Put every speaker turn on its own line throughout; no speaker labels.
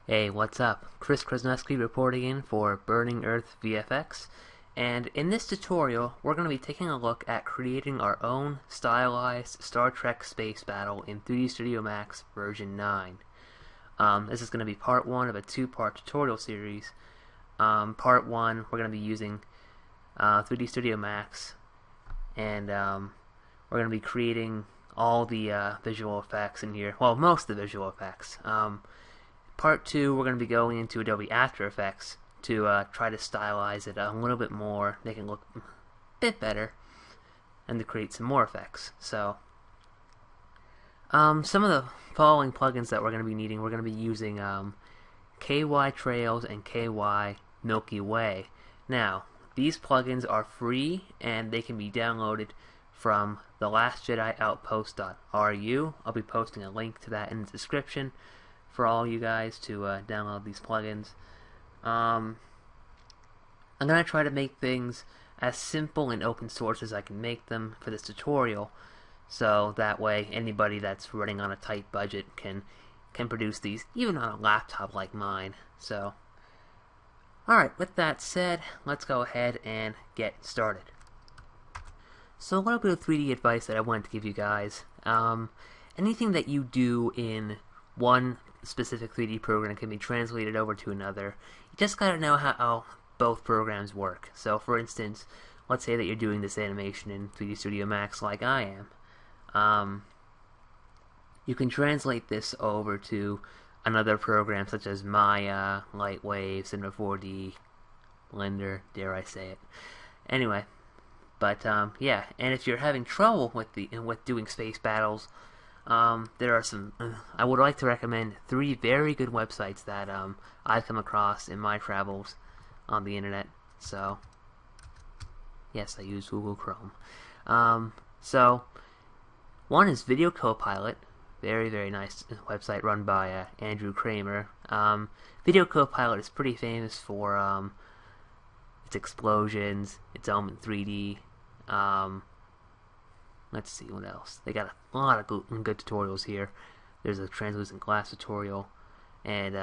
Hey, what's up? Chris Krasnowski reporting in for Burning Earth VFX, and in this tutorial we're going to be taking a look at creating our own stylized Star Trek space battle in 3D Studio Max version 9. This is going to be part 1 of a 2-part tutorial series. Part 1 we're going to be using 3D Studio Max, and we're going to be creating all the visual effects in here, well, most of the visual effects. Part 2, we're going to be going into Adobe After Effects to try to stylize it a little bit more, make it look a bit better, and to create some more effects. So, some of the following plugins that we're going to be needing, we're going to be using KY Trails and KY Milky Way. Now, these plugins are free, and they can be downloaded from thelastjedioutpost.ru. I'll be posting a link to that in the description for all you guys to download these plugins. I'm going to try to make things as simple and open source as I can make them for this tutorial, so that way anybody that's running on a tight budget can produce these, even on a laptop like mine. So, alright, with that said, let's go ahead and get started. So a little bit of 3D advice that I wanted to give you guys. Anything that you do in one specific 3D program can be translated over to another. You just gotta know how both programs work. So for instance, let's say that you're doing this animation in 3D Studio Max like I am. You can translate this over to another program such as Maya, Lightwave, Cinema 4D, Blender, dare I say it. Anyway, but yeah, and if you're having trouble with doing space battles, there are some. I would like to recommend 3 very good websites that I've come across in my travels on the internet. So, yes, I use Google Chrome. So, one is Video Copilot, very nice website run by Andrew Kramer. Video Copilot is pretty famous for its explosions, its Element 3D. Let's see what else. They got a lot of good tutorials here. There's a translucent glass tutorial, and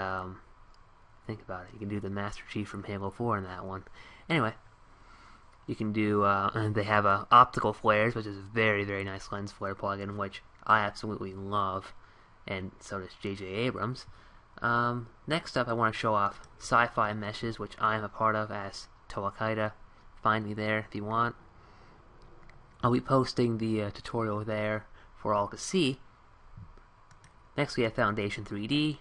think about it. You can do the Master Chief from Halo 4 in that one. Anyway, you can do. They have optical flares, which is a very nice lens flare plugin, which I absolutely love, and so does J.J. Abrams. Next up, I want to show off Sci-Fi Meshes, which I am a part of as WileyCoyote. Find me there if you want. I'll be posting the tutorial there for all to see. Next we have Foundation 3D.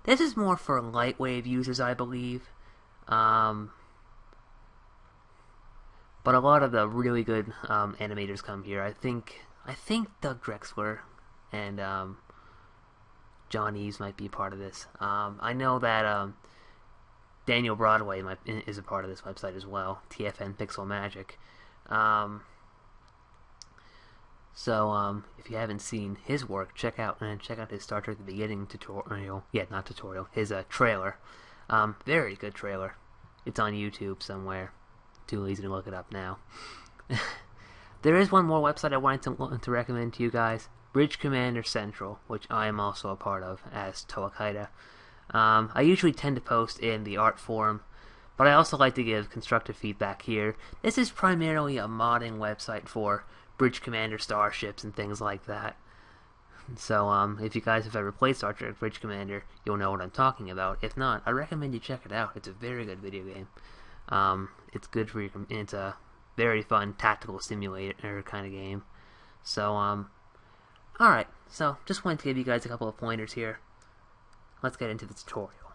This is more for Lightwave users, I believe. But a lot of the really good animators come here. I think Doug Drexler and John Eves might be part of this. I know that Daniel Broadway is a part of this website as well. TFN Pixel Magic. So, if you haven't seen his work, check out his Star Trek: The Beginning tutorial. Yeah, not tutorial. His trailer. Very good trailer. It's on YouTube somewhere. Too lazy to look it up now. There is one more website I wanted to recommend to you guys. Bridge Commander Central, which I am also a part of as WileyCoyote. I usually tend to post in the art forum, but I also like to give constructive feedback here. This is primarily a modding website for Bridge Commander starships and things like that. So, if you guys have ever played Star Trek Bridge Commander, you'll know what I'm talking about. If not, I recommend you check it out. It's a very good video game. It's good for it's a very fun tactical simulator kind of game. So, alright. So, just wanted to give you guys a couple of pointers here. Let's get into the tutorial.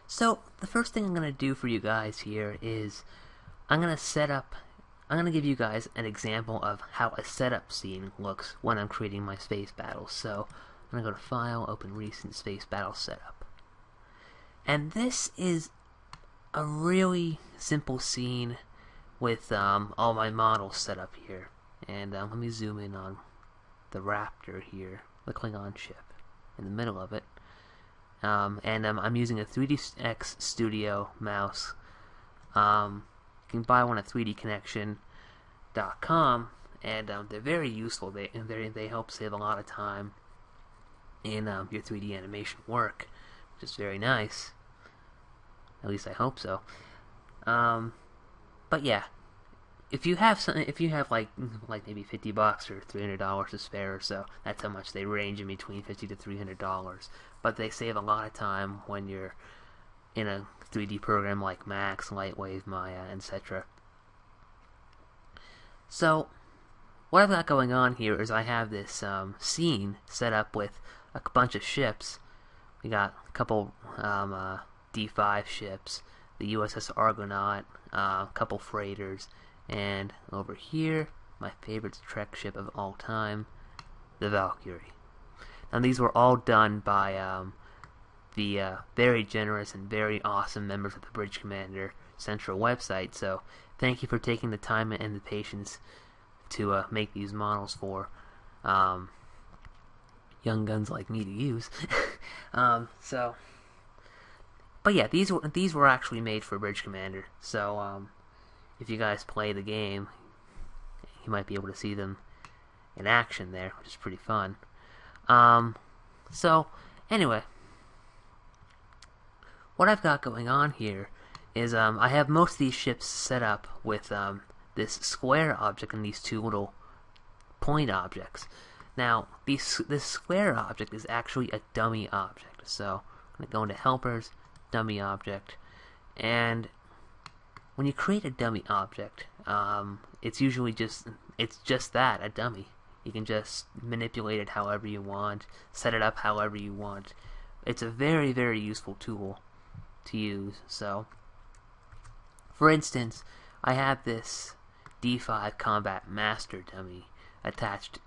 So, the first thing I'm going to do for you guys here is I'm going to give you guys an example of how a setup scene looks when I'm creating my space battles. So, I'm going to go to File, Open Recent Space Battle Setup. And this is a really simple scene with all my models set up here. And let me zoom in on the Raptor here, the Klingon ship, in the middle of it. I'm using a 3DX Studio mouse. You can buy one at 3dconnection.com, and they're very useful. They help save a lot of time. in your 3D animation work, which is very nice. At least I hope so. But yeah, if you have like maybe $50 or $300 to spare or so, that's how much they range in between $50 to $300. But they save a lot of time when you're in a 3D program like Max, Lightwave, Maya, etc. So what I've got going on here is I have this scene set up with a bunch of ships. We got a couple D5 ships, the USS Argonaut, a couple freighters, and over here, my favorite Trek ship of all time, the Valkyrie. Now these were all done by the very generous and very awesome members of the Bridge Commander Central website, so thank you for taking the time and the patience to make these models for young guns like me to use. But yeah, these were actually made for Bridge Commander, so if you guys play the game, you might be able to see them in action there, which is pretty fun. So anyway, what I've got going on here is I have most of these ships set up with this square object and these two little point objects. Now, this square object is actually a dummy object. So I'm going to go into helpers, dummy object, and when you create a dummy object, it's usually just that, a dummy. You can just manipulate it however you want, set it up however you want. It's a very, very useful tool to use. So, for instance, I have this D5 Combat Master dummy attached.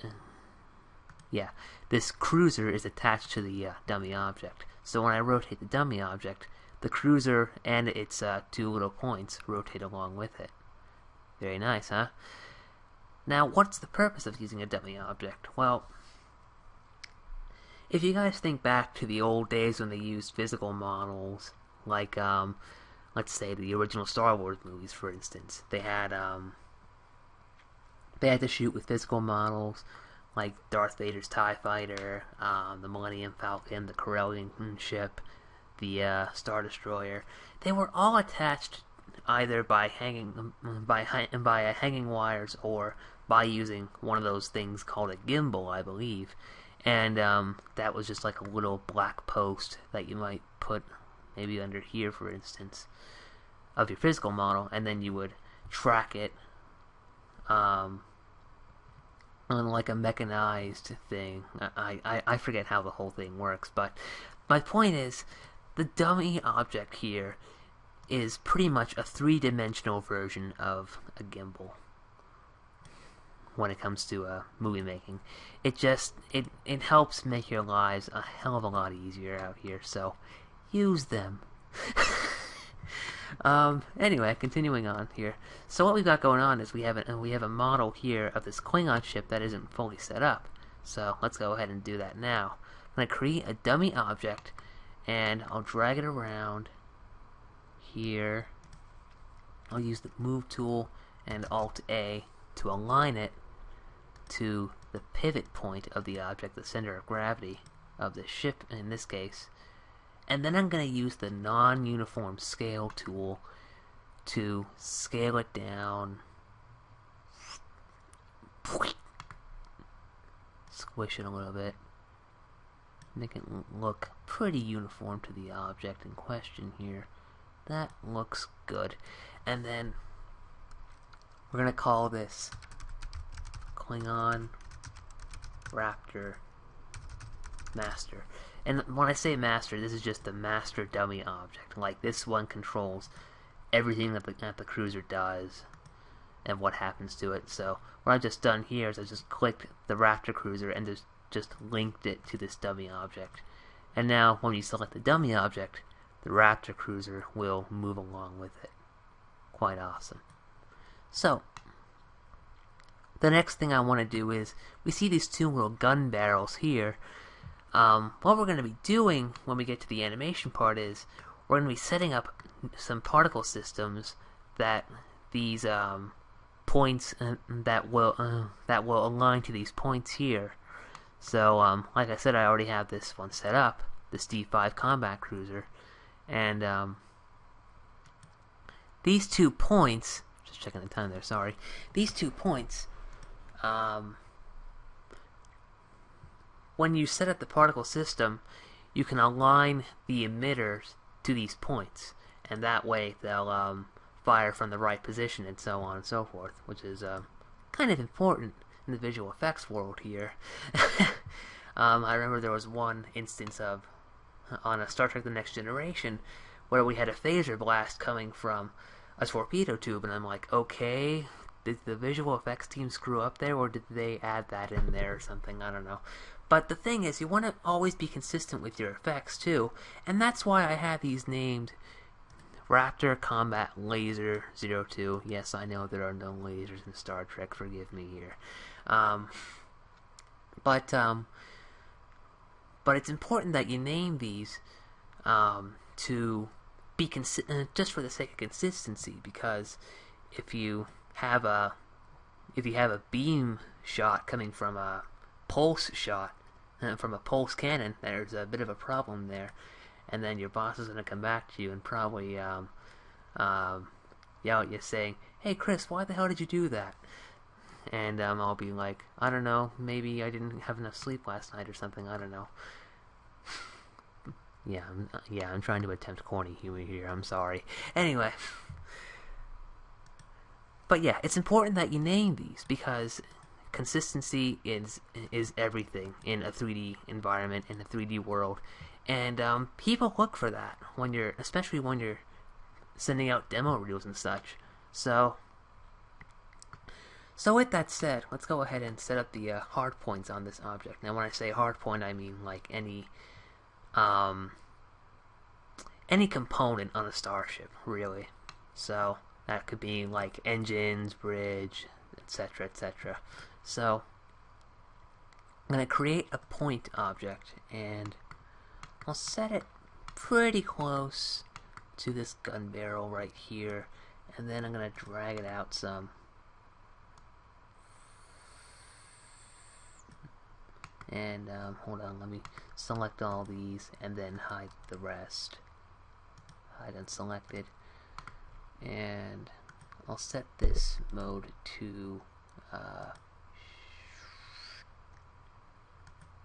Yeah, this cruiser is attached to the dummy object. So when I rotate the dummy object, the cruiser and its two little points rotate along with it. Very nice, huh? Now, what's the purpose of using a dummy object? Well, if you guys think back to the old days when they used physical models, like, let's say the original Star Wars movies, for instance, they had to shoot with physical models, like Darth Vader's TIE Fighter, the Millennium Falcon, the Corellian ship, the Star Destroyer. They were all attached either by hanging wires or by using one of those things called a gimbal, I believe. And that was just like a little black post that you might put maybe under here, for instance, of your physical model, and then you would track it on like a mechanized thing. I forget how the whole thing works, but my point is, the dummy object here is pretty much a three-dimensional version of a gimbal when it comes to movie making. It helps make your lives a hell of a lot easier out here, so use them. Anyway, continuing on here. So what we've got going on is we have a model here of this Klingon ship that isn't fully set up. So let's go ahead and do that now. I'm going to create a dummy object, and I'll drag it around here. I'll use the Move tool and Alt-A to align it to the pivot point of the object, the center of gravity of the ship in this case. And then I'm going to use the non-uniform scale tool to scale it down, squish it a little bit, make it look pretty uniform to the object in question here. That looks good. And then we're going to call this Klingon Raptor Master. And when I say master, this is just the master dummy object. Like, this one controls everything that the cruiser does and what happens to it. So what I've just done here is I just clicked the Raptor cruiser and just linked it to this dummy object. And now when you select the dummy object, the Raptor cruiser will move along with it. Quite awesome. So the next thing I want to do is, we see these two little gun barrels here. What we're going to be doing when we get to the animation part is, we're going to be setting up some particle systems that these points that will align to these points here. So, like I said, I already have this one set up, this D5 combat cruiser, and these 2 points, just checking the time there, sorry, these 2 points, when you set up the particle system, you can align the emitters to these points, and that way they'll fire from the right position and so on and so forth, which is kind of important in the visual effects world here. I remember there was one instance of on a Star Trek The Next Generation where we had a phaser blast coming from a torpedo tube, and I'm like, okay, did the visual effects team screw up there, or did they add that in there or something? I don't know. But the thing is, you want to always be consistent with your effects too, and that's why I have these named Raptor Combat Laser 02. Yes, I know there are no lasers in Star Trek, forgive me here. But it's important that you name these to be consistent, just for the sake of consistency. Because if you have a beam shot coming from a pulse shot, from a pulse cannon, there's a bit of a problem there. And then your boss is going to come back to you and probably yell at you saying, "Hey Chris, why the hell did you do that?" And I'll be like, "I don't know, maybe I didn't have enough sleep last night or something, I don't know." I'm trying to attempt corny humor here, I'm sorry. Anyway. But yeah, it's important that you name these, because consistency is everything in a 3D environment, in a 3D world. And people look for that especially when you're sending out demo reels and such. So with that said, let's go ahead and set up the hard points on this object. Now, when I say hard point, I mean like any component on a starship, really. So that could be like engines, bridge, etc., etc. So I'm going to create a point object, and I'll set it pretty close to this gun barrel right here, and then I'm going to drag it out some. And hold on, let me select all these and then hide the rest. Hide unselected. And I'll set this mode to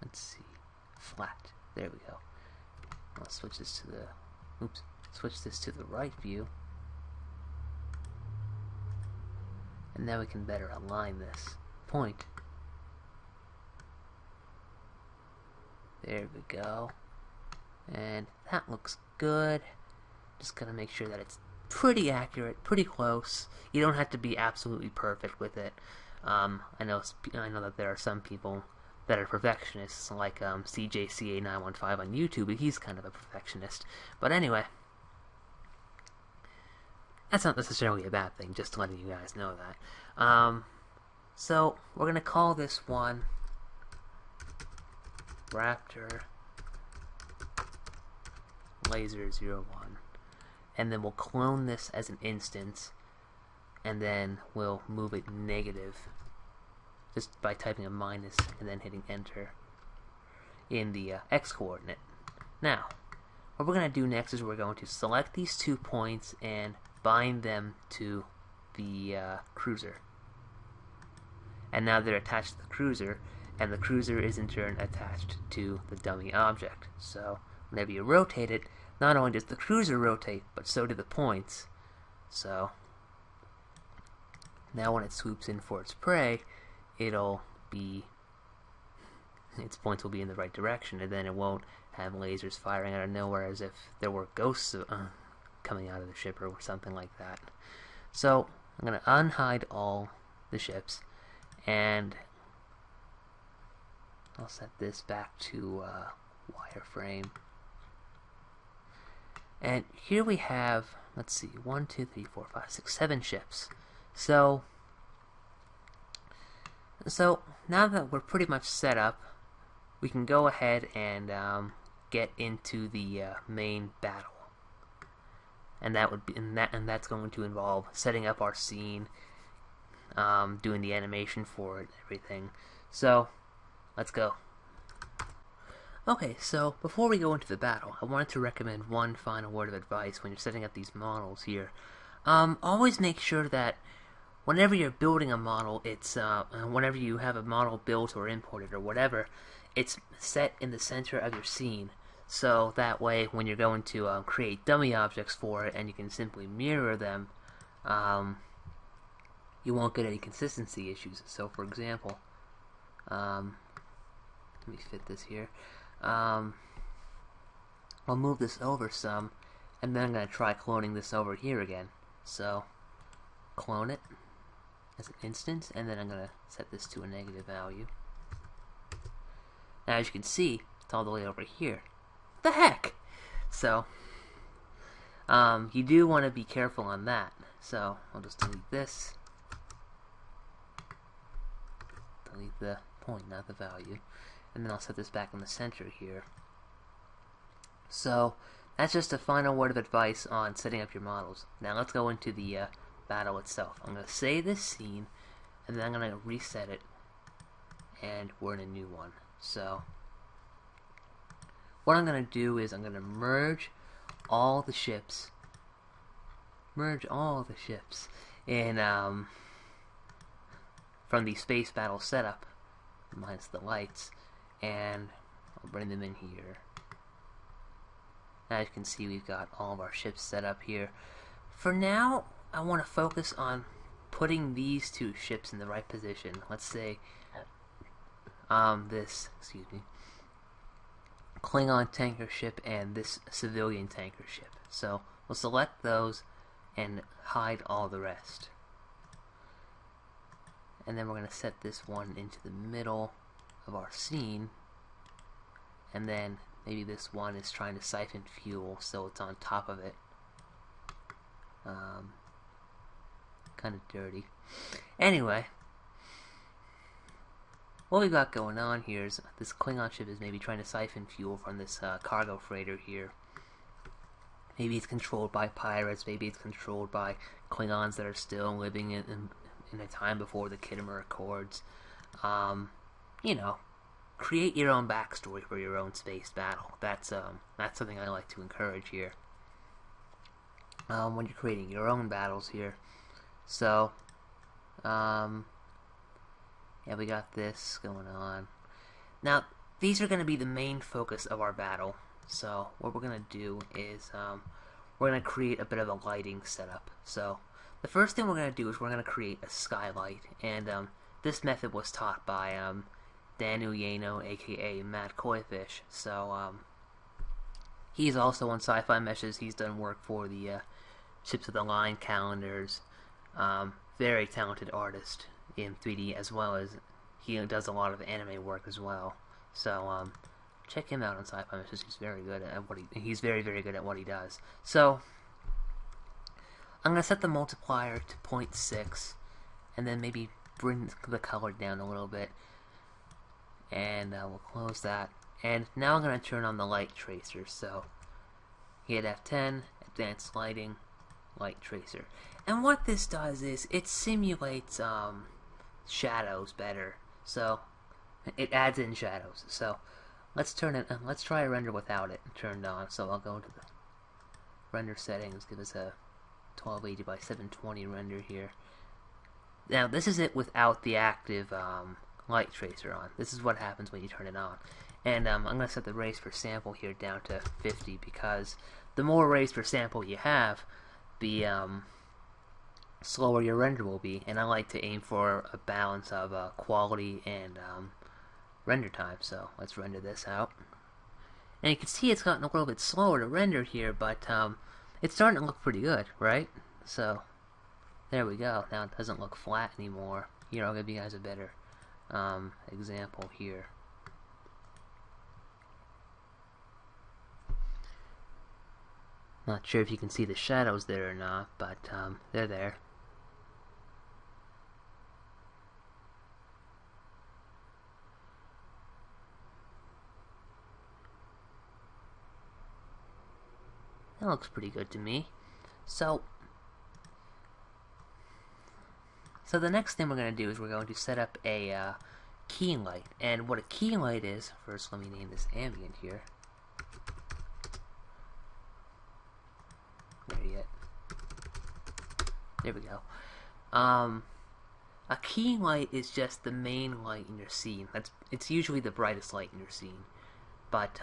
let's see, flat. There we go. I'll switch this to the right view, and now we can better align this point. There we go, and that looks good. Just gonna make sure that it's pretty accurate, pretty close. You don't have to be absolutely perfect with it. I know that there are some people that are perfectionists, like CJCA915 on YouTube, but he's kind of a perfectionist. But anyway, that's not necessarily a bad thing, just letting you guys know that. So we're going to call this one Raptor Laser 01, and then we'll clone this as an instance, and then we'll move it negative just by typing a minus and then hitting enter in the X coordinate. Now, what we're going to do next is we're going to select these 2 points and bind them to the cruiser. And now they're attached to the cruiser, and the cruiser is in turn attached to the dummy object. So whenever you rotate it, not only does the cruiser rotate, but so do the points. So now when it swoops in for its prey, its points will be in the right direction, and then it won't have lasers firing out of nowhere as if there were ghosts coming out of the ship or something like that. So I'm going to unhide all the ships, and I'll set this back to wireframe. And here we have, let's see, 1, 2, 3, 4, 5, 6, 7 ships. So now that we're pretty much set up, we can go ahead and get into the main battle. And that's going to involve setting up our scene, doing the animation for it, everything. So let's go. Okay, so before we go into the battle, I wanted to recommend one final word of advice when you're setting up these models here. Always make sure that whenever you're building a model, it's whenever you have a model built or imported or whatever, it's set in the center of your scene. So that way, when you're going to create dummy objects for it, and you can simply mirror them, you won't get any consistency issues. So, for example, let me fit this here. I'll move this over some, and then I'm going to try cloning this over here again. So, clone it as an instance, and then I'm going to set this to a negative value. Now, as you can see, it's all the way over here. What the heck? So, you do want to be careful on that. So, I'll just delete this. Delete the point, not the value. And then I'll set this back in the center here. So, that's just a final word of advice on setting up your models. Now, let's go into the battle itself. I'm going to save this scene, and then I'm going to reset it, and we're in a new one. So, what I'm going to do is I'm going to merge all the ships in from the space battle setup, minus the lights, and I'll bring them in here. As you can see, we've got all of our ships set up here. For now, I want to focus on putting these two ships in the right position. Let's say this Klingon tanker ship and this civilian tanker ship. So we'll select those and hide all the rest. And then we're going to set this one into the middle of our scene, and then maybe this one is trying to siphon fuel, so it's on top of it. Kind of dirty. Anyway, what we got going on here is this Klingon ship is maybe trying to siphon fuel from this cargo freighter here. Maybe it's controlled by pirates, maybe it's controlled by Klingons that are still living in a time before the Khitomer Accords. You know, create your own backstory for your own space battle. That's something I like to encourage here. When you're creating your own battles here. So, yeah, we got this going on. Now, these are going to be the main focus of our battle. So, what we're going to do is, we're going to create a bit of a lighting setup. So, the first thing we're going to do is we're going to create a skylight. And, this method was taught by, Dan Uyeno, aka Matt Koyfish. So, he's also on Sci-Fi Meshes. He's done work for the Ships of the Line calendars. Very talented artist in 3D, as well as he does a lot of anime work as well. So, check him out on Sci-Fi Meshes. He's very good at what he's very good at what he does. So, I'm gonna set the multiplier to 0.6, and then maybe bring the color down a little bit. And we'll close that. And now I'm going to turn on the light tracer. So, hit F10, advanced lighting, light tracer. And what this does is it simulates shadows better. So, it adds in shadows. So, let's turn it. Let's try a render without it turned on. So I'll go to the render settings. Give us a 1280 by 720 render here. Now, this is it without the active light tracer on. This is what happens when you turn it on. And I'm going to set the raise per sample here down to 50, because the more raise per sample you have, the slower your render will be. And I like to aim for a balance of quality and render time. So let's render this out. And you can see it's gotten a little bit slower to render here, but it's starting to look pretty good, right? So there we go. Now it doesn't look flat anymore. Here, I'll give you guys a better example here. Not sure if you can see the shadows there or not, but they're there. That looks pretty good to me. So the next thing we're going to do is we're going to set up a key light. And what a key light is, first let me name this ambient here. There we go. A key light is just the main light in your scene. It's usually the brightest light in your scene, but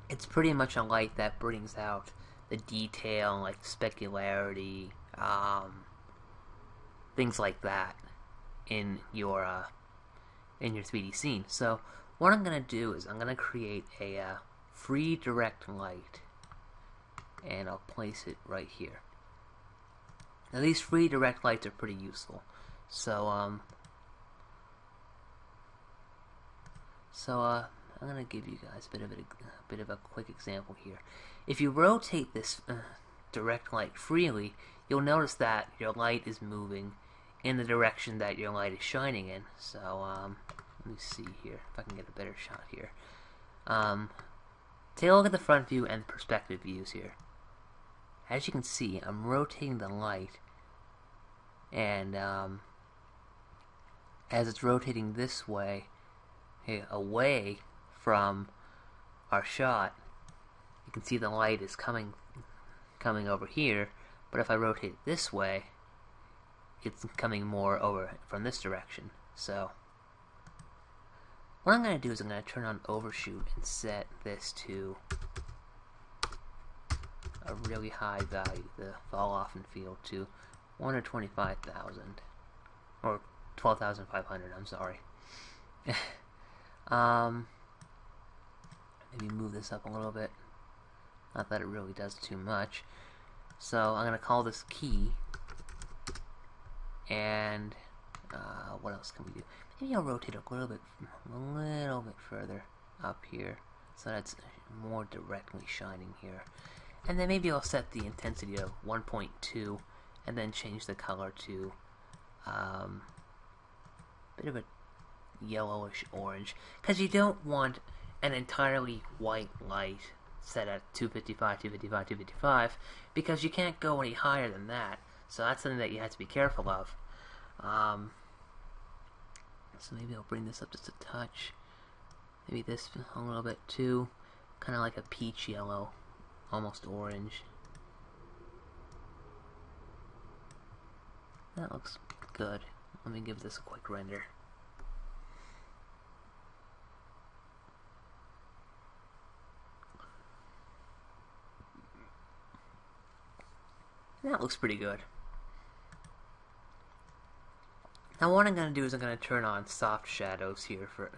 it's pretty much a light that brings out the detail, like specularity, things like that in your 3D scene. So what I'm gonna do is I'm gonna create a free direct light, and I'll place it right here. Now these free direct lights are pretty useful. So I'm gonna give you guys a bit of a quick example here. If you rotate this direct light freely, you'll notice that your light is moving in the direction that your light is shining in. So let me see here if I can get a better shot here. Take a look at the front view and perspective views here. As you can see, I'm rotating the light, and as it's rotating this way, away from our shot, you can see the light is coming over here, but if I rotate it this way, it's coming more over from this direction. So what I'm going to do is I'm going to turn on overshoot and set this to a really high value, the fall off in field, to 125,000 or 12,500. I'm sorry. Maybe move this up a little bit. Not that it really does too much. So I'm gonna call this key, and what else can we do? Maybe I'll rotate a little bit further up here, so that it's more directly shining here. And then maybe I'll set the intensity to 1.2 and then change the color to a bit of a yellowish orange, because you don't want an entirely white light set at 255, 255, 255, because you can't go any higher than that. So that's something that you have to be careful of. So maybe I'll bring this up just a touch. Maybe this a little bit too, kind of like a peach yellow, almost orange. That looks good. Let me give this a quick render. That looks pretty good. Now what I'm going to do is I'm going to turn on soft shadows here for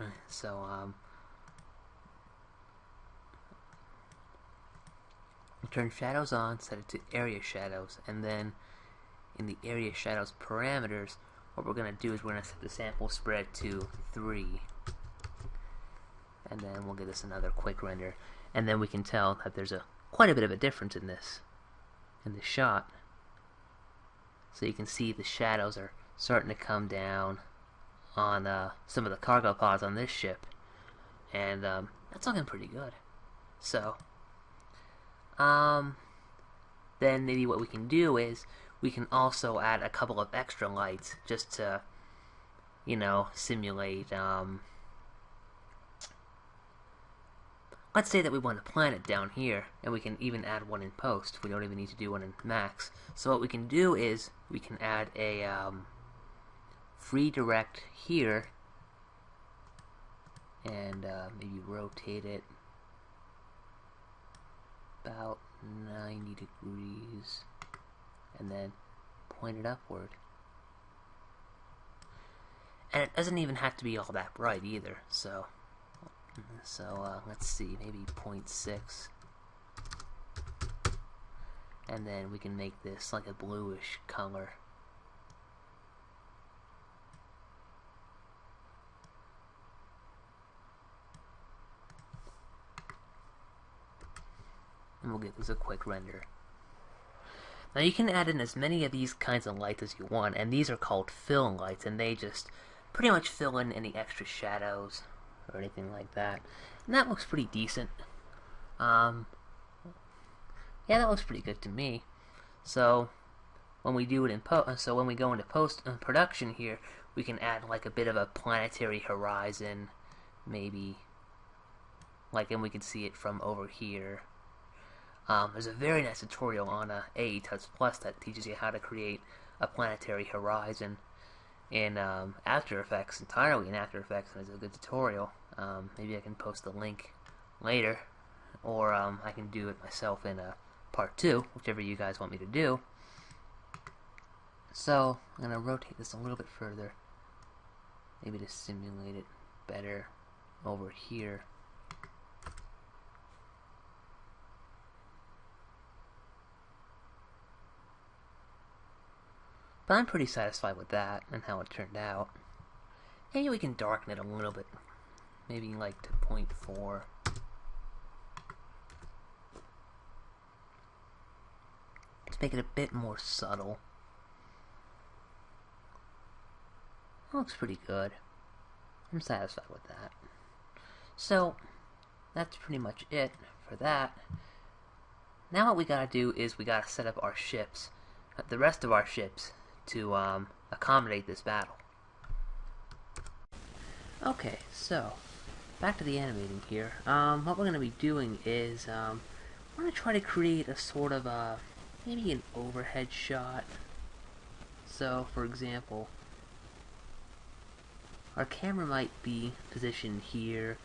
turn shadows on, set it to area shadows, and then in the area shadows parameters, what we're going to do is we're going to set the sample spread to 3, and then we'll give this another quick render, and then we can tell that there's quite a bit of a difference in this shot. So you can see the shadows are starting to come down on some of the cargo pods on this ship, and that's looking pretty good. So then maybe what we can do is we can also add a couple of extra lights just to, simulate, let's say that we want a planet down here, and we can even add one in post. We don't even need to do one in max. So what we can do is we can add a free direct here, and maybe rotate it about 90 degrees, and then point it upward. And it doesn't even have to be all that bright either, so let's see, maybe 0.6, and then we can make this like a bluish color. And we'll give this a quick render. Now you can add in as many of these kinds of lights as you want, and these are called fill lights, and they just pretty much fill in any extra shadows or anything like that. And that looks pretty decent. Yeah, that looks pretty good to me. So when we do it in when we go into post production here, we can add like a bit of a planetary horizon, maybe, like, and we can see it from over here. There's a very nice tutorial on AE Tuts Plus that teaches you how to create a planetary horizon in After Effects, entirely in After Effects, and it's a good tutorial. Maybe I can post the link later, or I can do it myself in part 2, whichever you guys want me to do. So, I'm going to rotate this a little bit further, maybe to simulate it better over here. But I'm pretty satisfied with that and how it turned out. Maybe we can darken it a little bit. Maybe like to 0.4. Let's make it a bit more subtle. That looks pretty good. I'm satisfied with that. So, that's pretty much it for that. Now what we gotta do is we gotta set up our ships, the rest of our ships, to accommodate this battle. Okay, so back to the animating here. What we're going to be doing is we're going to try to create a sort of maybe an overhead shot. So, for example, our camera might be positioned here,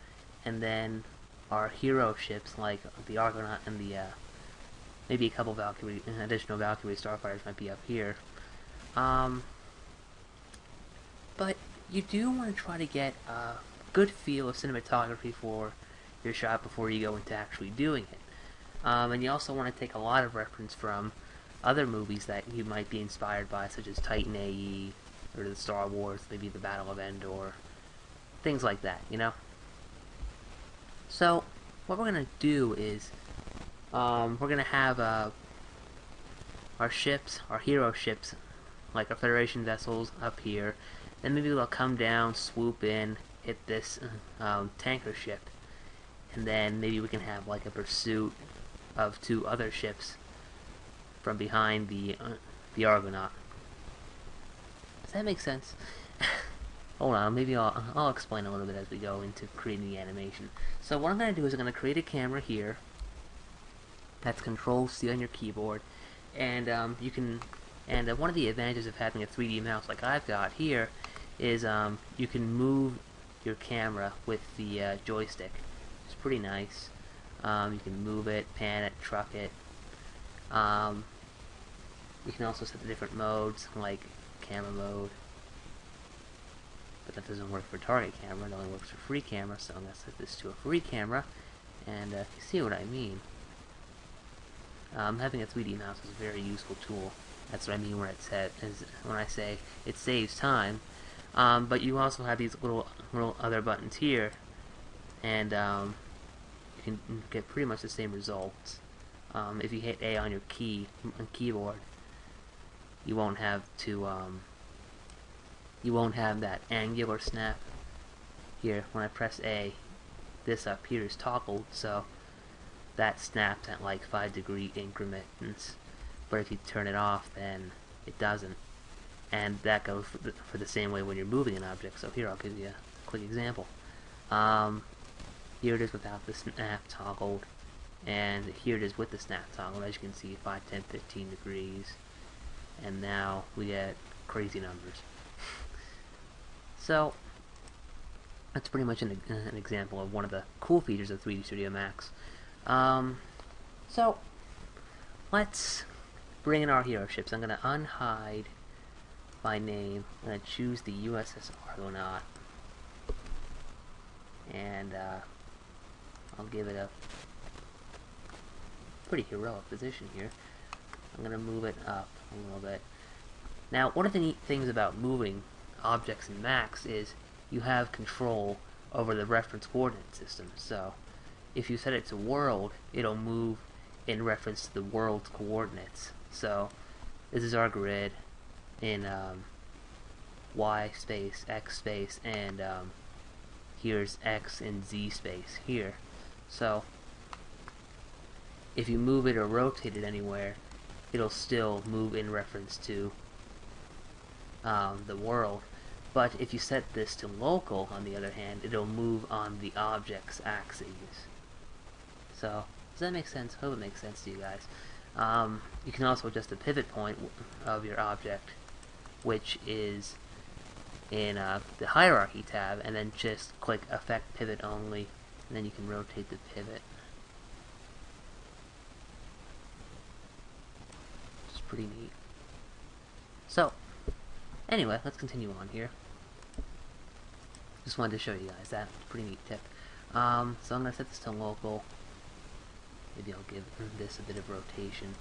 and then our hero ships like the Argonaut and the maybe a couple additional Valkyrie starfighters might be up here. But you do want to try to get a good feel of cinematography for your shot before you go into actually doing it. And you also want to take a lot of reference from other movies that you might be inspired by, such as Titan AE, or the Star Wars, maybe the Battle of Endor, things like that, you know? So, what we're going to do is, we're going to have our ships, our hero ships, like our Federation vessels up here, and maybe they'll come down, swoop in, hit this tanker ship, and then maybe we can have like a pursuit of 2 other ships from behind the Argonaut. Does that make sense? Hold on, maybe I'll explain a little bit as we go into creating the animation. So what I'm going to do is I'm going to create a camera here. That's Control-C on your keyboard, and you can. And one of the advantages of having a 3D mouse like I've got here is you can move your camera with the joystick. It's pretty nice. You can move it, pan it, truck it. You can also set the different modes, like camera mode. But that doesn't work for target camera, it only works for free camera, so I'm going to set this to a free camera. And you see what I mean. Having a 3D mouse is a very useful tool. That's what I mean when I say it saves time. But you also have these little other buttons here, and you can get pretty much the same results. If you hit A on your keyboard, you won't have that angular snap. Here, when I press A, this up here is toggled, so that snaps at like 5-degree increments. But if you turn it off, then it doesn't. And that goes for the same way when you're moving an object. So here, I'll give you a quick example. Here it is without the snap toggled, and here it is with the snap toggled. As you can see, 5, 10, 15 degrees. And now we get crazy numbers. So, that's pretty much an example of one of the cool features of 3D Studio Max. So, let's bring in our hero ships. I'm going to unhide my name. I'm going to choose the USS Argonaut. And I'll give it a pretty heroic position here. I'm going to move it up a little bit. Now, one of the neat things about moving objects in Max is you have control over the reference coordinate system. So, if you set it to world, it'll move in reference to the world's coordinates. So, this is our grid in Y space, X space, and here's X and Z space here. So, if you move it or rotate it anywhere, it'll still move in reference to the world. But if you set this to local, on the other hand, it'll move on the object's axes. So, does that make sense? Hope it makes sense to you guys. You can also adjust the pivot point of your object, which is in the hierarchy tab, and then just click Effect Pivot Only, and then you can rotate the pivot. Which is pretty neat. So, anyway, let's continue on here. Just wanted to show you guys that. Pretty neat tip. So I'm going to set this to local. Maybe I'll give this a bit of rotation,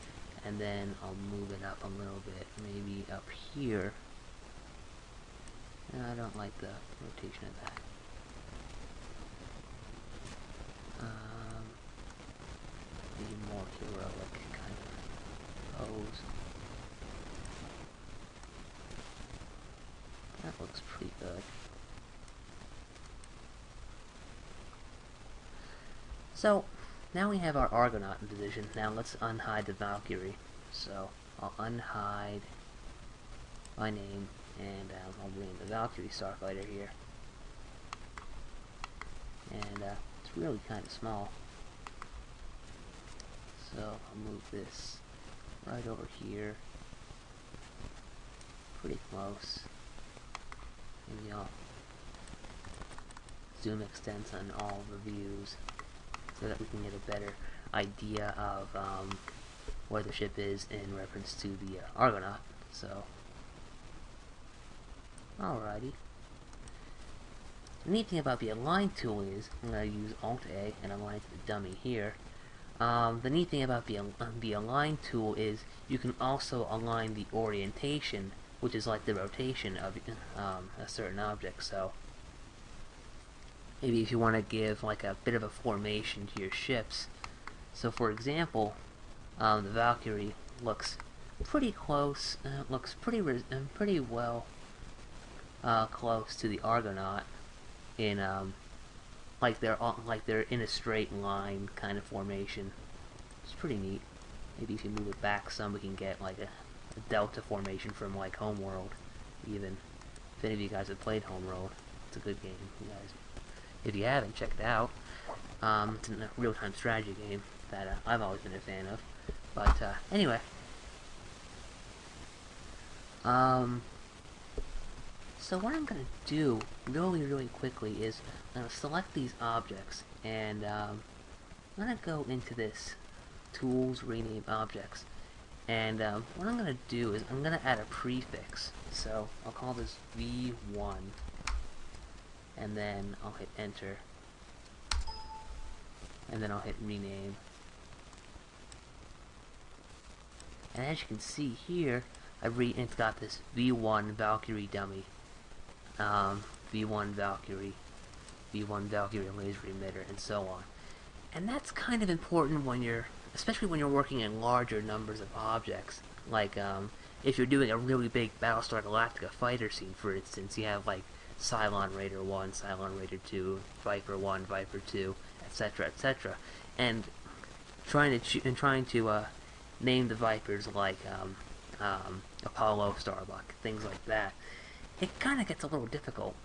and then I'll move it up a little bit. Maybe up here. I don't like the rotation of that. Maybe more heroic kind of pose. That looks pretty good. So, now we have our Argonaut in position. Now let's unhide the Valkyrie. So, I'll unhide my name, and I'll rename the Valkyrie Starfighter here. And it's really kind of small. So, I'll move this right over here. Pretty close. Maybe I'll zoom extents on all the views, so that we can get a better idea of where the ship is in reference to the Argonaut. So, alrighty. The neat thing about the Align tool is, I'm going to use Alt-A and align to the dummy here. The neat thing about the Align tool is you can also align the orientation, which is like the rotation of a certain object. So, maybe if you want to give like a bit of a formation to your ships. So for example, the Valkyrie looks pretty close, looks pretty well close to the Argonaut in like they're in a straight line kind of formation. It's pretty neat. Maybe if you move it back some, we can get like a delta formation from like Homeworld. Even if any of you guys have played Homeworld, it's a good game. You guys, if you haven't, check it out. It's a real-time strategy game that I've always been a fan of. But anyway, so what I'm gonna do really quickly is I'm gonna select these objects, and I'm gonna go into this Tools, Rename Objects, and what I'm gonna do is I'm gonna add a prefix. So I'll call this V1. And then I'll hit enter, and then I'll hit rename. And as you can see here, it's got this V1 Valkyrie dummy, V1 Valkyrie, V1 Valkyrie laser emitter, and so on. And that's kind of important when especially when you're working in larger numbers of objects. Like if you're doing a really big Battlestar Galactica fighter scene, for instance, you have like Cylon Raider 1, Cylon Raider 2, Viper 1, Viper 2, etc., etc. And trying to name the Vipers like Apollo, Starbuck, things like that, it kind of gets a little difficult.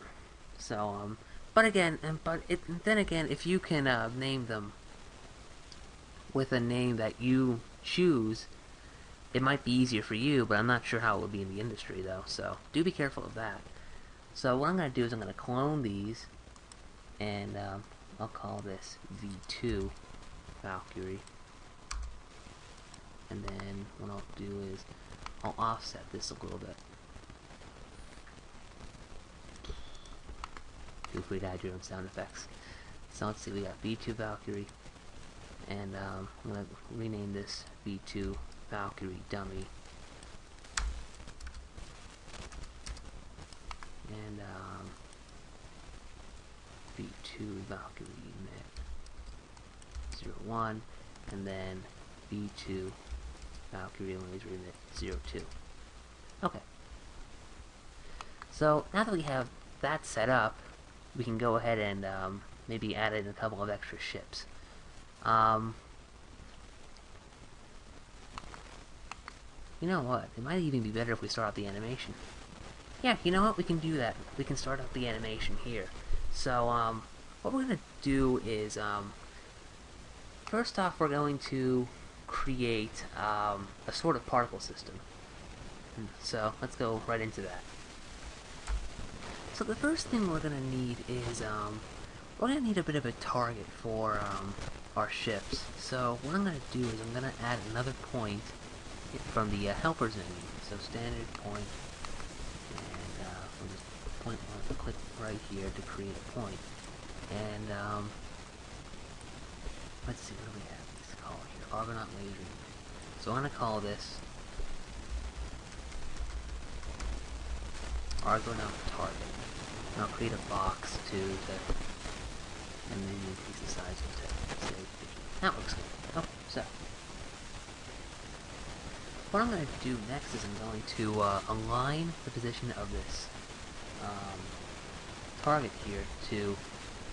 So, then again, if you can name them with a name that you choose, it might be easier for you, but I'm not sure how it would be in the industry, though. So, do be careful of that. So what I'm going to do is I'm going to clone these, and I'll call this V2 Valkyrie. And then what I'll do is I'll offset this a little bit. Feel free to add your own sound effects. So let's see, we got V2 Valkyrie, and I'm going to rename this V2 Valkyrie Dummy. And V2 Valkyrie Emit 01, and then V2 Valkyrie Laser Emit 02. Okay. So now that we have that set up, we can go ahead and maybe add in a couple of extra ships. You know what? It might even be better if we start out the animation. yeah, you know what? We can do that. We can start up the animation here. So, what we're gonna do is, first off, we're going to create a sort of particle system. So, let's go right into that. So the first thing we're gonna need is, we're gonna need a bit of a target for, our ships. So what I'm gonna do is I'm gonna add another point from the helpers menu. So standard point, and from this point, we'll click right here to create a point. And let's see, what do we have? Let's call it here, Argonaut laser. So I'm gonna call this Argonaut target. And I'll create a box to and then increase the size of it. That looks good. Okay, so what I'm going to do next is I'm going to align the position of this target here to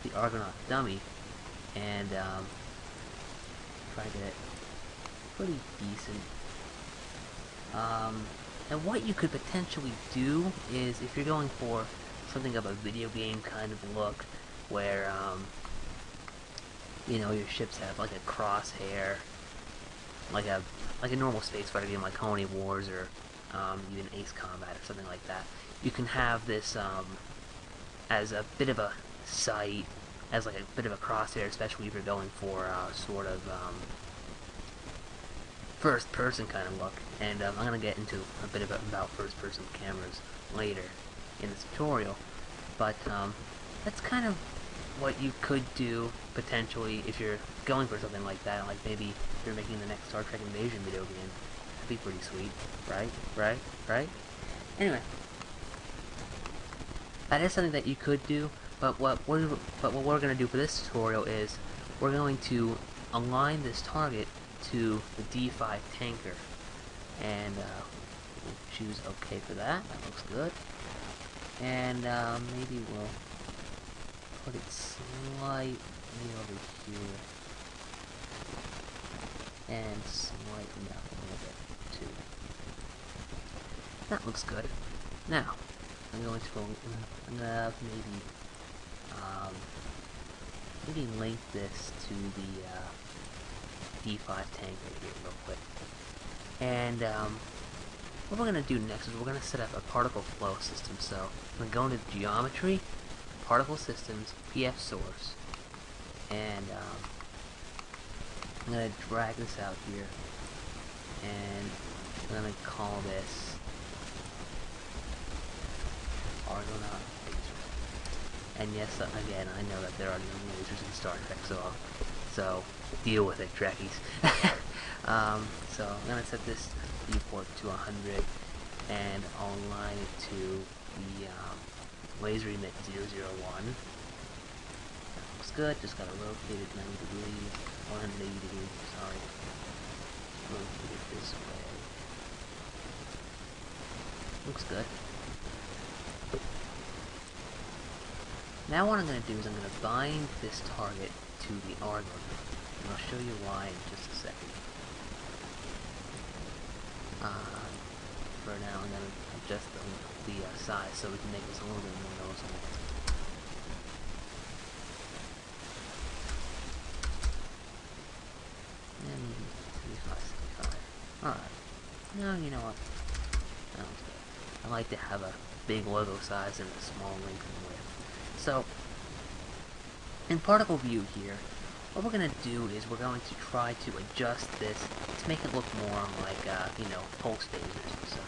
the Argonaut dummy, and try to get it pretty decent. And what you could potentially do is, if you're going for something of a video game kind of look, where you know, your ships have like a crosshair, like a normal space fighter game like Colony Wars or even Ace Combat or something like that. You can have this as a bit of a sight, as like a bit of a crosshair, especially if you're going for sort of first-person kind of look. And I'm going to get into a bit about first-person cameras later in this tutorial, but that's kind of what you could do potentially if you're going for something like that. Like maybe if you're making the next Star Trek Invasion video game, that'd be pretty sweet, right? Anyway, that is something that you could do. But what we're going to do for this tutorial is we're going to align this target to the D5 tanker, and we'll choose OK for that. That looks good. And maybe we'll put it slightly over here, and slightly up a little bit too. That looks good. Now, I'm going to maybe link this to the D5 tanker here real quick. And what we're going to do next is we're going to set up a particle flow system. So I'm going to go into Geometry, Particle Systems, PF Source, and I'm going to drag this out here, and I'm going to call this Argonaut laser. And yes, again, I know that there are no lasers in Star Trek, so deal with it, Trekkies. So I'm going to set this viewport to 100, and I'll align it to the laser emit 001. That looks good. Just got to rotate it 90 degrees, 180 degrees, sorry. Rotate it this way. Looks good. Now what I'm going to do is I'm going to bind this target to the Argon, and I'll show you why in just a second. For now, I'm going to adjust the size so we can make this a little bit more noticeable. And maybe 35, 65. Alright. Now, you know what? That was good. I like to have a big logo size and a small length and width. So, in particle view here, what we're going to do is we're going to try to adjust this to make it look more like, you know, pulse phasers. So,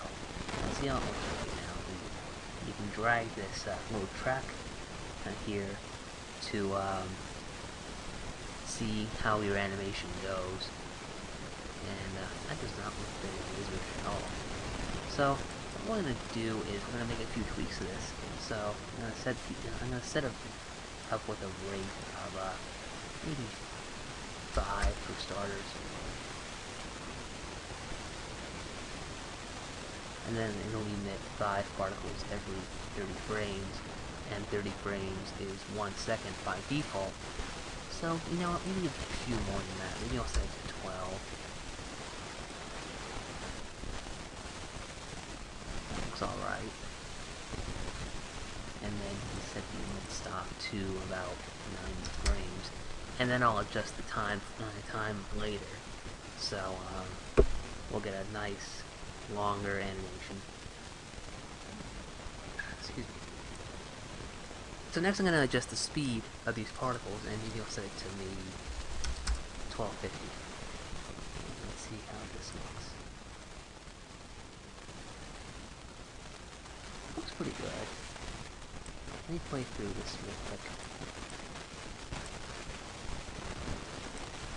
let's see how it looks right now. You can drag this little track here to see how your animation goes. And that does not look very laserish at all. So, what we're going to do is we're going to make a few tweaks to this. So, I'm going to set up with a rate of maybe 5 for starters. And then it'll emit 5 particles every 30 frames, and 30 frames is 1 second by default. So, you know what, maybe a few more than that. Maybe I'll set it to 12. That looks alright. then you can set the limit stop to about 90 frames, and then I'll adjust the time later, so we'll get a nice longer animation. Excuse me. So next I'm going to adjust the speed of these particles, and maybe I'll set it to maybe 1250. Let's see how this looks. Looks pretty good. Let me play through this real quick.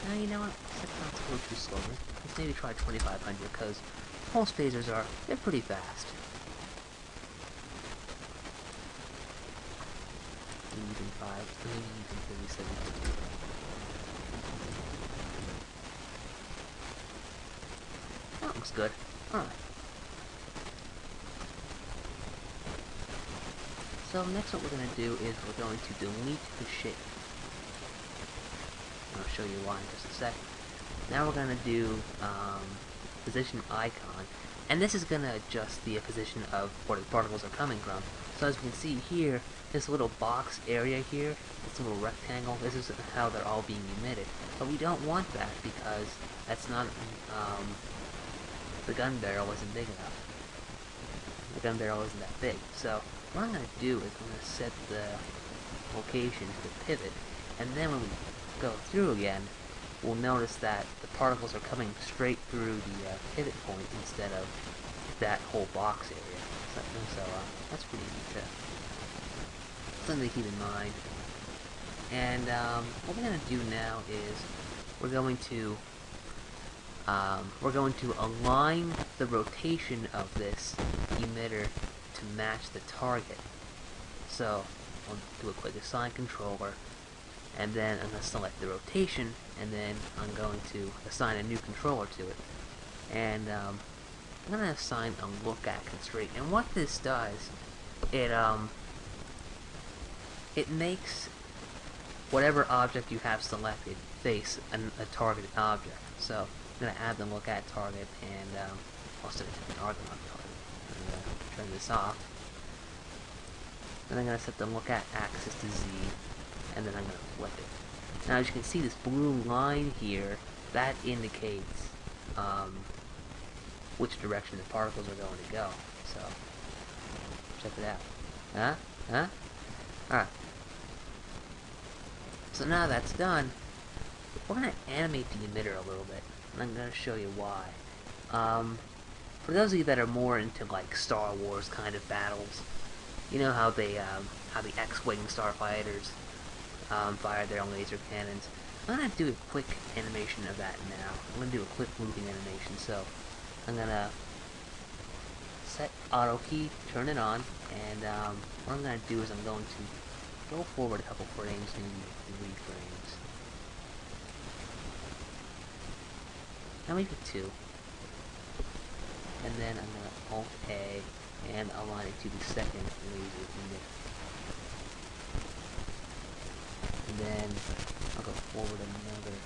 Now, you know what? Let's go too slowly. Let's maybe try 2500, because pulse phasers they're pretty fast. Even 5, maybe even 37. That looks good. Alright. So next what we're going to do is we're going to delete the shape. I'll show you why in just a sec. Now we're going to do position icon, and this is going to adjust the position of where the particles are coming from. So as you can see here, this little box area here, this little rectangle, this is how they're all being emitted. But we don't want that because that's not, the gun barrel isn't big enough. The gun barrel isn't that big. So what I'm going to do is I'm going to set the location to the pivot, and then when we go through again, we'll notice that the particles are coming straight through the pivot point instead of that whole box area. So that's pretty neat too. Something to keep in mind. And what we're going to do now is we're going to align the rotation of this emitter to match the target. So I'll do a quick assign controller, and then I'm going to select the rotation, and then I'm going to assign a new controller to it. And I'm going to assign a look at constraint. And what this does, it makes whatever object you have selected face a targeted object. So I'm going to add the look at target, and I'll set it to the target on target. I'm going to turn this off. Then I'm going to set the look at axis to Z, and then I'm going to flip it. Now as you can see, this blue line here, that indicates which direction the particles are going to go. So check it out. Alright. So now that's done, we're going to animate the emitter a little bit, and I'm going to show you why. For those of you that are more into like Star Wars kind of battles, you know how they how the X-Wing starfighters fire their own laser cannons. I'm going to do a quick animation of that now. I'm going to do a quick moving animation. So I'm going to set auto key, turn it on, and what I'm going to do is I'm going to go forward a couple frames, maybe 3 frames. Now maybe 2. And then I'm going to Alt A and align it to the second laser emitter. And then I'll go forward another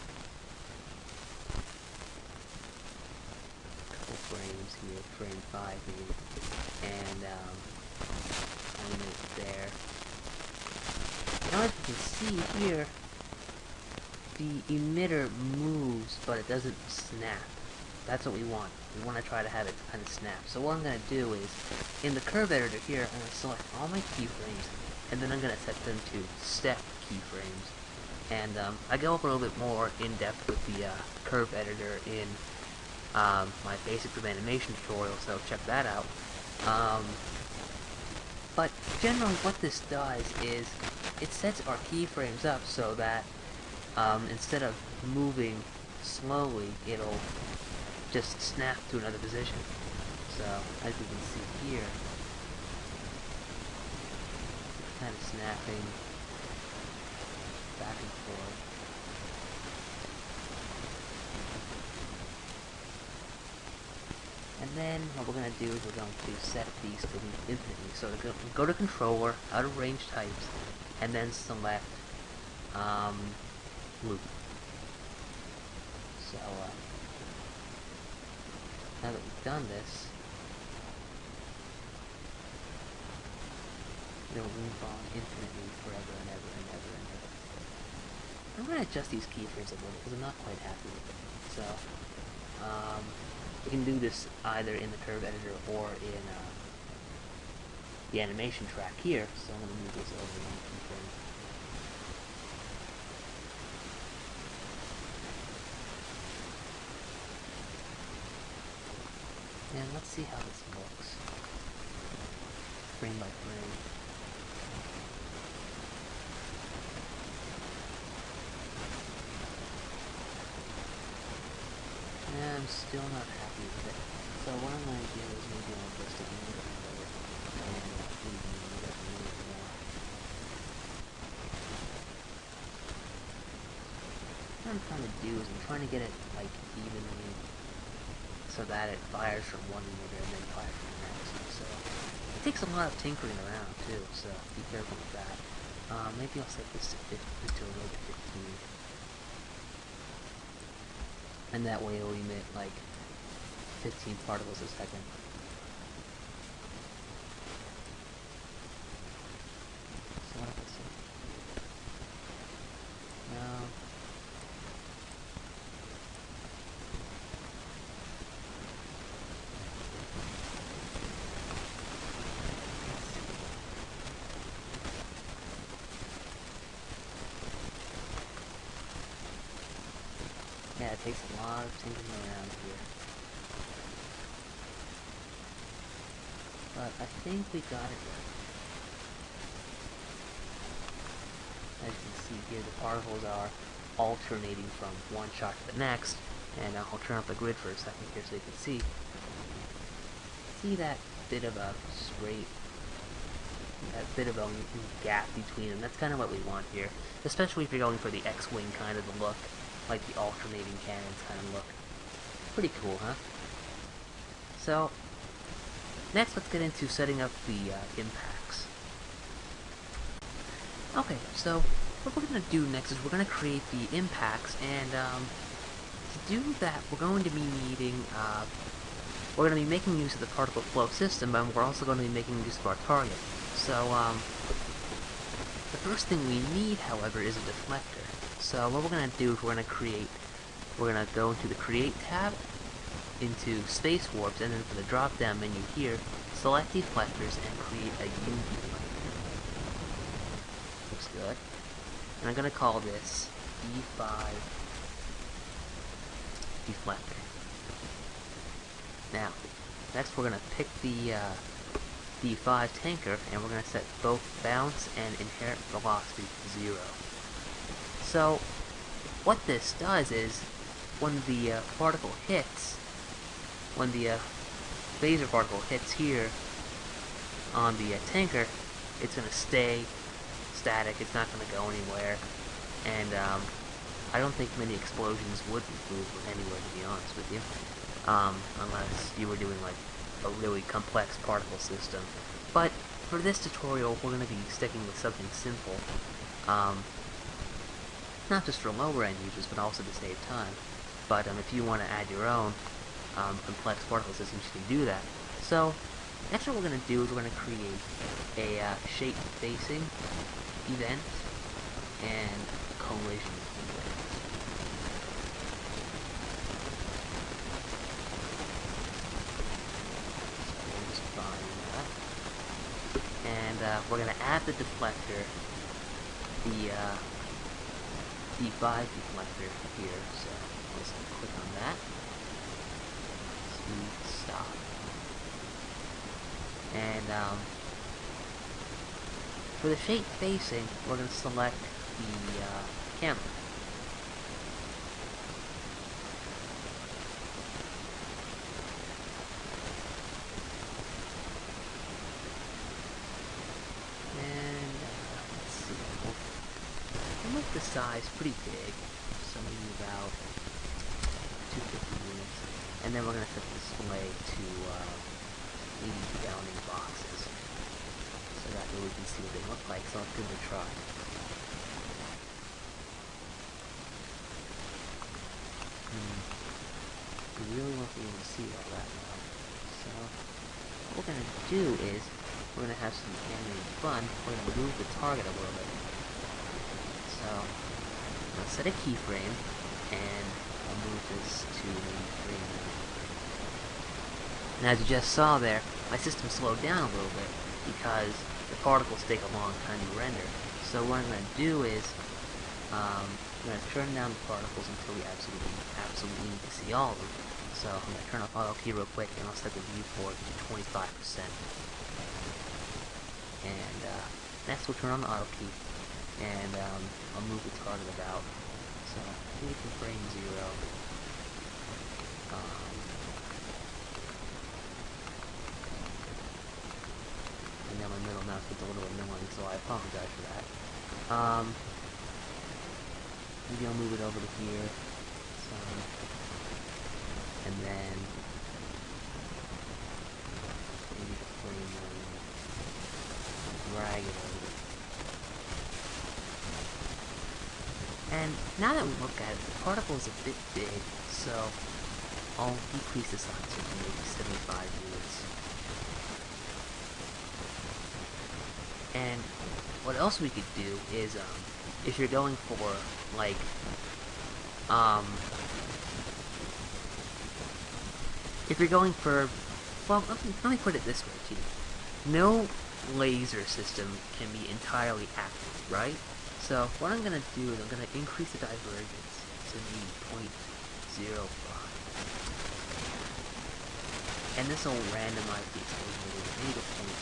couple frames here, frame 5 maybe, and animate it there. Now as you can see here, the emitter moves, but it doesn't snap. That's what we want. We want to try to have it kind of snap. So what I'm going to do is, in the curve editor here, I'm going to select all my keyframes, and then I'm going to set them to step keyframes. And I go a little bit more in depth with the curve editor in my basics of animation tutorial, so check that out. But generally what this does is it sets our keyframes up so that instead of moving slowly, it'll just snap to another position. So as you can see here, it's kind of snapping back and forth. And then what we're going to do is we're going to set these to loop infinitely. So to go to controller, out of range types, and then select loop. So now that we've done this, It'll loop on infinitely forever and ever and ever and ever. I'm going to adjust these keyframes a little because I'm not quite happy with them. So, we can do this either in the curve editor or in the animation track here. So I'm going to move this over one keyframe. And let's see how this looks, frame by frame. And I'm still not happy with it. So what I'm going to do is maybe I'll just stick a little bit lower and maybe move it a little bit more. What I'm trying to do is I'm trying to get it like evenly, so that it fires from one emitter and then fires from the next. So it takes a lot of tinkering around too, so be careful with that. Maybe I'll set this to 15, to a little bit 15. And that way it'll emit like 15 particles a second. So what if I say? No. Yeah, it takes a lot of tinkering around here. But I think we got it right. As you can see here, the particles are alternating from one shot to the next. And I'll turn up the grid for a second here so you can see. See that bit of a straight, that bit of a gap between them. That's kind of what we want here. Especially if you're going for the X-Wing kind of look. Like the alternating cannons kind of look. Pretty cool, huh? So, next let's get into setting up the impacts. Okay, so what we're going to do next is we're going to create the impacts, and to do that we're going to be needing, we're going to be making use of the particle flow system, but we're also going to be making use of our target. So, the first thing we need, however, is a deflector. So what we're going to do is we're going to go into the Create tab, into Space Warps, and then for the drop-down menu here, select deflectors and create a U deflector. Looks good. And I'm going to call this E5 deflector. Now, next we're going to pick the D5 tanker, and we're going to set both bounce and inherent velocity to 0. So, what this does is, when the particle hits, when the phaser particle hits here on the tanker, it's going to stay static, it's not going to go anywhere, and I don't think many explosions would move anywhere, to be honest with you, unless you were doing like a really complex particle system. But for this tutorial, we're going to be sticking with something simple. Not just for lower end users, but also to save time. But if you want to add your own complex particle systems, you can do that. So, next what we're going to do is we're going to create a shape facing event and collision event. So we'll just find that. And we're going to add the deflector, the D5 deflector here, so let's click on that. Speed stop. And for the shape facing, we're going to select the camera. And let's see. We'll make the size pretty big, so maybe about 250 units. And then we're going to set the display to 80 bounding boxes, so that way we can see what they look like. So let's give it a try. We really won't be able to see all that now. So what we're going to do is we're going to have some animated fun. We're going to move the target a little bit. So, let's set a keyframe, and I'll move this to maybe frame 9. And as you just saw there, my system slowed down a little bit because the particles take a long time to render. So what I'm going to do is, I'm going to turn down the particles until we absolutely need to see all of them. So I'm going to turn off auto key real quick, and I'll set the viewport to 25%. And next we'll turn on the auto key, and I'll move the target about. So I think it's frame 0. And now my middle mouse gets a little annoying, so I apologize for that. Maybe I'll move it over to here. So, and then maybe the frame drag it over. And now that we look at it, the particle is a bit big, so I'll decrease the size to maybe 75 units. And what else we could do is, if you're going for, like, if you're going for, well, let me put it this way, too. No laser system can be entirely active, right? So what I'm going to do is I'm going to increase the divergence to maybe 0.05. And this will randomize the exposure maybe to 0.1.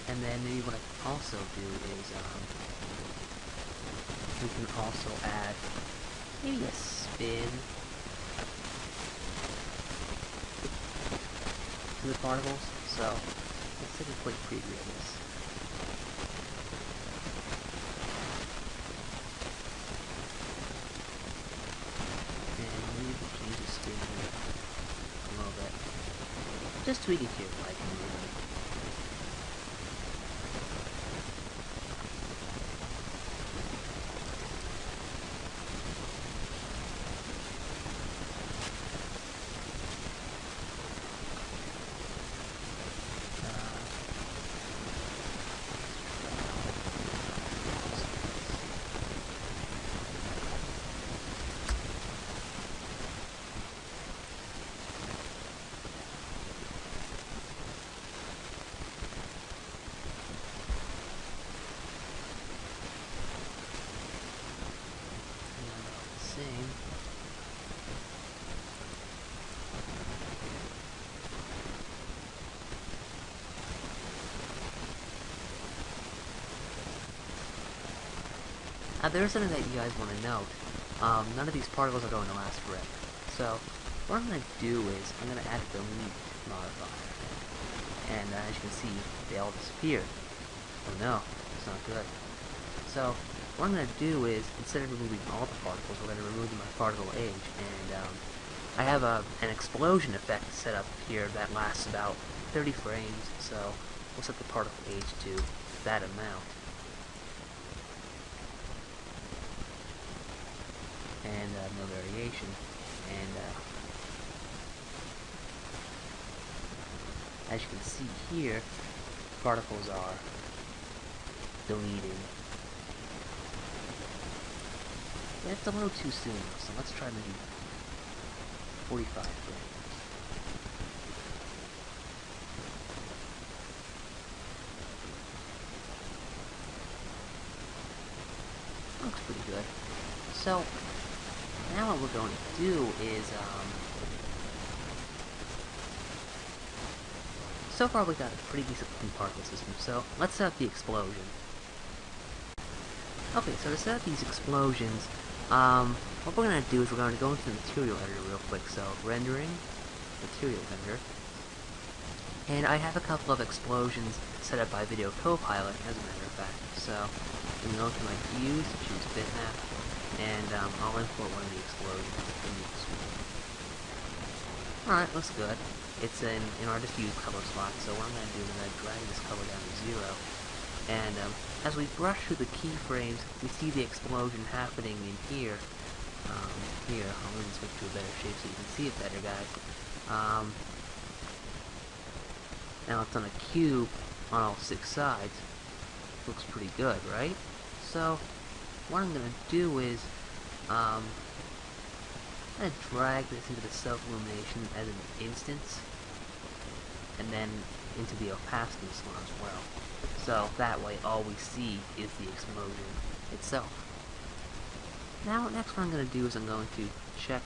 And then maybe what I can also do is, we can also add maybe a spin to the particles. So let's take a quick preview of this. And maybe we'll change the spin here a little bit. Just tweak it here, like there's something that you guys want to note. None of these particles are going to last forever. So, what I'm going to do is, I'm going to add a delete modifier. And as you can see, they all disappear. Oh no, it's not good. So, what I'm going to do is, instead of removing all the particles, we're going to remove my particle age. And I have an explosion effect set up here that lasts about 30 frames. So, we'll set the particle age to that amount. And no variation, and as you can see here, particles are deleting. That's a little too soon, so let's try maybe 45 frames. Looks pretty good. So now what we're going to do is, so far we got a pretty decent looking particle system, so let's set up the explosion. Okay, so to set up these explosions, what we're going to do is we're going to go into the material editor real quick, so rendering, material editor, and I have a couple of explosions set up by Video Copilot, as a matter of fact, so I'm going to go to my views, choose bitmap, and I'll import one of the explosions. Alright, looks good. It's in our diffuse color slot, so what I'm going to do is I'm going to drag this color down to 0. And as we brush through the keyframes, we see the explosion happening in here. Here, I'll move this to a better shape so you can see it better, guys. Now it's on a cube on all 6 sides. Looks pretty good, right? So, what I'm going to do is, I'm going to drag this into the self-illumination as an instance, and then into the opacity slot as well. So, that way all we see is the explosion itself. Now, next what I'm going to do is I'm going to check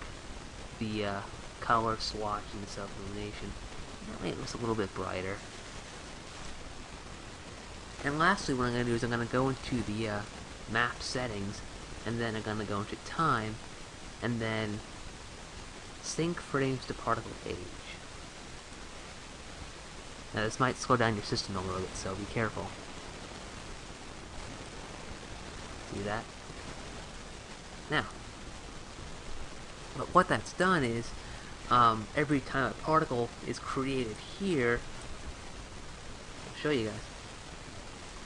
the color swatch in the self-illumination. That way it looks a little bit brighter. And lastly, what I'm going to do is I'm going to go into the map settings, and then I'm going to go into time, and then sync frames to particle age. Now this might slow down your system a little bit, so be careful. See that? Now, but what that's done is, every time a particle is created here, I'll show you guys.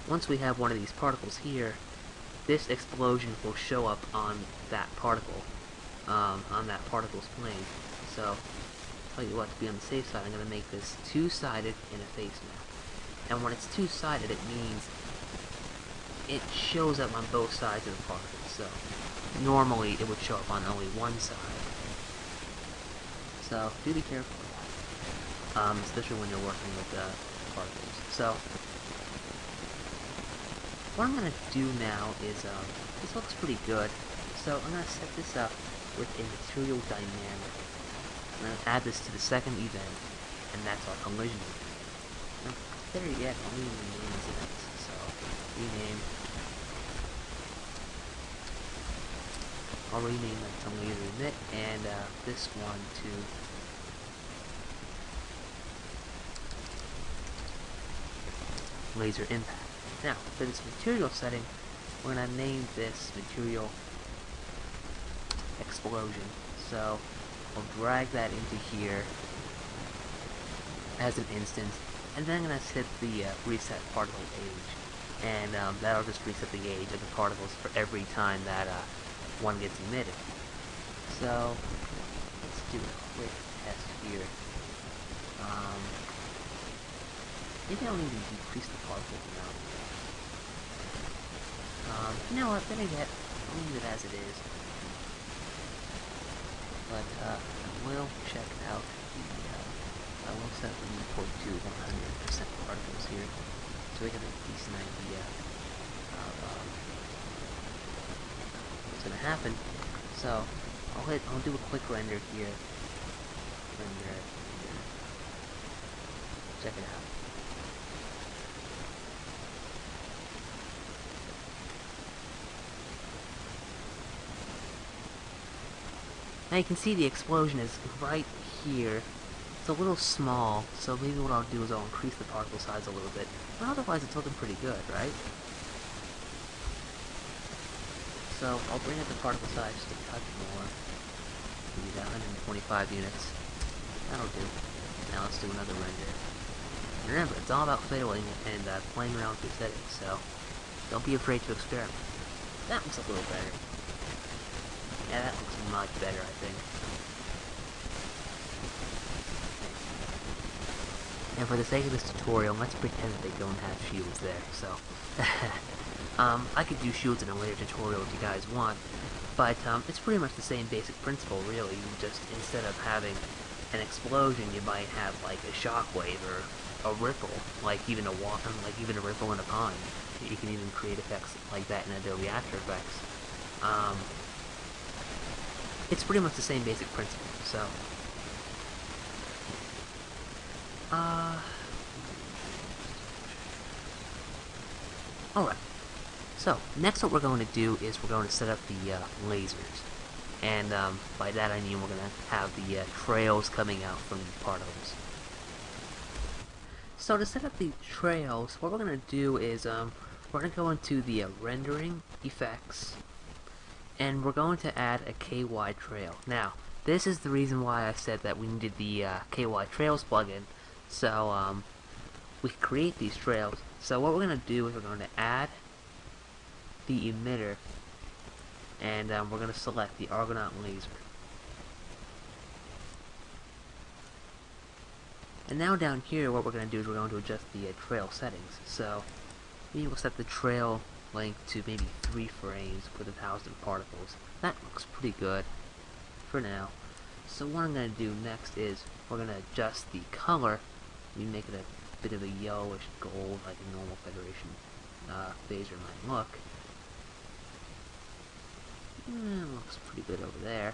Once we have one of these particles here, this explosion will show up on that particle, on that particle's plane. So, I'll tell you what, to be on the safe side, I'm going to make this two-sided in a face map. And when it's two-sided, it means it shows up on both sides of the particle. So, normally it would show up on only one side. So, do be careful of that, especially when you're working with particles. So, what I'm going to do now is, this looks pretty good, so I'm going to set this up with a material dynamic. I'm going to add this to the second event, and that's our collision event. Now, better yet, I'll even rename these events. So, I'll rename that to laser emit, and this one to laser impact. Now, for this material setting, we're going to name this material explosion. So, I'll drag that into here as an instance, and then I'm going to set the reset particle age. And that'll just reset the age of the particles for every time that one gets emitted. So, let's do a quick test here. Maybe I'll even decrease the particle amount. You know what, better yet, I'll leave it as it is. But, I will check out I will set the viewport to 100% particles here, so we get a decent idea of what's going to happen. So, I'll do a quick render here. Check it out. Now you can see the explosion is right here. It's a little small, so maybe what I'll do is I'll increase the particle size a little bit. But otherwise it's looking pretty good, right? So I'll bring up the particle size just a touch more. Maybe about 125 units. That'll do. Now let's do another render. And remember, it's all about fiddling and playing around with your settings, so don't be afraid to experiment. That looks a little better. Yeah, that looks much better, I think. And for the sake of this tutorial, let's pretend that they don't have shields there, so... I could do shields in a later tutorial if you guys want, but it's pretty much the same basic principle, really. You just, instead of having an explosion, you might have, like, a shockwave or a ripple, like even a ripple in a pond. You can even create effects like that in Adobe After Effects. It's pretty much the same basic principle, so... Alright. So, next what we're going to do is we're going to set up the lasers. And by that I mean we're going to have the trails coming out from the particles. So to set up the trails, what we're going to do is we're going to go into the rendering effects, and we're going to add a KY trail. Now, this is the reason why I said that we needed the KY Trails plugin, so we can create these trails. So what we're going to do is we're going to add the emitter and we're going to select the Argonaut laser. And now down here, what we're going to do is we're going to adjust the trail settings. So maybe we'll set the trail length to maybe 3 frames with 1,000 particles. That looks pretty good for now. So what I'm going to do next is we're going to adjust the color. We make it a bit of a yellowish gold like a normal Federation phaser might look. Looks pretty good over there.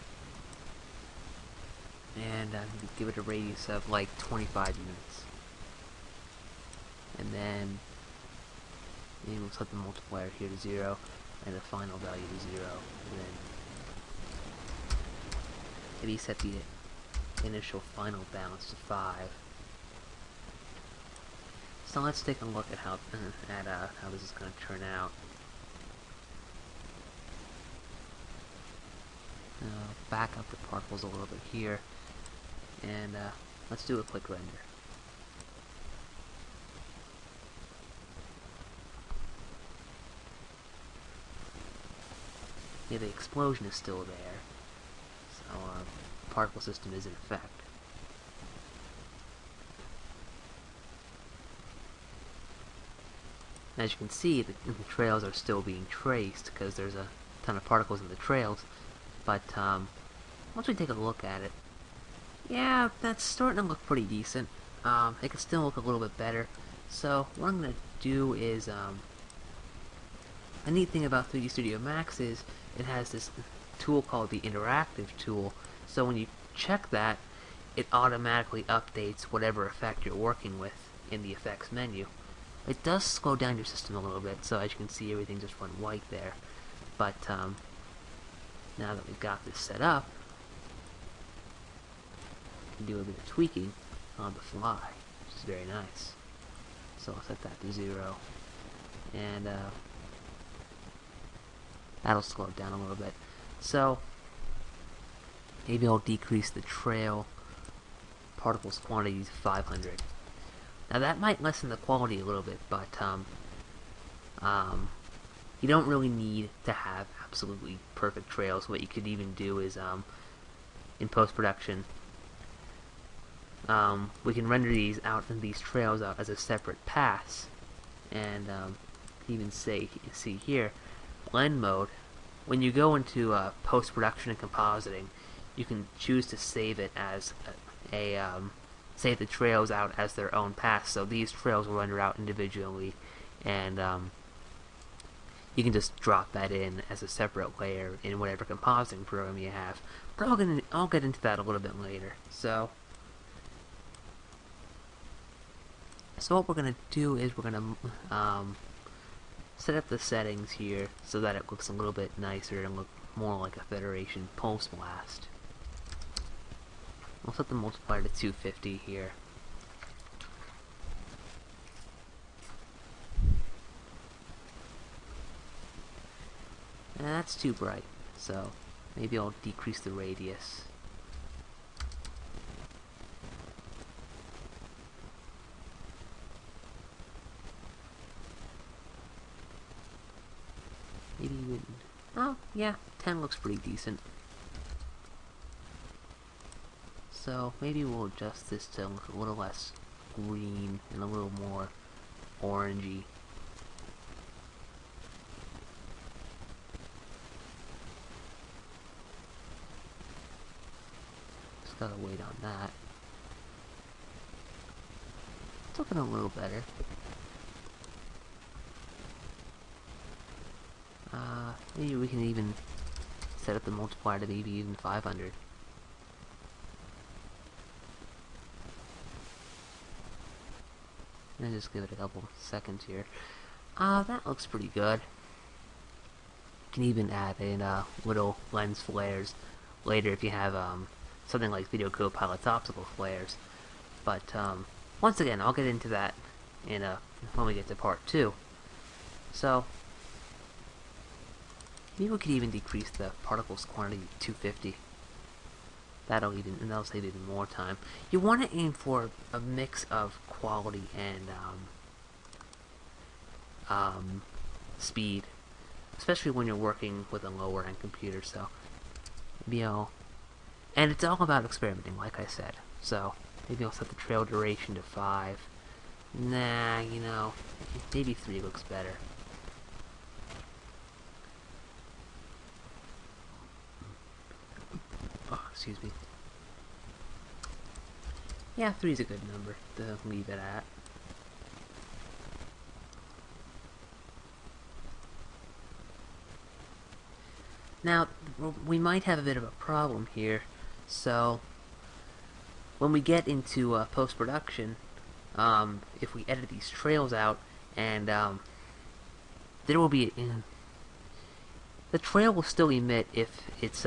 And give it a radius of like 25 units. And then maybe we'll set the multiplier here to 0 and the final value to 0. And then maybe set the initial final balance to 5. So let's take a look at how this is going to turn out. Back up the particles a little bit here, and let's do a quick render. Yeah, the explosion is still there, so the particle system is in effect. As you can see, the trails are still being traced because there's a ton of particles in the trails. But once we take a look at it, yeah, that's starting to look pretty decent. It could still look a little bit better. So what I'm going to do is, a neat thing about 3D Studio Max is it has this tool called the Interactive tool. So when you check that, it automatically updates whatever effect you're working with in the effects menu. It does slow down your system a little bit, so as you can see, everything just went white there. But now that we've got this set up, we can do a bit of tweaking on the fly, which is very nice. So I'll set that to 0, and that'll slow it down a little bit. So maybe I'll decrease the trail particles quantity to 500. Now that might lessen the quality a little bit, but you don't really need to have absolutely perfect trails. What you could even do is, in post-production, we can render these trails out as a separate pass, and even see here, blend mode. When you go into post-production and compositing, you can choose to save it as save the trails out as their own pass. So these trails will render out individually, and you can just drop that in as a separate layer in whatever compositing program you have. But I'll get into that a little bit later. So what we're going to do is we're going to set up the settings here so that it looks a little bit nicer and look more like a Federation pulse blast. We'll set the multiplier to 250 here. That's too bright, so maybe I'll decrease the radius. Maybe even, oh yeah, 10 looks pretty decent. So maybe we'll adjust this to look a little less green and a little more orangey. Just gotta wait on that. It's looking a little better. Maybe we can even set up the multiplier to maybe even 500. And just give it a couple seconds here. That looks pretty good. You can even add in little lens flares later if you have something like Video Copilot's optical flares. But once again, I'll get into that in when we get to part 2. So maybe we could even decrease the particles quantity to 250. That'll save even more time. You want to aim for a mix of quality and speed. especially when you're working with a lower end computer. So maybe I'll, and it's all about experimenting, like I said. So maybe I'll set the trail duration to 5. Nah, you know, maybe 3 looks better. Oh, excuse me. Yeah, 3 is a good number to leave it at. Now, we might have a bit of a problem here. So, when we get into post-production, if we edit these trails out, and there will be the trail will still emit if it's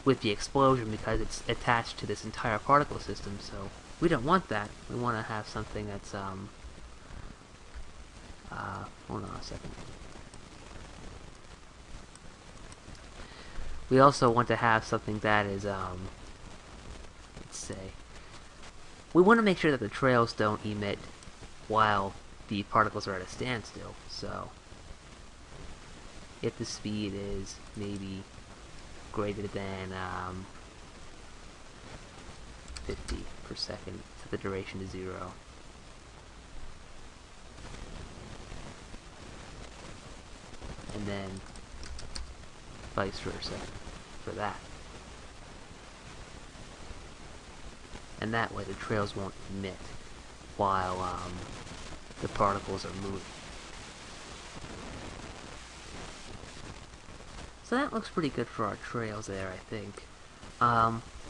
with the explosion, because it's attached to this entire particle system. So we don't want that. We want to have something that's hold on a second. We also want to have something that is let's say, we want to make sure that the trails don't emit while the particles are at a standstill. So if the speed is maybe greater than 50 per second, set the duration to 0. And then vice versa for that. And that way the trails won't emit while the particles are moving. So that looks pretty good for our trails there, I think.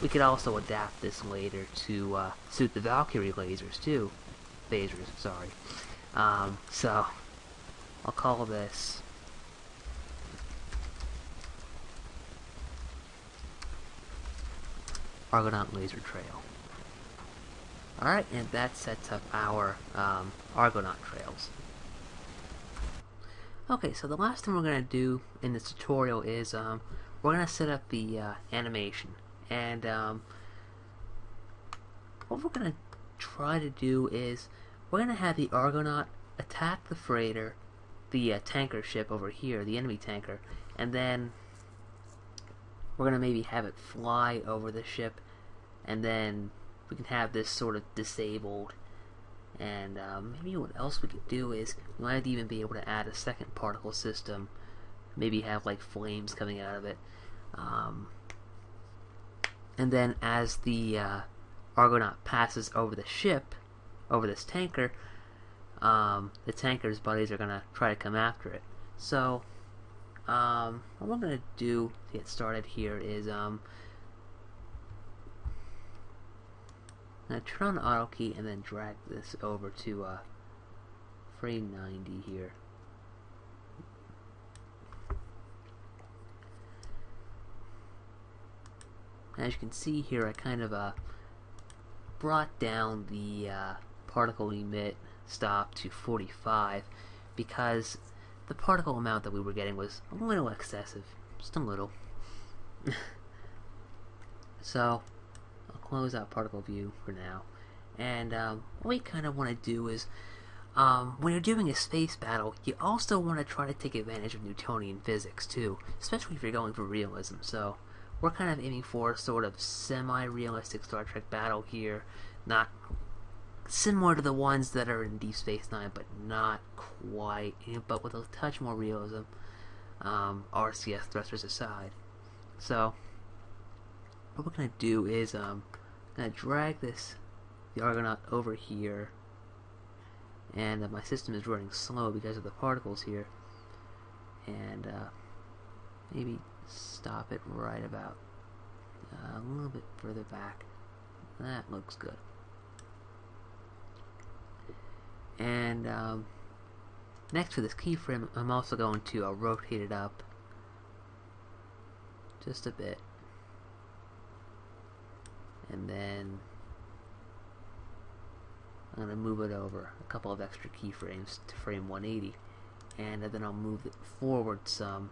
We could also adapt this later to suit the Valkyrie lasers too. Phasers, sorry. So I'll call this Argonaut Laser Trail. Alright, and that sets up our Argonaut trails. Okay, so the last thing we're going to do in this tutorial is we're going to set up the animation. And what we're going to try to do is we're going to have the Argonaut attack the freighter, the tanker ship over here, the enemy tanker, and then we're going to maybe have it fly over the ship, and then we can have this sort of disabled. And maybe what else we could do is we might even be able to add a second particle system, maybe have like flames coming out of it, and then as the Argonaut passes over the ship, over this tanker, the tanker's buddies are gonna try to come after it. So what we're gonna do to get started here is now turn on the auto key and then drag this over to frame 90 here. As you can see here, I kind of brought down the particle emit stop to 45 because the particle amount that we were getting was a little excessive, just a little. So close out particle view for now, and what we kind of want to do is when you're doing a space battle, you also want to try to take advantage of Newtonian physics too, especially if you're going for realism. So we're kind of aiming for a sort of semi-realistic Star Trek battle here, not similar to the ones that are in Deep Space Nine, but not quite, but with a touch more realism, RCS thrusters aside. So what we're going to do is I'm going to drag the Argonaut over here, and my system is running slow because of the particles here, and maybe stop it right about a little bit further back. That looks good. And next to this keyframe, I'm also going to rotate it up just a bit. And then I'm going to move it over a couple of extra keyframes to frame 180, and then I'll move it forward some.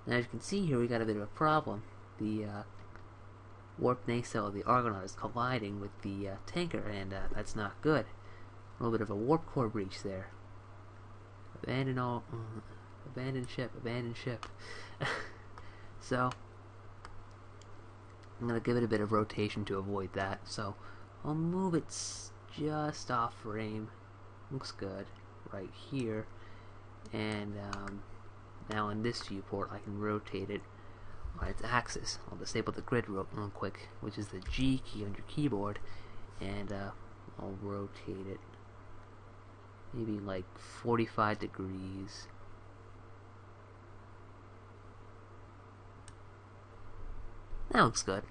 Now as you can see here, we got a bit of a problem. The warp nacelle of the Argonaut is colliding with the tanker, and that's not good. A little bit of a warp core breach there. Abandon all... abandon ship, abandon ship. So, I'm going to give it a bit of rotation to avoid that. So, I'll move it just off frame. Looks good. Right here. And now in this viewport, I can rotate it on its axis. I'll disable the grid real quick, which is the G key on your keyboard. And I'll rotate it maybe like 45 degrees. That looks good.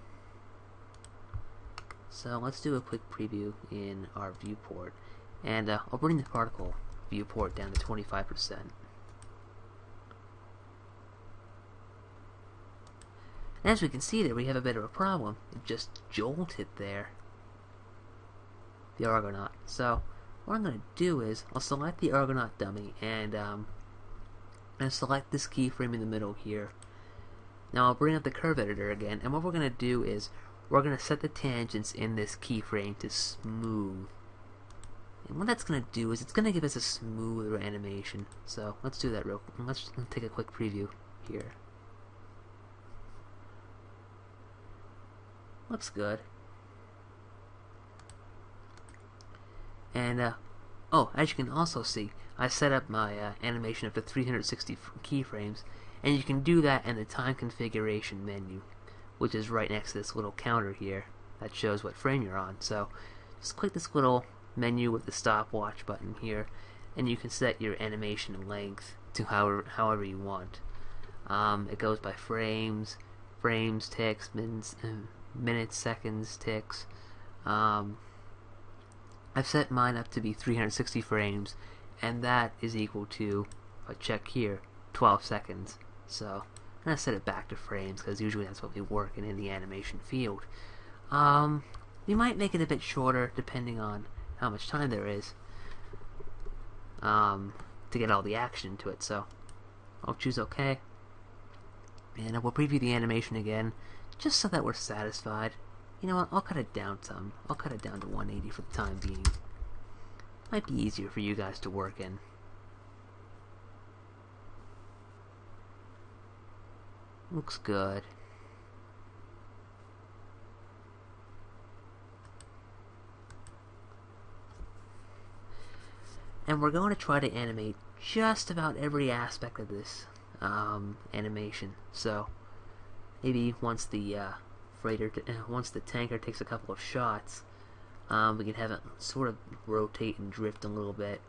So let's do a quick preview in our viewport. And I'll bring the particle viewport down to 25%. And as we can see there, we have a bit of a problem. It just jolted there, the Argonaut. So what I'm going to do is I'll select the Argonaut dummy and select this keyframe in the middle here. Now I'll bring up the curve editor again, and what we're going to do is we're going to set the tangents in this keyframe to smooth. And what that's going to do is it's going to give us a smoother animation. So let's do that real quick. Let's take a quick preview here. Looks good. And oh, as you can also see, I set up my animation up to 360 keyframes, and you can do that in the time configuration menu, which is right next to this little counter here that shows what frame you're on. So just click this little menu with the stopwatch button here, and you can set your animation length to however you want. It goes by frames, ticks, minutes, seconds, ticks. I've set mine up to be 360 frames, and that is equal to, if I check here, 12 seconds. So I'm going to set it back to frames, because usually that's what we work in the animation field. We might make it a bit shorter, depending on how much time there is, to get all the action into it. So I'll choose OK, and we'll preview the animation again, just so that we're satisfied. You know what, I'll cut it down some. I'll cut it down to 180 for the time being. Might be easier for you guys to work in. Looks good. And we're going to try to animate just about every aspect of this animation. So maybe once the once the tanker takes a couple of shots, we can have it sort of rotate and drift a little bit,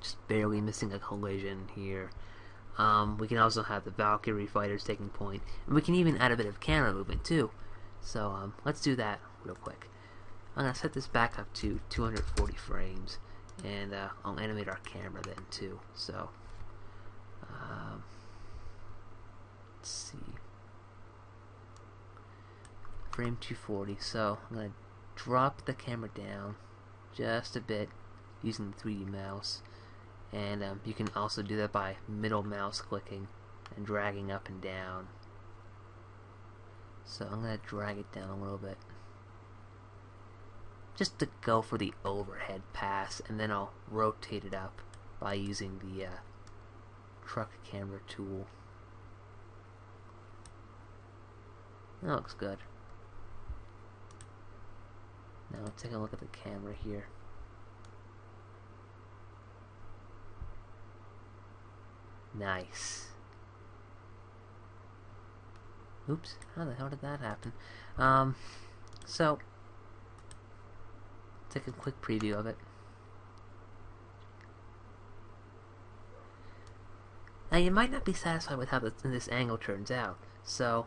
just barely missing a collision here. We can also have the Valkyrie fighters taking point, and we can even add a bit of camera movement too. So let's do that real quick. I'm going to set this back up to 240 frames, and I'll animate our camera then too. So let's see, frame 240. So I'm going to drop the camera down just a bit using the 3D mouse, and you can also do that by middle mouse clicking and dragging up and down. So I'm going to drag it down a little bit just to go for the overhead pass, and then I'll rotate it up by using the truck camera tool. That looks good. Now let's take a look at the camera here. Nice. Oops, how the hell did that happen? So take a quick preview of it. Now you might not be satisfied with how this angle turns out, so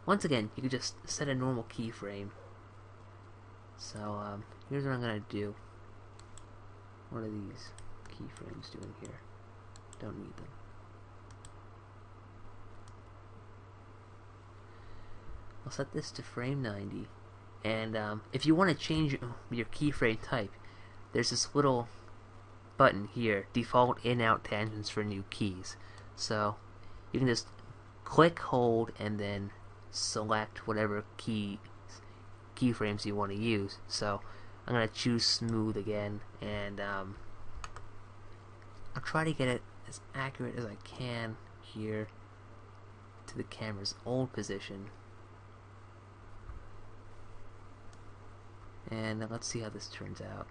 once again you could just set a normal keyframe. So here's what I'm gonna do. What are these keyframes doing here? Don't need them. I'll set this to frame 90, and if you want to change your keyframe type, there's this little button here, default in-out tangents for new keys. So you can just click, hold, and then select whatever keyframes you want to use. So I'm going to choose smooth again, and I'll try to get it as accurate as I can here to the camera's old position. And let's see how this turns out.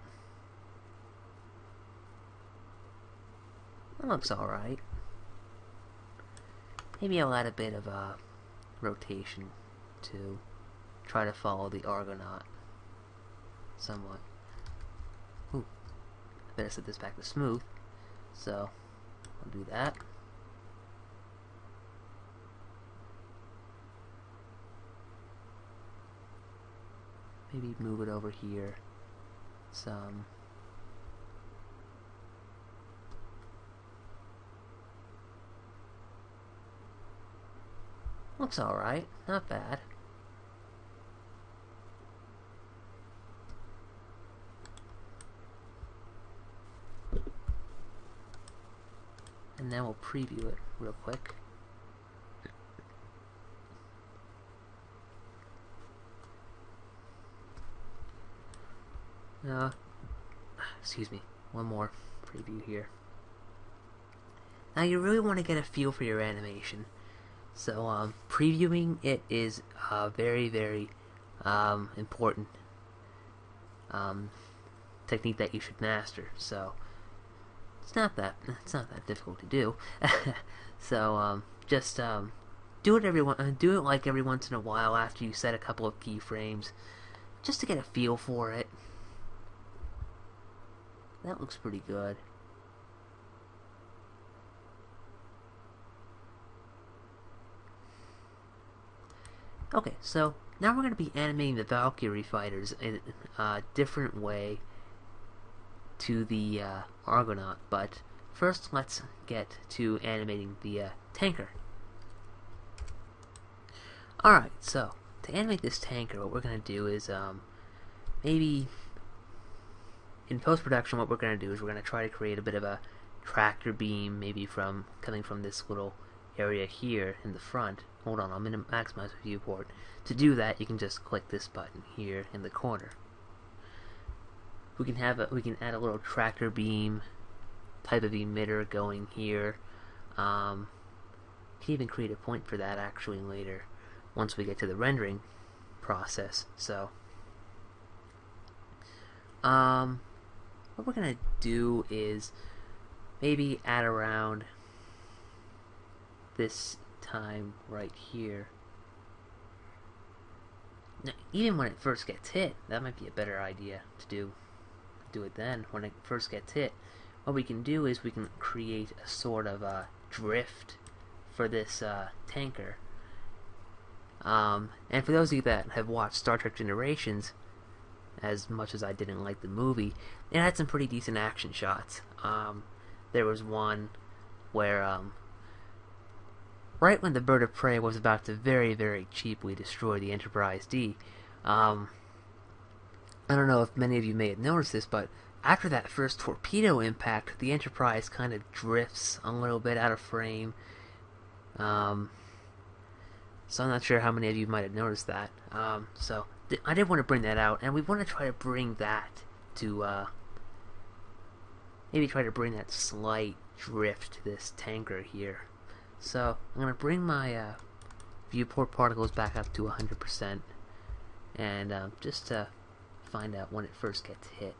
That looks alright. Maybe I'll add a bit of rotation to try to follow the Argonaut somewhat. Ooh, I better set this back to smooth. So I'll do that. Maybe move it over here some. Looks alright, not bad. And then we'll preview it real quick. Excuse me, one more preview here. Now you really want to get a feel for your animation. So previewing it is very, very important technique that you should master. So it's not that difficult to do. So just do it like every once in a while after you set a couple of keyframes, just to get a feel for it. That looks pretty good. Okay, so now we're going to be animating the Valkyrie fighters in a different way to the Argonaut, but first let's get to animating the tanker. Alright, so to animate this tanker, what we're going to do is maybe in post-production what we're going to do is we're going to try to create a bit of a tractor beam, maybe coming from this little area here in the front. Hold on, I'm going to maximize the viewport. To do that, you can just click this button here in the corner. We can add a little tractor beam type of emitter going here. Can even create a point for that actually later once we get to the rendering process. So what we're gonna do is maybe add around this time right here. Now, even when it first gets hit, that might be a better idea to do it then when it first gets hit. What we can do is we can create a sort of drift for this tanker. And for those of you that have watched Star Trek Generations, as much as I didn't like the movie, it had some pretty decent action shots. There was one where right when the bird of prey was about to very, very cheaply destroy the Enterprise D, I don't know if many of you may have noticed this, but after that first torpedo impact, the Enterprise kind of drifts a little bit out of frame. So I'm not sure how many of you might have noticed that. So I did want to bring that out, and we want to try to bring that to maybe try to bring that slight drift to this tanker here. So I'm going to bring my viewport particles back up to 100%, and just to find out when it first gets hit,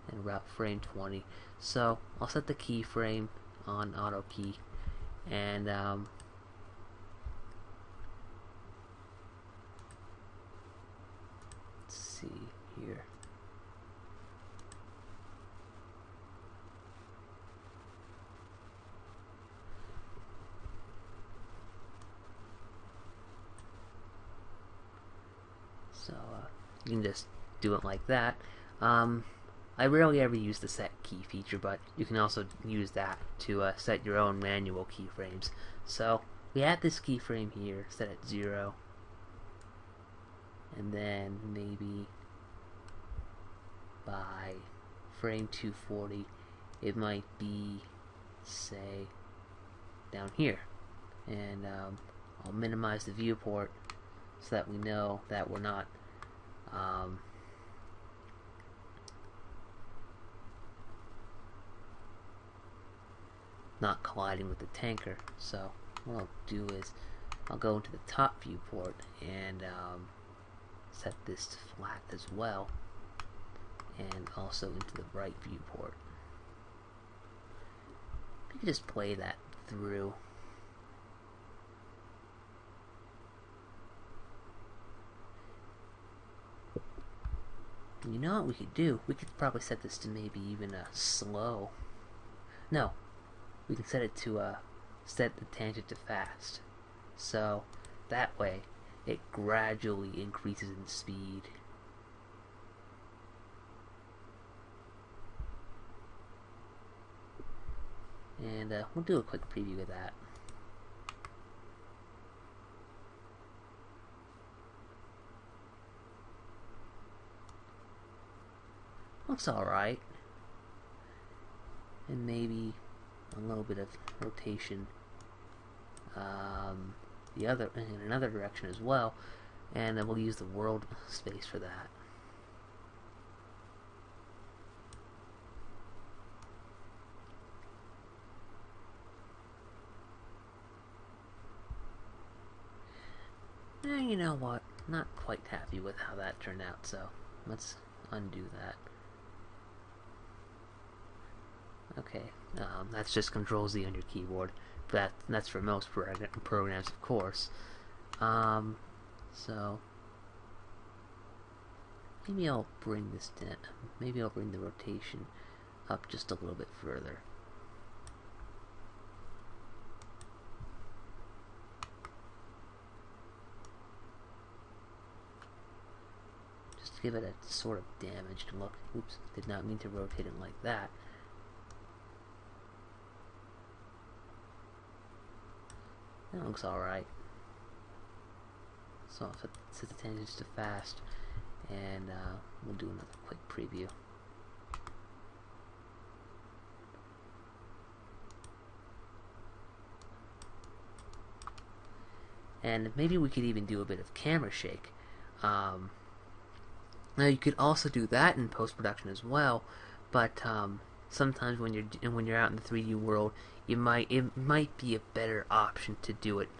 and route frame 20. So I'll set the keyframe on auto key, and let's see here. So you can just do it like that. I rarely ever use the set key feature, but you can also use that to set your own manual keyframes. So we add this keyframe here, set at 0, and then maybe by frame 240 it might be, say, down here, and I'll minimize the viewport so that we know that we're not not colliding with the tanker. So what I'll do is I'll go into the top viewport and set this to flat as well, and also into the right viewport. You can just play that through. You know what we could do? We could probably set this to maybe even a slow. No, we can set it to set the tangent to fast. So that way it gradually increases in speed. And we'll do a quick preview of that. Looks alright. And maybe a little bit of rotation in another direction as well. And then we'll use the world space for that. You know what? Not quite happy with how that turned out, so let's undo that. Okay, that's just Control Z on your keyboard. That's for most programs, of course. So maybe I'll bring this down. Maybe I'll bring the rotation up just a little bit further. Just to give it a sort of damaged look. Oops, did not mean to rotate it like that. That looks alright. So I'll set the tangents to fast, and we'll do another quick preview. And maybe we could even do a bit of camera shake. Now you could also do that in post-production as well, but sometimes when you're out in the 3D world, it might be a better option to do it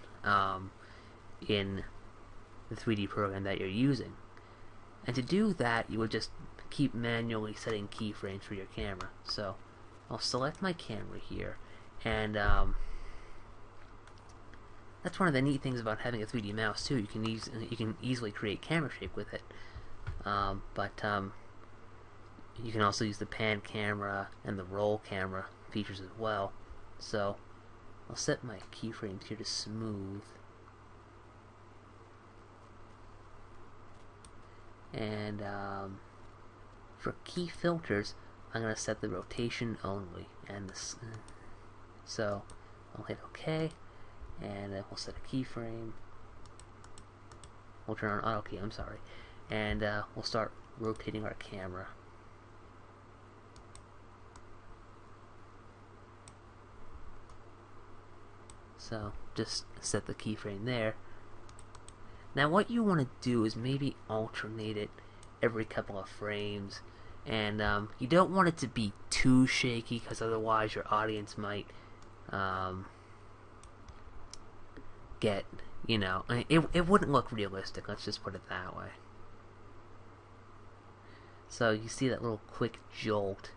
in the 3D program that you're using. And to do that, you would just keep manually setting keyframes for your camera. So I'll select my camera here, and that's one of the neat things about having a 3D mouse too. You can easily create camera shake with it. But you can also use the pan camera and the roll camera features as well. So I'll set my keyframes here to smooth. And for key filters, I'm going to set the rotation only. And this, so I'll hit OK, and then we'll set a keyframe. We'll turn on auto key, I'm sorry. And we'll start rotating our camera. So just set the keyframe there. Now what you want to do is maybe alternate it every couple of frames, and you don't want it to be too shaky, because otherwise your audience might get, you know, it wouldn't look realistic, let's just put it that way. So you see that little quick jolt.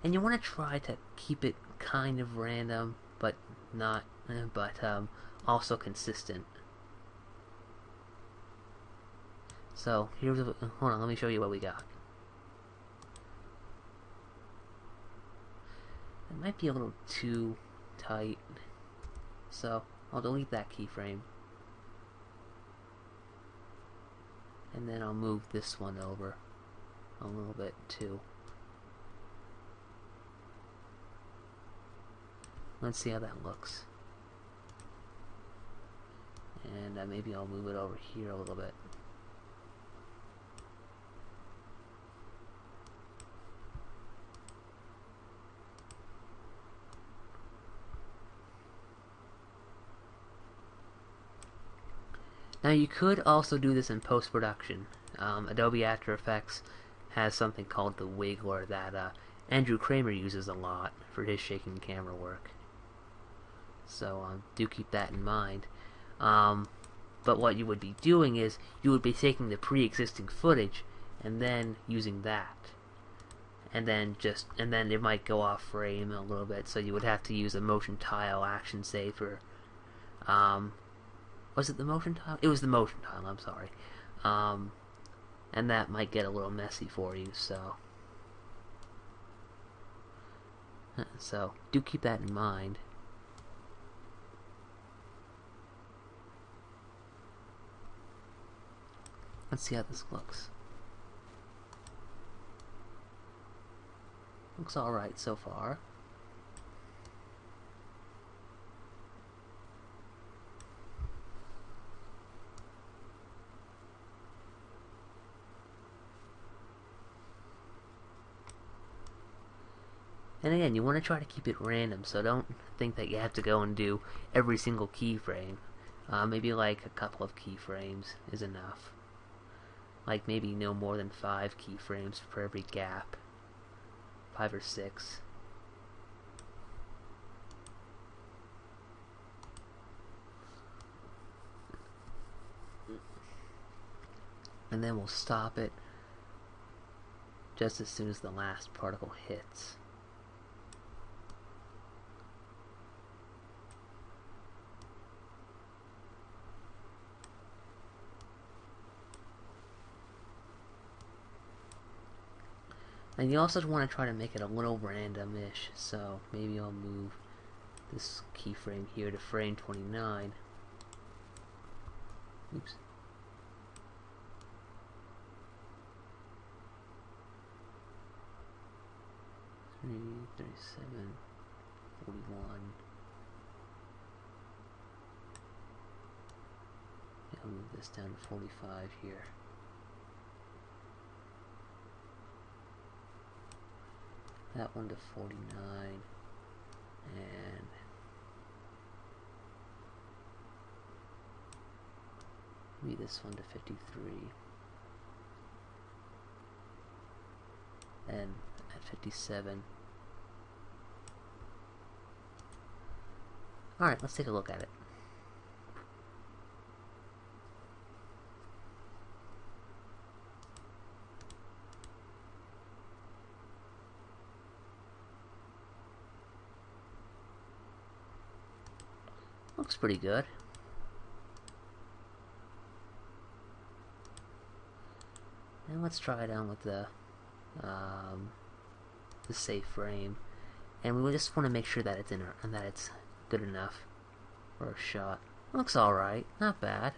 And you want to try to keep it kind of random, but not, also consistent. So here's, hold on, let me show you what we got. It might be a little too tight, so I'll delete that keyframe. And then I'll move this one over a little bit too. Let's see how that looks. And maybe I'll move it over here a little bit. Now you could also do this in post-production. Adobe After Effects has something called the Wiggler that Andrew Kramer uses a lot for his shaking camera work. So do keep that in mind. But what you would be doing is you would be taking the pre-existing footage and then using that. And then it might go off frame a little bit, so you would have to use a motion tile action saver. Was it the motion tile? It was the motion tile, I'm sorry. And that might get a little messy for you, so do keep that in mind. Let's see how this looks. Looks alright so far. And again, you want to try to keep it random, so don't think that you have to go and do every single keyframe. Maybe like a couple of keyframes is enough. Like maybe no more than 5 keyframes for every gap. 5 or 6. And then we'll stop it just as soon as the last particle hits. And you also want to try to make it a little random-ish, so maybe I'll move this keyframe here to frame 29. Oops. Yeah, I'll move this down to 45 here. That one to 49, and maybe this one to 53, and at 57. Alright, let's take a look at it. Looks pretty good. And let's try it out with the safe frame, and we just want to make sure that it's in and that it's good enough for a shot. Looks all right, not bad.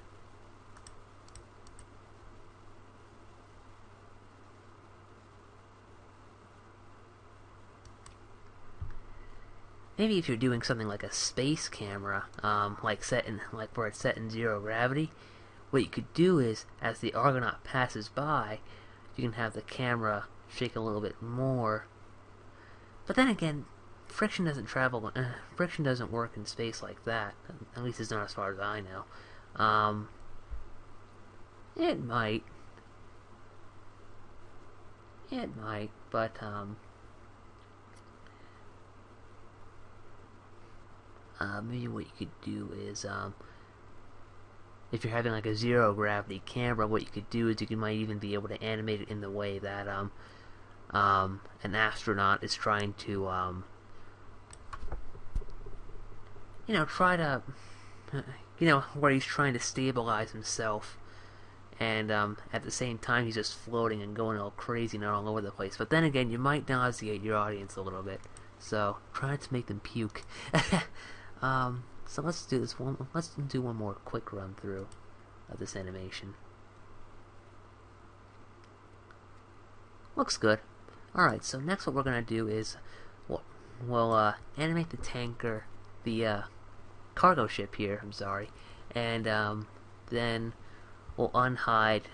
Maybe if you're doing something like a space camera, like where it's set in 0 gravity, what you could do is, as the Argonaut passes by, you can have the camera shake a little bit more. But then again, friction doesn't work in space like that. At least it's not as far as I know. It might, but maybe what you could do is, if you're having like a 0 gravity camera, what you could do is you might even be able to animate it in the way that an astronaut is trying to, try to, where he's trying to stabilize himself, and at the same time he's just floating and going all crazy and all over the place. But then again, you might nauseate your audience a little bit, so try to make them puke. So let's do this one. Let's do one more quick run through of this animation. Looks good. Alright, so next what we're gonna do is we'll animate the tanker, the cargo ship here, I'm sorry, and then we'll unhide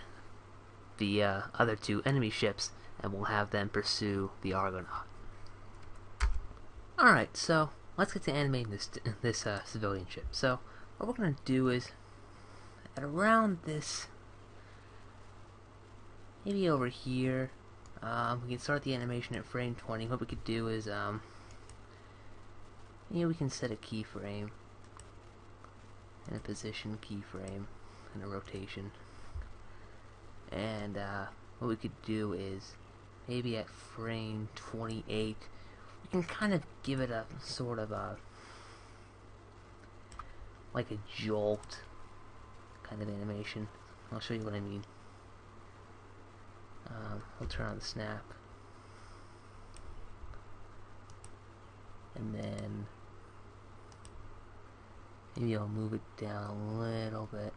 the other two enemy ships, and we'll have them pursue the Argonaut. Alright, so let's get to animating this civilian ship. So what we're going to do is, at around this, maybe over here, we can start the animation at frame 20. What we could do is, we can set a keyframe, and a position keyframe, and a rotation. And what we could do is, maybe at frame 28, we can kind of give it a sort of a, like a jolt kind of animation. I'll show you what I mean. I'll turn on the snap, and then maybe I'll move it down a little bit.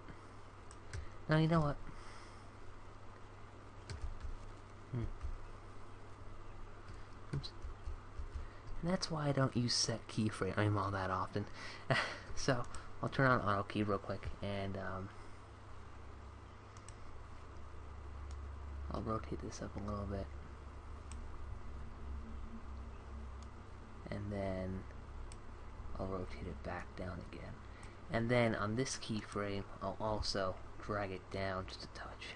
Now you know what? Oops. And that's why I don't use set keyframe all that often. So I'll turn on auto key real quick, and I'll rotate this up a little bit, and then I'll rotate it back down again. And then on this keyframe, I'll also drag it down just a touch.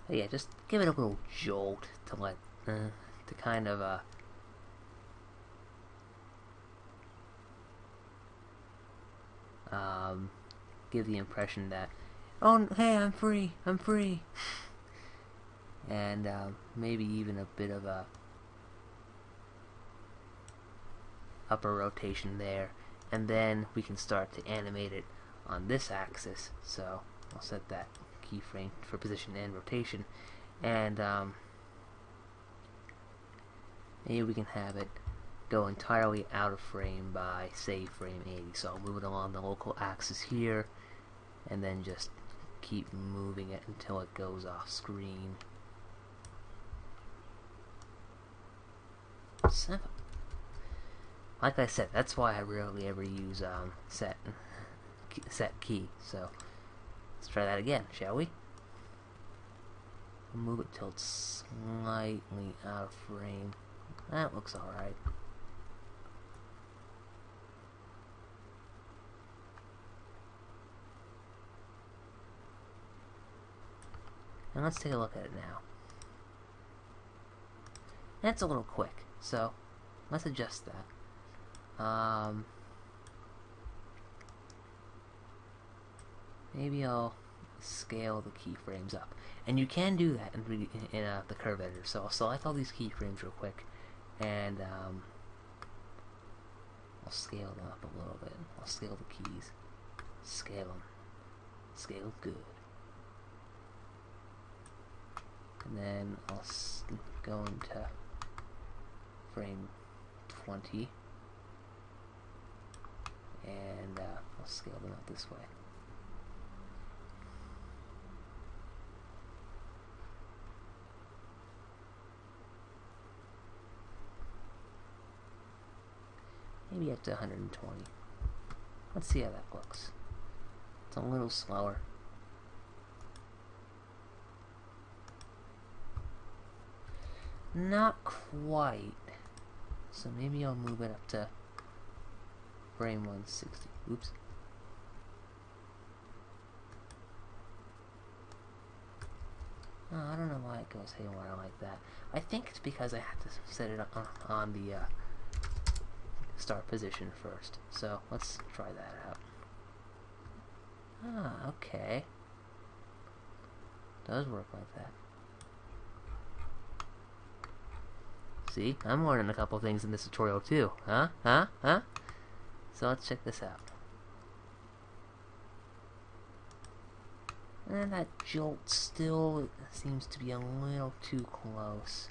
But yeah, just give it a little jolt to let to kind of give the impression that, oh hey, I'm free, and maybe even a bit of a upper rotation there, and then we can start to animate it on this axis. So I'll set that keyframe for position and rotation, and maybe we can have it go entirely out of frame by, say, frame 80. So I'll move it along the local axis here, and then just keep moving it until it goes off screen. So, like I said, that's why I rarely ever use set key. So let's try that again, shall we? Move it till it's slightly out of frame. That looks alright. And let's take a look at it now. That's a little quick, so let's adjust that. Maybe I'll scale the keyframes up, and you can do that in the curve editor. So I'll select all these keyframes real quick, and I'll scale them up a little bit. I'll scale the keys, scale them, scale good, and then I'll go into frame 20, and I'll scale them out this way. Maybe up to 120. Let's see how that looks. It's a little slower. Not quite. So maybe I'll move it up to frame 160. Oops. Oh, I don't know why it goes haywire like that. I think it's because I have to set it on the start position first. So let's try that out. Ah, okay. Does work like that. See, I'm learning a couple things in this tutorial too. Huh? So let's check this out. And that jolt still seems to be a little too close.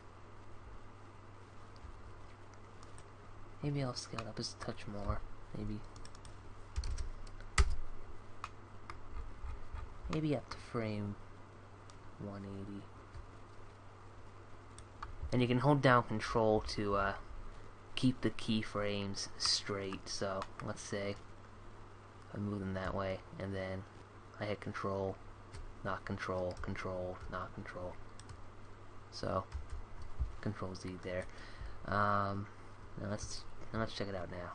Maybe I'll scale it up just a touch more. Maybe up to frame 180. And you can hold down Control to keep the keyframes straight. So let's say I move them that way, and then I hit Control, not Control, Control, not Control. So Control Z there. Now let's check it out now.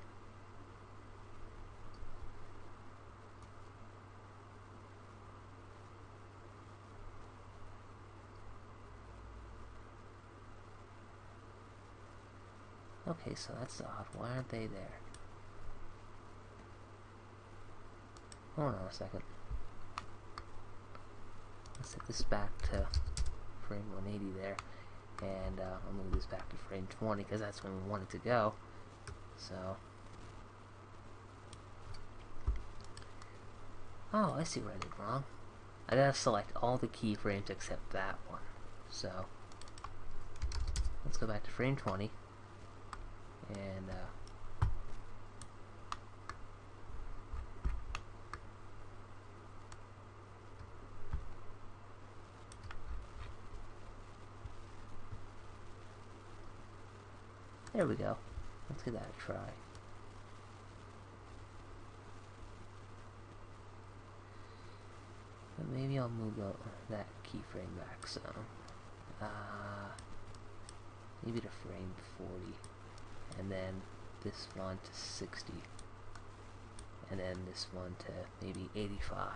Okay, so that's odd. Why aren't they there? Hold on a second. Let's set this back to frame 180 there, and I'll move this back to frame 20 because that's when we want it to go. So, oh, I see what I did wrong. I gotta select all the keyframes except that one. So, let's go back to frame 20, and there we go. Let's give that a try. But maybe I'll move that keyframe back some. Maybe to frame 40. And then this one to 60. And then this one to maybe 85.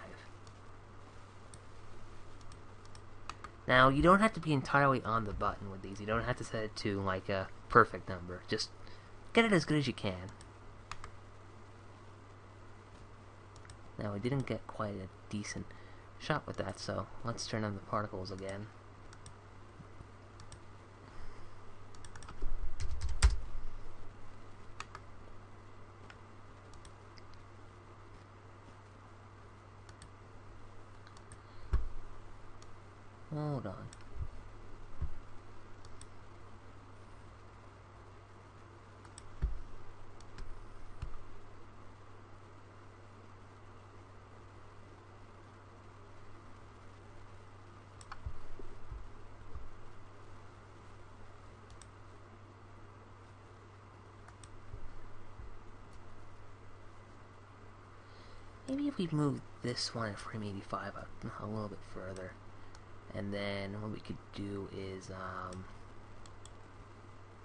Now, you don't have to be entirely on the button with these. You don't have to set it to like a perfect number. Just get it as good as you can. Now, I didn't get quite a decent shot with that, so let's turn on the particles again. Hold on. Maybe if we move this one at frame 85 up a little bit further. And then what we could do is,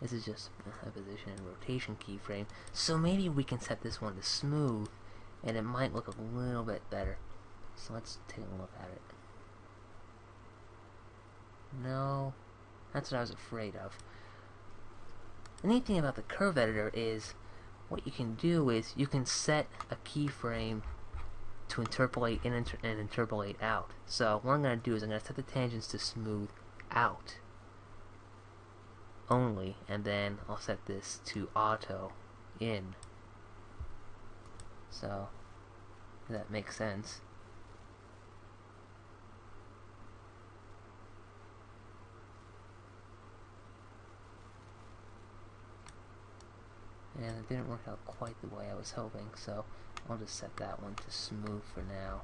this is just a position and rotation keyframe. So maybe we can set this one to smooth, and it might look a little bit better. So let's take a look at it. No, that's what I was afraid of. The neat thing about the curve editor is, what you can do is, you can set a keyframe to interpolate in and interpolate out. So what I'm going to do is I'm going to set the tangents to smooth out only, and then I'll set this to auto in. So if that makes sense. And it didn't work out quite the way I was hoping, so I'll just set that one to smooth for now.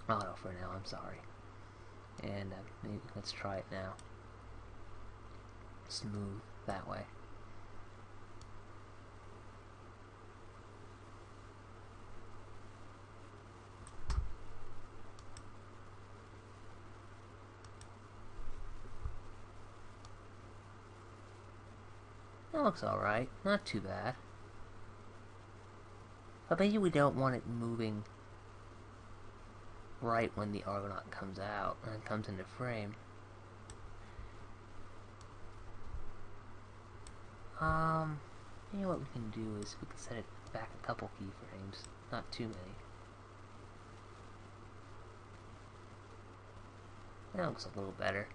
Auto for now, I'm sorry. And maybe let's try it now. Smooth that way. That looks alright, not too bad. But maybe we don't want it moving right when the Argonaut comes out and comes into frame. Maybe what we can do is we can set it back a couple keyframes, not too many. That looks a little better.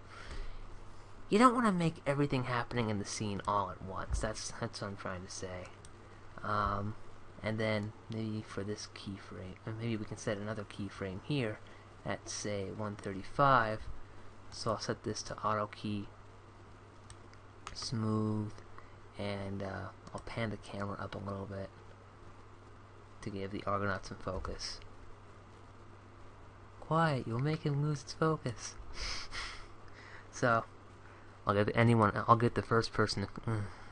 You don't want to make everything happening in the scene all at once. That's what I'm trying to say. And then maybe for this keyframe, and maybe we can set another keyframe here at say 135. So I'll set this to auto key, smooth, and I'll pan the camera up a little bit to give the Argonaut some focus. Quiet, you'll make him lose its focus. So I'll get the first person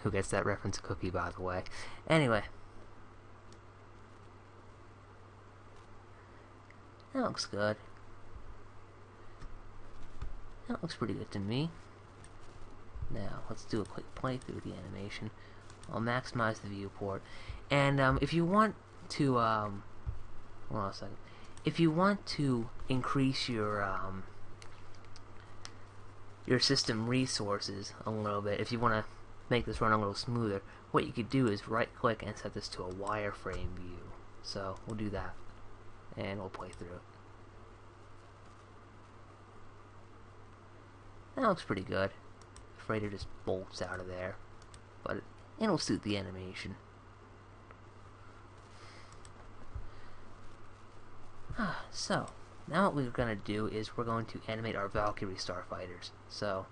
who gets that reference a cookie, by the way. Anyway, that looks good. That looks pretty good to me. Now, let's do a quick playthrough of the animation. I'll maximize the viewport. And if you want to, hold on a second. If you want to increase your system resources a little bit, if you want to make this run a little smoother, what you could do is right-click and set this to a wireframe view. So we'll do that, and we'll play through it. That looks pretty good. The freighter just bolts out of there, but it'll suit the animation. So, now what we're going to do is we're going to animate our Valkyrie starfighters. So,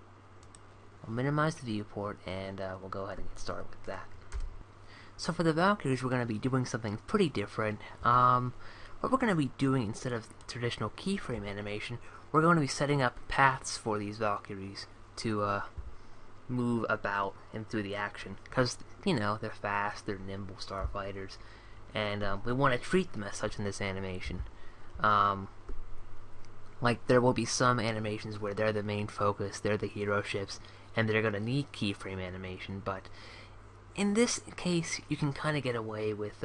I'll minimize the viewport and we'll go ahead and get started with that. So for the Valkyries, we're going to be doing something pretty different. What we're going to be doing instead of traditional keyframe animation, we're going to be setting up paths for these Valkyries to move about and through the action. Because, you know, they're fast, they're nimble starfighters, and we want to treat them as such in this animation. Like, there will be some animations where they're the main focus, they're the hero ships, and they're going to need keyframe animation, but in this case, you can kind of get away with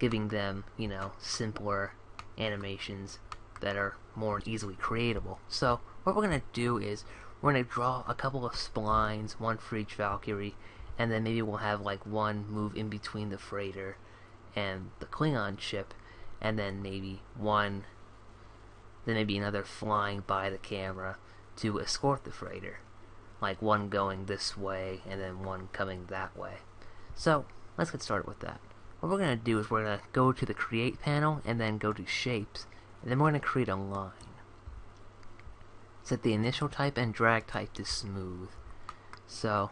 giving them, you know, simpler animations that are more easily creatable. So what we're going to do is we're going to draw a couple of splines, one for each Valkyrie, and then maybe we'll have like one move in between the freighter and the Klingon ship, and then maybe another flying by the camera to escort the freighter, like one going this way and then one coming that way. So let's get started with that. What we're going to do is we're going to go to the Create panel and then go to Shapes, and then we're going to create a line. Set the initial type and drag type to smooth. So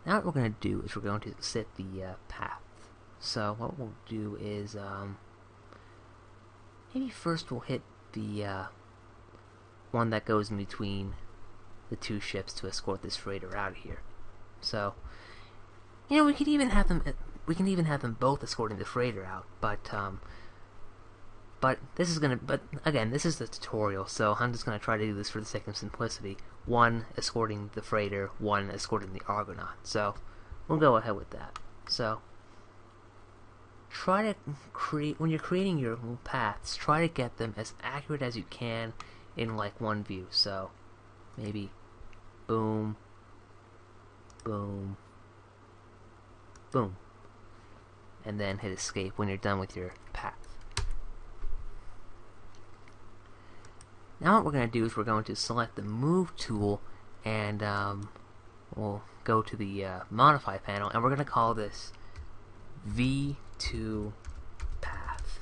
now what we're going to do is we're going to set the path. So what we'll do is maybe first we'll hit the one that goes in between the two ships to escort this freighter out of here. So, you know, we can even have them both escorting the freighter out, but again, this is the tutorial, so I'm just gonna try to do this for the sake of simplicity. One escorting the freighter, one escorting the Argonaut. So we'll go ahead with that. So try to create, when you're creating your paths, try to get them as accurate as you can in like one view. So maybe boom, boom, boom, and then hit escape when you're done with your path. Now what we're going to do is we're going to select the Move tool, and we'll go to the Modify panel, and we're going to call this V2 Path.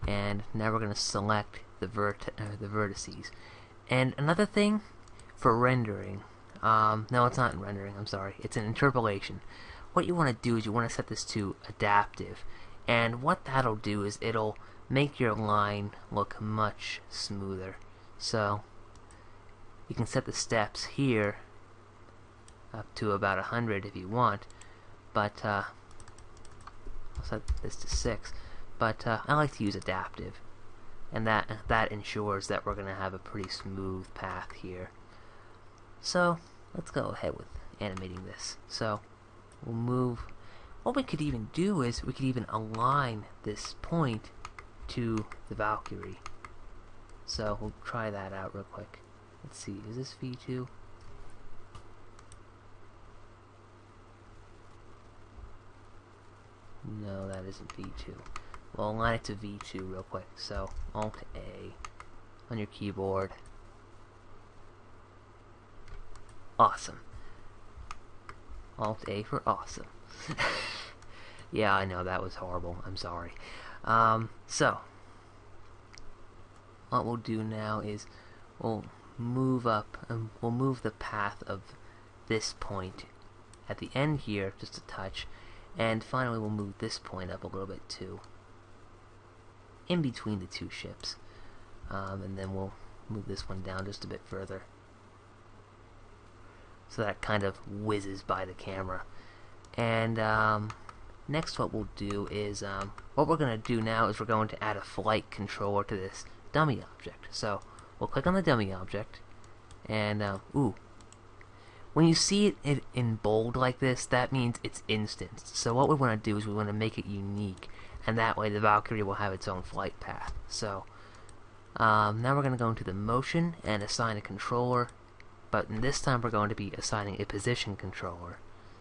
And now we're going to select the vertices. And another thing for rendering, no, it's not in rendering, I'm sorry, it's in interpolation. What you want to do is you want to set this to adaptive, and what that'll do is it'll make your line look much smoother. So you can set the steps here up to about 100 if you want, but I'll set this to 6, but I like to use adaptive, and that ensures that we're going to have a pretty smooth path here. So let's go ahead with animating this. So we'll move. What we could even do is we could even align this point to the Valkyrie. So we'll try that out real quick. Let's see, is this V2? No, that isn't V2. We'll align it to V2 real quick. So Alt A on your keyboard. Awesome. Alt A for awesome. Yeah, I know, that was horrible. I'm sorry. So what we'll do now is we'll move up, and we'll move the path of this point at the end here just a touch, and finally we'll move this point up a little bit too, in between the two ships. and then we'll move this one down just a bit further, so that kind of whizzes by the camera. And next what we'll do is, what we're going to do now is we're going to add a flight controller to this dummy object. So we'll click on the dummy object, and when you see it in bold like this, that means it's instanced. So what we want to do is we want to make it unique, and that way the Valkyrie will have its own flight path. So now we're going to go into the motion and assign a controller, but this time we're going to be assigning a position controller.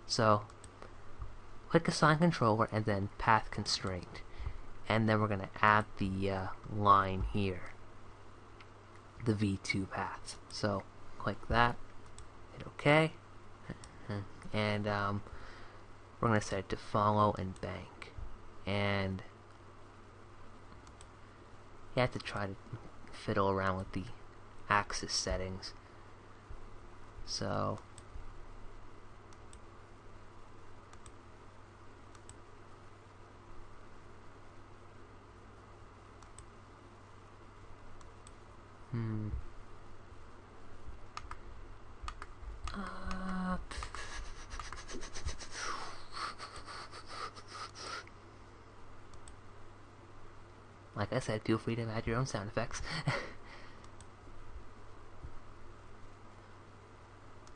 So click assign controller and then path constraint, and then we're going to add the line here, the V2 path. So click that, hit OK, and we're going to set it to follow and bank, and you have to try to fiddle around with the axis settings. So like I said, feel free to add your own sound effects.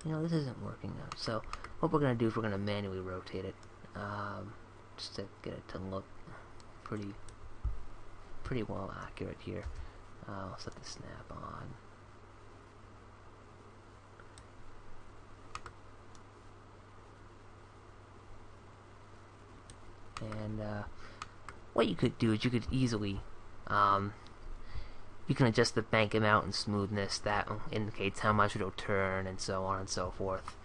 You know, this isn't working out. So what we're going to do is we're going to manually rotate it, just to get it to look pretty well accurate here. I'll set the snap on. And what you could do is you could easily you can adjust the bank amount and smoothness. That indicates how much it'll turn, and so on and so forth.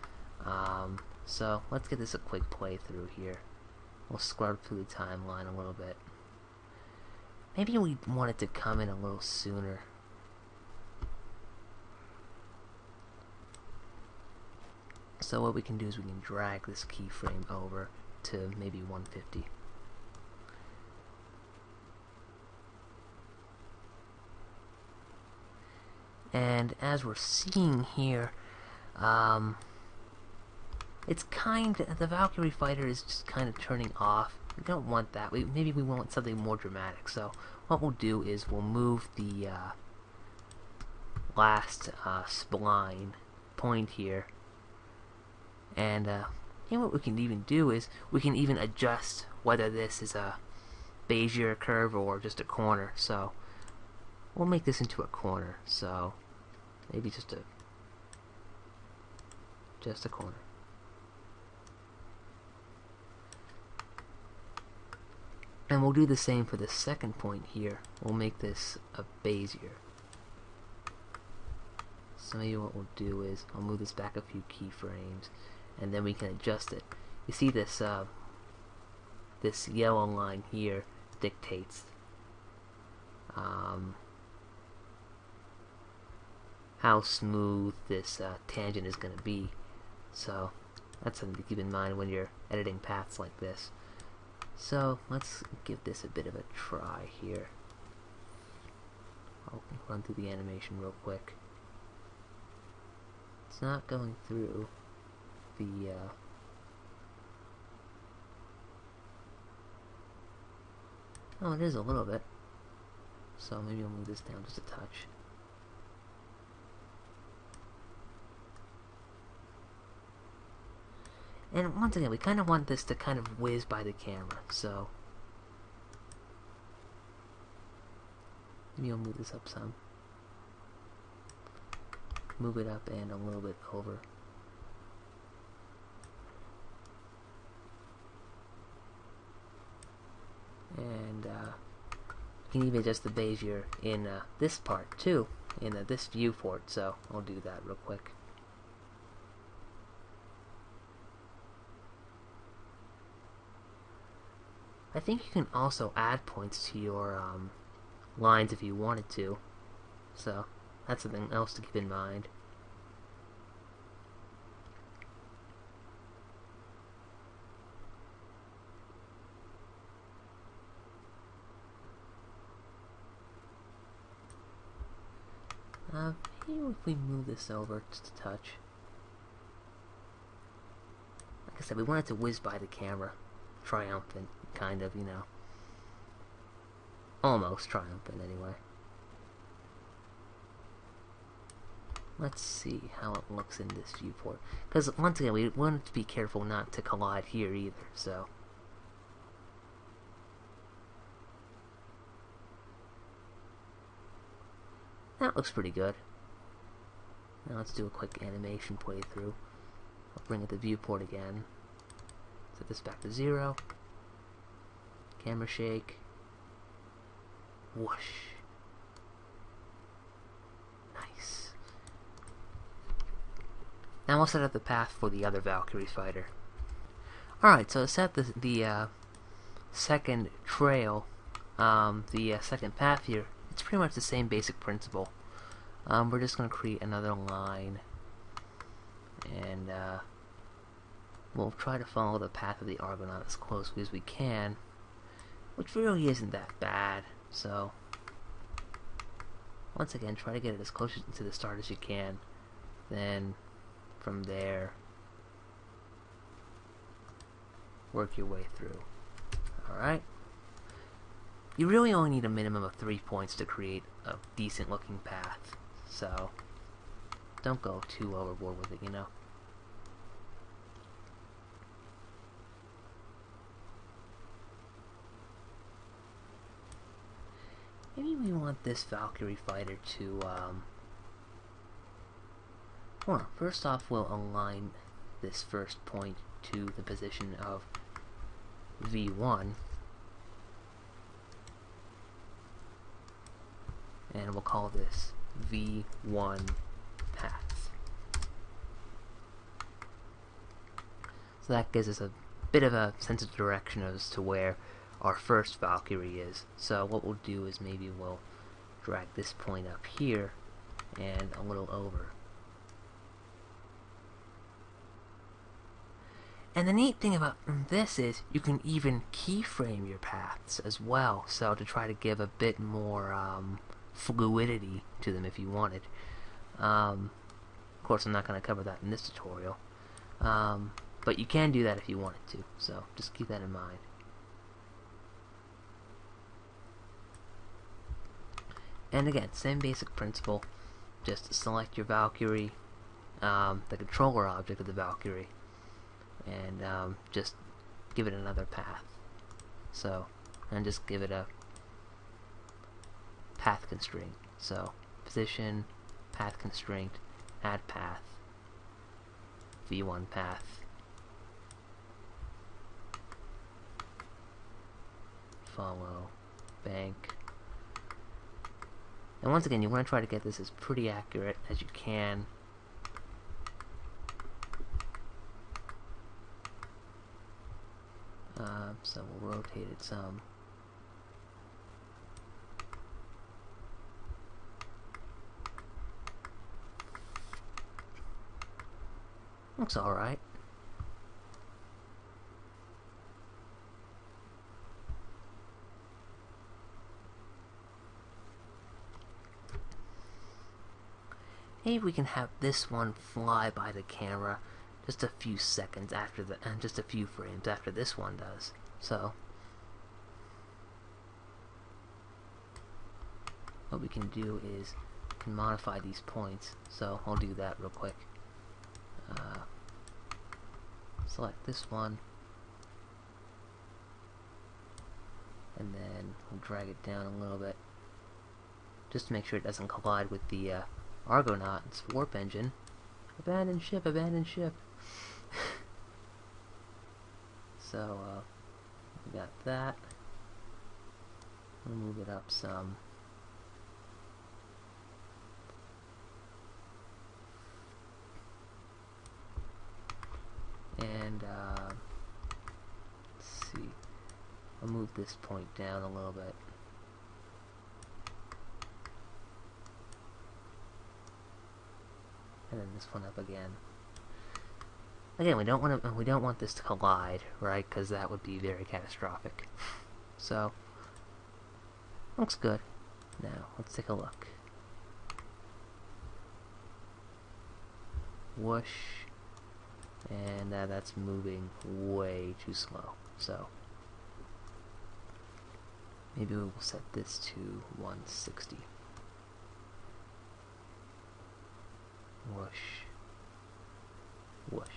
So let's get this a quick playthrough here. We'll scrub through the timeline a little bit. Maybe we want it to come in a little sooner. So what we can do is we can drag this keyframe over to maybe 150. And as we're seeing here, it's the Valkyrie fighter is just kind of turning off. We don't want that. Maybe we want something more dramatic. So what we'll do is we'll move the last spline point here, and you know what we can even do is we can even adjust whether this is a Bezier curve or just a corner. So we'll make this into a corner. So maybe just a corner. And we'll do the same for the second point here. We'll make this a Bezier. So maybe what we'll do is I'll move this back a few keyframes, and then we can adjust it. You see this this yellow line here dictates how smooth this tangent is going to be. So that's something to keep in mind when you're editing paths like this. So let's give this a bit of a try here. I'll run through the animation real quick. It's not going through the oh, it is a little bit. So maybe I'll move this down just a touch. And once again, we kind of want this to kind of whiz by the camera, so maybe I'll move this up some. Move it up and a little bit over. And you can even adjust the Bezier in this part too, in this viewport, so I'll do that real quick. I think you can also add points to your lines if you wanted to, so that's something else to keep in mind. Maybe if we move this over just a touch. Like I said, we want it to whiz by the camera. Triumphant, kind of, you know. Almost triumphant, anyway. Let's see how it looks in this viewport. Because, once again, we want to be careful not to collide here either, so. That looks pretty good. Now let's do a quick animation playthrough. I'll bring it to viewport again. Set this back to 0. Camera shake. Whoosh. Nice. Now we'll set up the path for the other Valkyrie fighter. Alright, so to set the second trail, the second path here, it's pretty much the same basic principle. We're just going to create another line, and we'll try to follow the path of the Argonaut as closely as we can, which really isn't that bad. So, once again, try to get it as close to the start as you can. Then, from there, work your way through. Alright? You really only need a minimum of 3 points to create a decent looking path. So, don't go too overboard with it, you know. Maybe we want this Valkyrie fighter to, hold on. First off, we'll align this first point to the position of V1. And we'll call this V1 path. So that gives us a bit of a sense of direction as to where our first Valkyrie is. So what we'll do is maybe we'll drag this point up here and a little over. And the neat thing about this is you can even keyframe your paths as well, so to try to give a bit more fluidity to them if you wanted. Of course, I'm not going to cover that in this tutorial, but you can do that if you wanted to, so just keep that in mind. And again, same basic principle, just select your Valkyrie, the controller object of the Valkyrie, and just give it another path. So, and just give it a path constraint. So, position, path constraint, add path, V1 path, follow, bank. And once again, you want to try to get this as pretty accurate as you can. So we'll rotate it some. Looks alright. Maybe we can have this one fly by the camera just a few seconds after the, and just a few frames after this one does. So, what we can do is we can modify these points. So I'll do that real quick. Select this one, and then we'll drag it down a little bit, just to make sure it doesn't collide with the Argonaut's warp engine. Abandon ship, abandon ship. So, we got that. We'll move it up some. And, let's see. I'll move this point down a little bit. And then this one up again. Again, we don't want this to collide, right? Because that would be very catastrophic. So, looks good. Now, let's take a look. whoosh, and that's moving way too slow. So maybe we'll set this to 160. Whoosh, whoosh.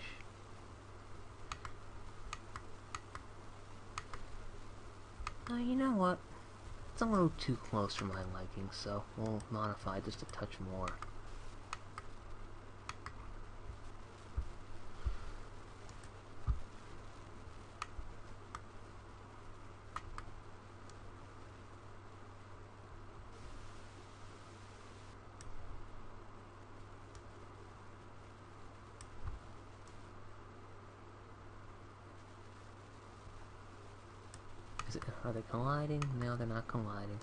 You know what? It's a little too close for my liking, so we'll modify just a touch more. Are they colliding? No, they're not colliding.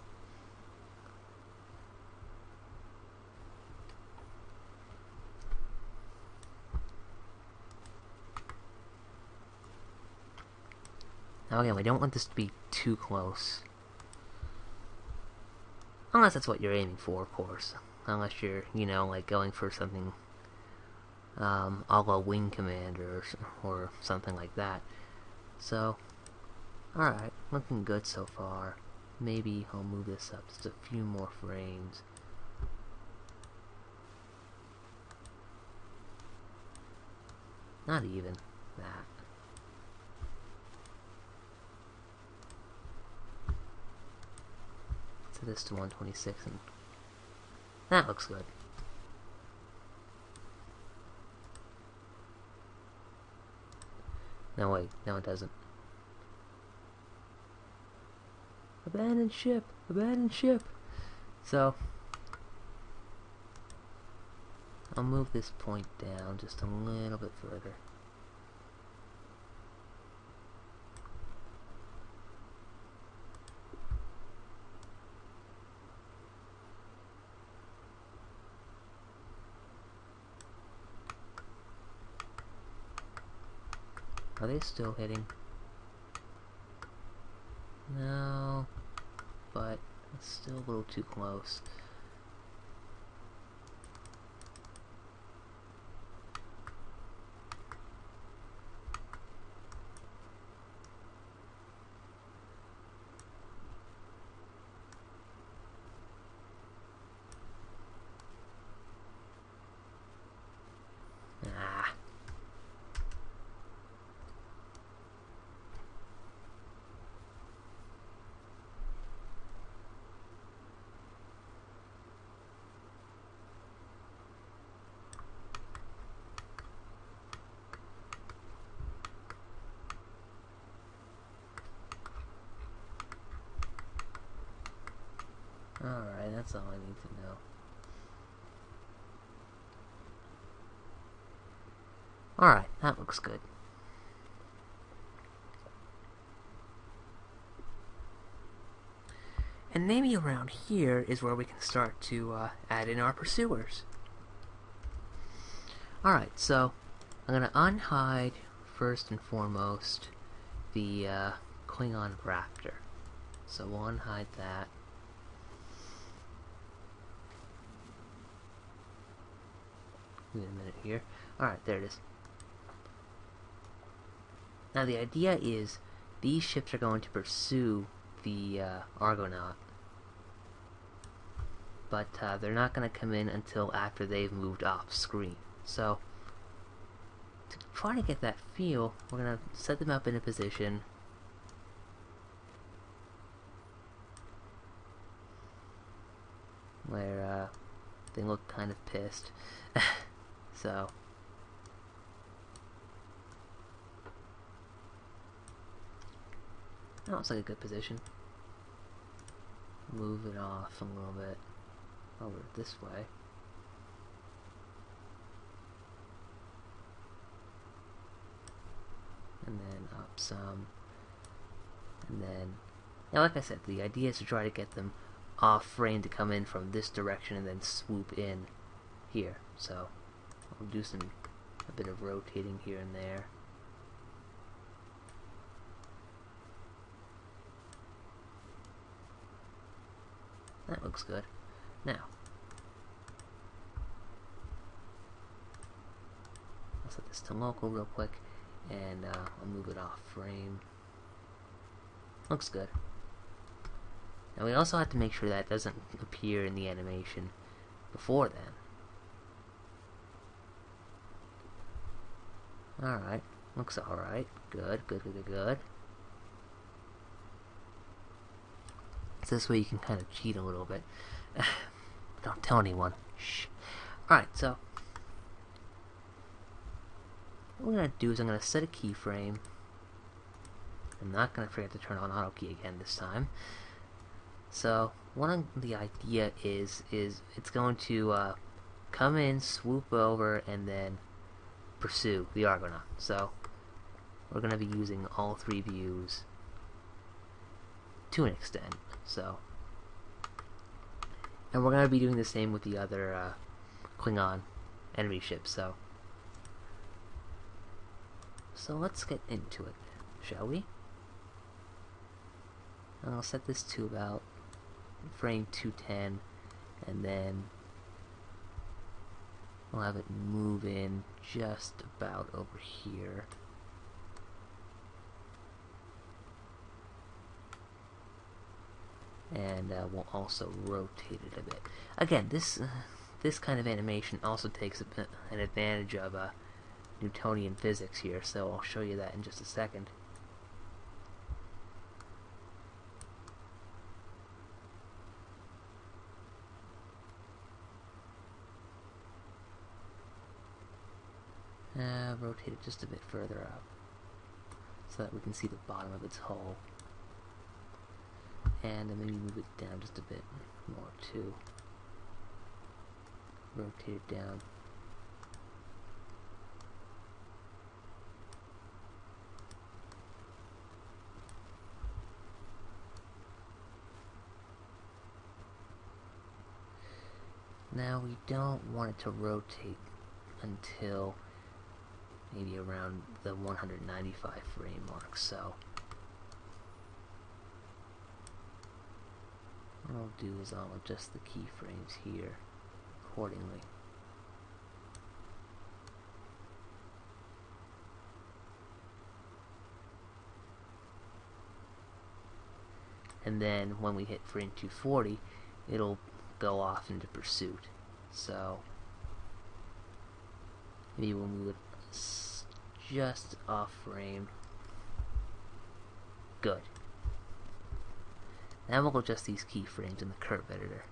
Now again, we don't want this to be too close. Unless that's what you're aiming for, of course. Unless you're, you know, like going for something a la Wing Commander or something like that. So, alright, looking good so far. Maybe I'll move this up just a few more frames. Not even that. Set this to 126 and that looks good. No wait, no it doesn't. Abandon ship! Abandon ship! So, I'll move this point down just a little bit further. Are they still hitting? No, but it's still a little too close. Alright, that's all I need to know. Alright, that looks good. And maybe around here is where we can start to add in our pursuers. Alright, so I'm going to unhide first and foremost the Klingon Raptor. So we'll unhide that. Wait a minute here. Alright, there it is. Now the idea is these ships are going to pursue the Argonaut. But they're not going to come in until after they've moved off screen. So, to try to get that feel, we're going to set them up in a position where they look kind of pissed. So, that looks like a good position. Move it off a little bit over this way. And then up some. And then, now like I said, the idea is to try to get them off frame to come in from this direction and then swoop in here. So, I'll do a bit of rotating here and there. That looks good. Now, set this to local real quick, and I'll move it off frame. Looks good. Now we also have to make sure that doesn't appear in the animation before then. Alright, looks alright. Good. So this way you can kind of cheat a little bit. Don't tell anyone. Shh. Alright, so what I'm going to do is I'm going to set a keyframe. I'm not going to forget to turn on auto key again this time. So the idea is it's going to come in, swoop over, and then pursue the Argonaut. So we're going to be using all three views to an extent. So, and we're going to be doing the same with the other Klingon enemy ships. So let's get into it, shall we? I'll set this to about frame 210, and then we'll have it move in just about over here. And we'll also rotate it a bit. Again, this kind of animation also takes an advantage of Newtonian physics here, so I'll show you that in just a second. Rotate it just a bit further up so that we can see the bottom of its hull. And then maybe move it down just a bit more too. Rotate it down. Now we don't want it to rotate until maybe around the 195 frame mark, so what I'll do is I'll adjust the keyframes here accordingly. And then when we hit frame 240, it'll go off into pursuit. So maybe we'll move it just off frame. Good. Now we'll adjust these keyframes in the curve editor.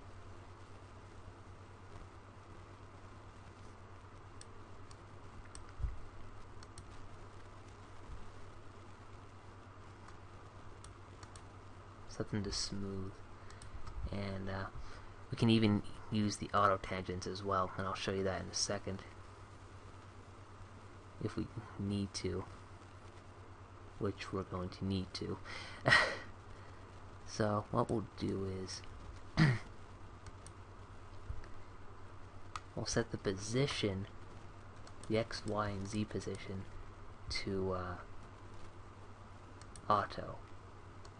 Set them to smooth. And we can even use the auto tangents as well, and I'll show you that in a second if we need to, which we're going to need to. So what we'll do is we'll set the position, the X, Y, and Z position to auto,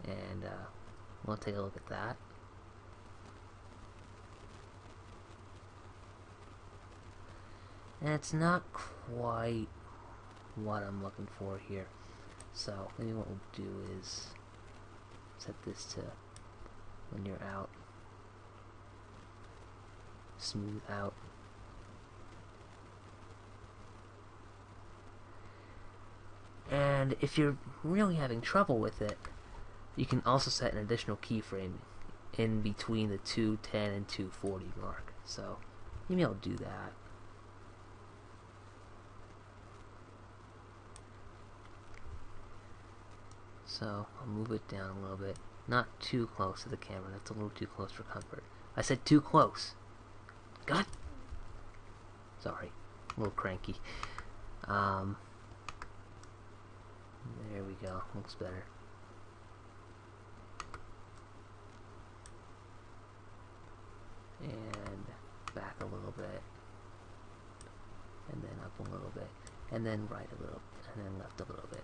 and we'll take a look at that. And it's not quite what I'm looking for here. So maybe what we'll do is set this to when you're out, smooth out. And if you're really having trouble with it, you can also set an additional keyframe in between the 210 and 240 mark. So maybe I'll do that. So I'll move it down a little bit. Not too close to the camera, that's a little too close for comfort. I said too close. God! Sorry, a little cranky. There we go, looks better. And back a little bit. And then up a little bit. And then right a little, and then left a little bit.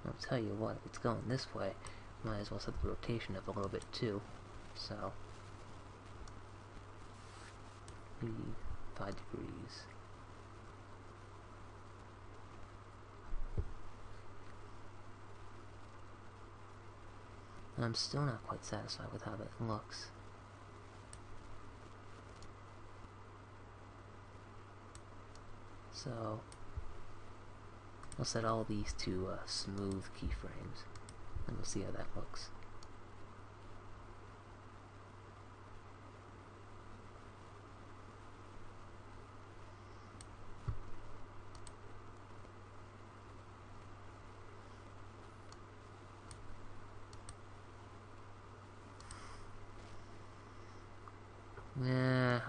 I'll tell you what, if it's going this way, Might as well set the rotation up a little bit too. So, maybe 5 degrees. I'm still not quite satisfied with how that looks. So, I'll set all these to smooth keyframes, and we'll see how that looks.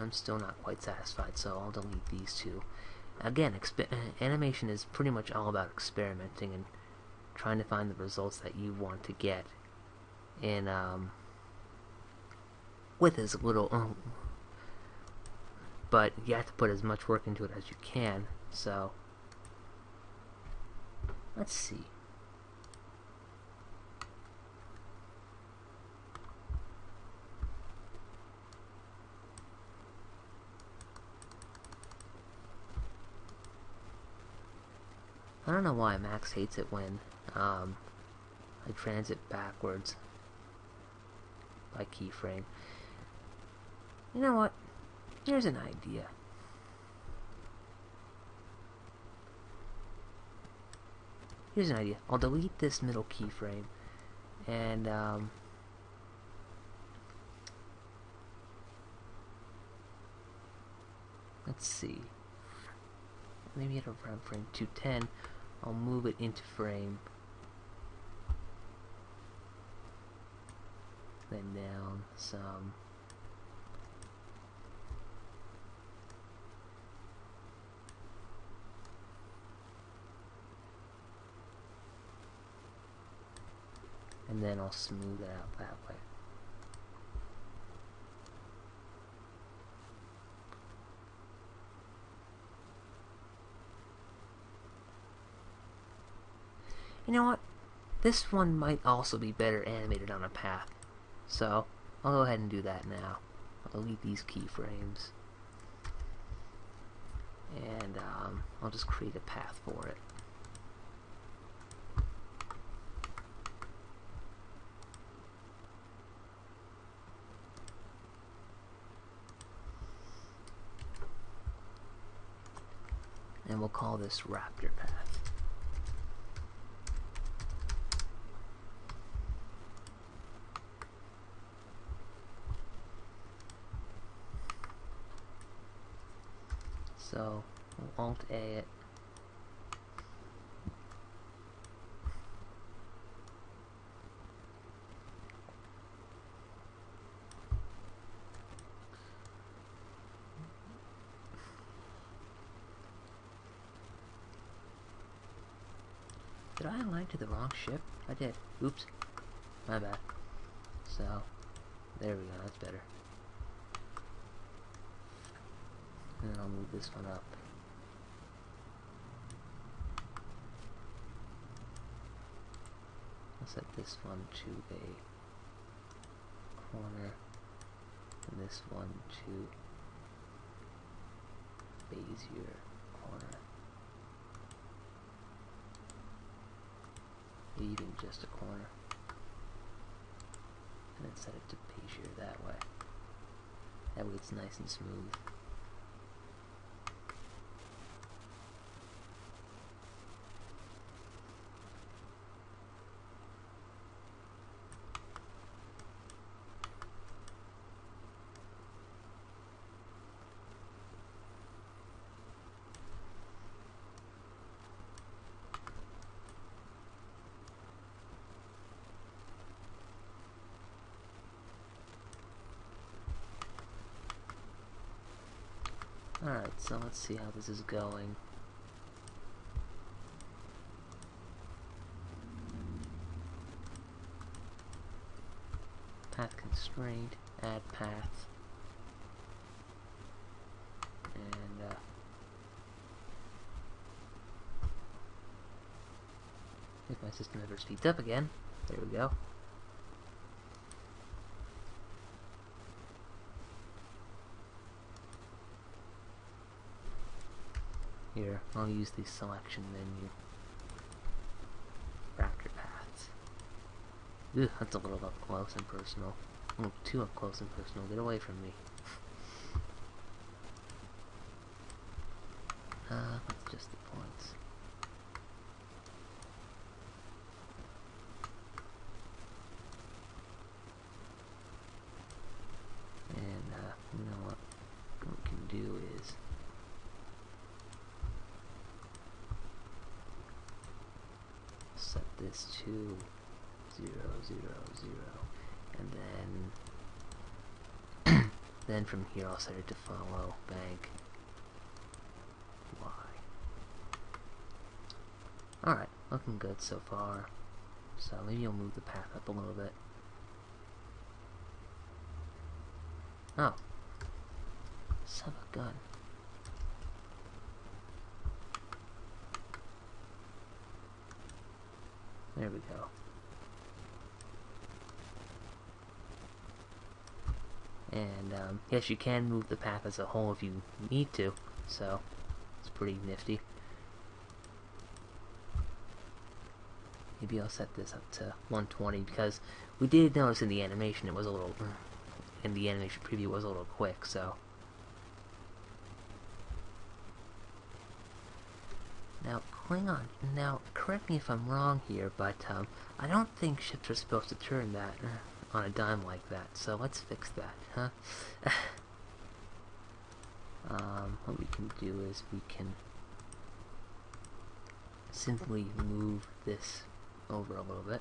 I'm still not quite satisfied, so I'll delete these two. Again, animation is pretty much all about experimenting and trying to find the results that you want to get in with as little but you have to put as much work into it as you can. So let's see. I don't know why Max hates it when I transit backwards by keyframe. You know what? Here's an idea. I'll delete this middle keyframe and let's see. Maybe at around frame 210. I'll move it into frame, then down some, and then I'll smooth it out that way. You know what? This one might also be better animated on a path. So, I'll go ahead and do that now. I'll delete these keyframes. And I'll just create a path for it. And we'll call this Raptor Path. So, we'll Alt-A it. Did I align to the wrong ship? I did. Oops. My bad. So, there we go. That's better. And then I'll move this one up. I'll set this one to a corner, and this one to Bezier corner. Leaving just a corner. And then set it to Bezier that way. That way it's nice and smooth. Alright, so let's see how this is going. Path constraint, add path. And if my system ever speeds up again, there we go. Here, I'll use the selection menu. Raptor paths. Ugh, that's a little up close and personal. A little too up close and personal. Get away from me. That's just the points. And, you know what we can do is set this to 0, 0, 0, and then from here I'll set it to follow bank Y. Alright, looking good so far. So maybe I'll move the path up a little bit. Oh. Son of a gun. There we go. And, yes, you can move the path as a whole if you need to, so it's pretty nifty. Maybe I'll set this up to 120, because we did notice in the animation it was a little, in the animation preview it was a little quick, so. Now, hang on. Now, correct me if I'm wrong here, but I don't think ships are supposed to turn that on a dime like that. So let's fix that, huh? What we can do is we can simply move this over a little bit.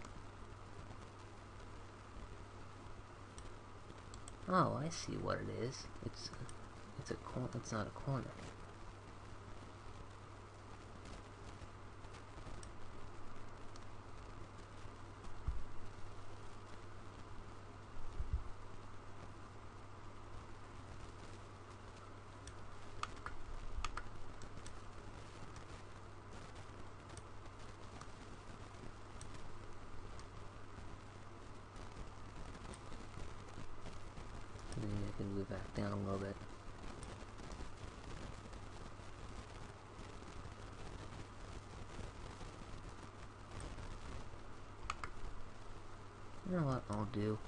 Oh, I see what it is. It's not a corner. I can move back down a little bit. You know what I'll do?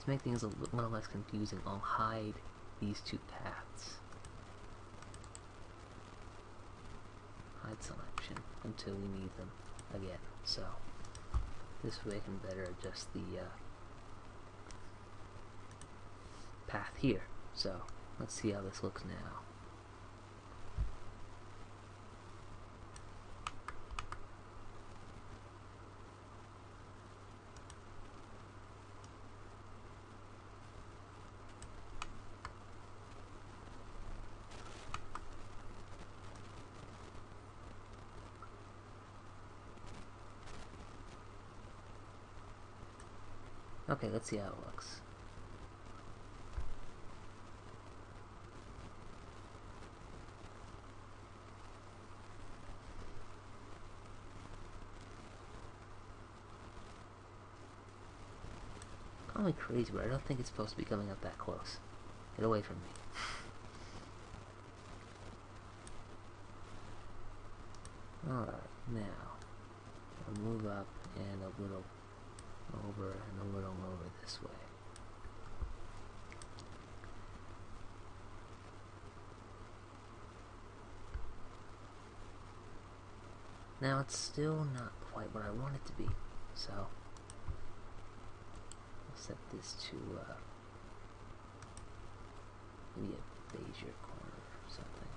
To make things a little less confusing, I'll hide these two paths. Hide selection until we need them again. So this way I can better adjust the path here. So let's see how this looks now. Okay, let's see how it looks. Call me crazy, but I don't think it's supposed to be coming up that close. Get away from me. Alright, now I'll move up and a little over and a little over this way. Now it's still not quite what I want it to be, so I'll set this to maybe a bezier corner or something.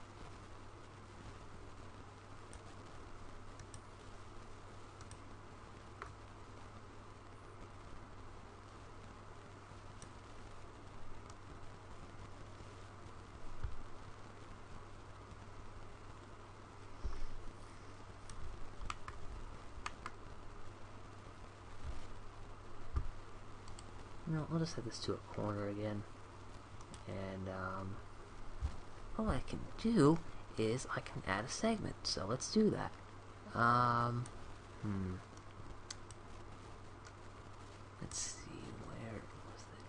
No, I'll just set this to a corner again, and all I can do is I can add a segment, so let's do that. Let's see, where was it?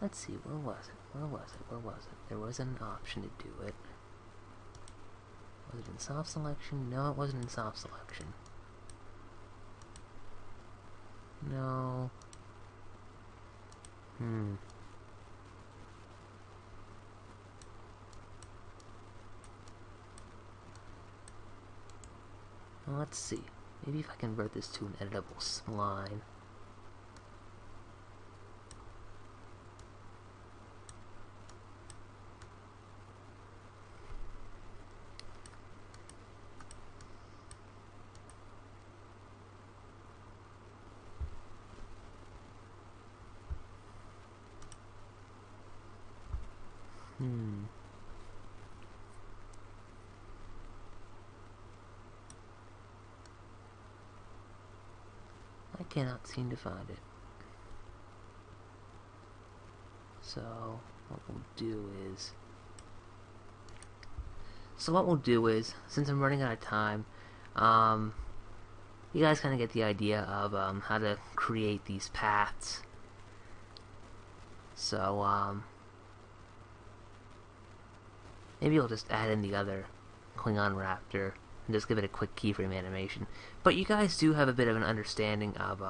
Let's see, where was it? There was an option to do it. Was it in soft selection? No, it wasn't in soft selection. No. Well, let's see. Maybe if I convert this to an editable spline. I cannot seem to find it. So what we'll do is, since I'm running out of time, you guys kind of get the idea of how to create these paths. So maybe I'll just add in the other Klingon raptor and just give it a quick keyframe animation. But you guys do have a bit of an understanding of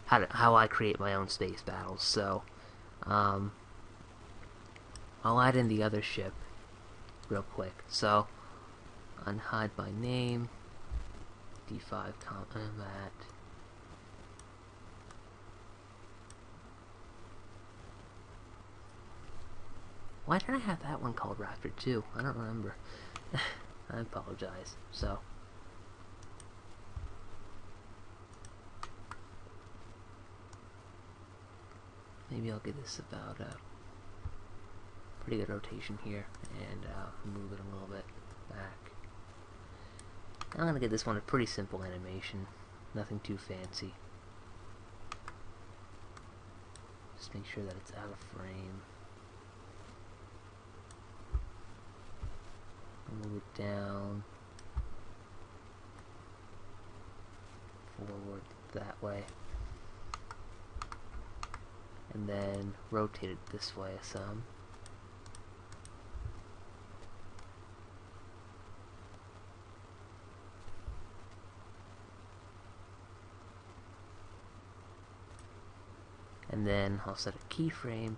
how I create my own space battles. So I'll add in the other ship real quick. So unhide by name, D5 combat. Why did I have that one called Raptor 2? I don't remember. I apologize. So maybe I'll give this about a pretty good rotation here and move it a little bit back. I'm gonna give this one a pretty simple animation, nothing too fancy. Just make sure that it's out of frame. Move it down, forward that way, and then rotate it this way some. And then I'll set a keyframe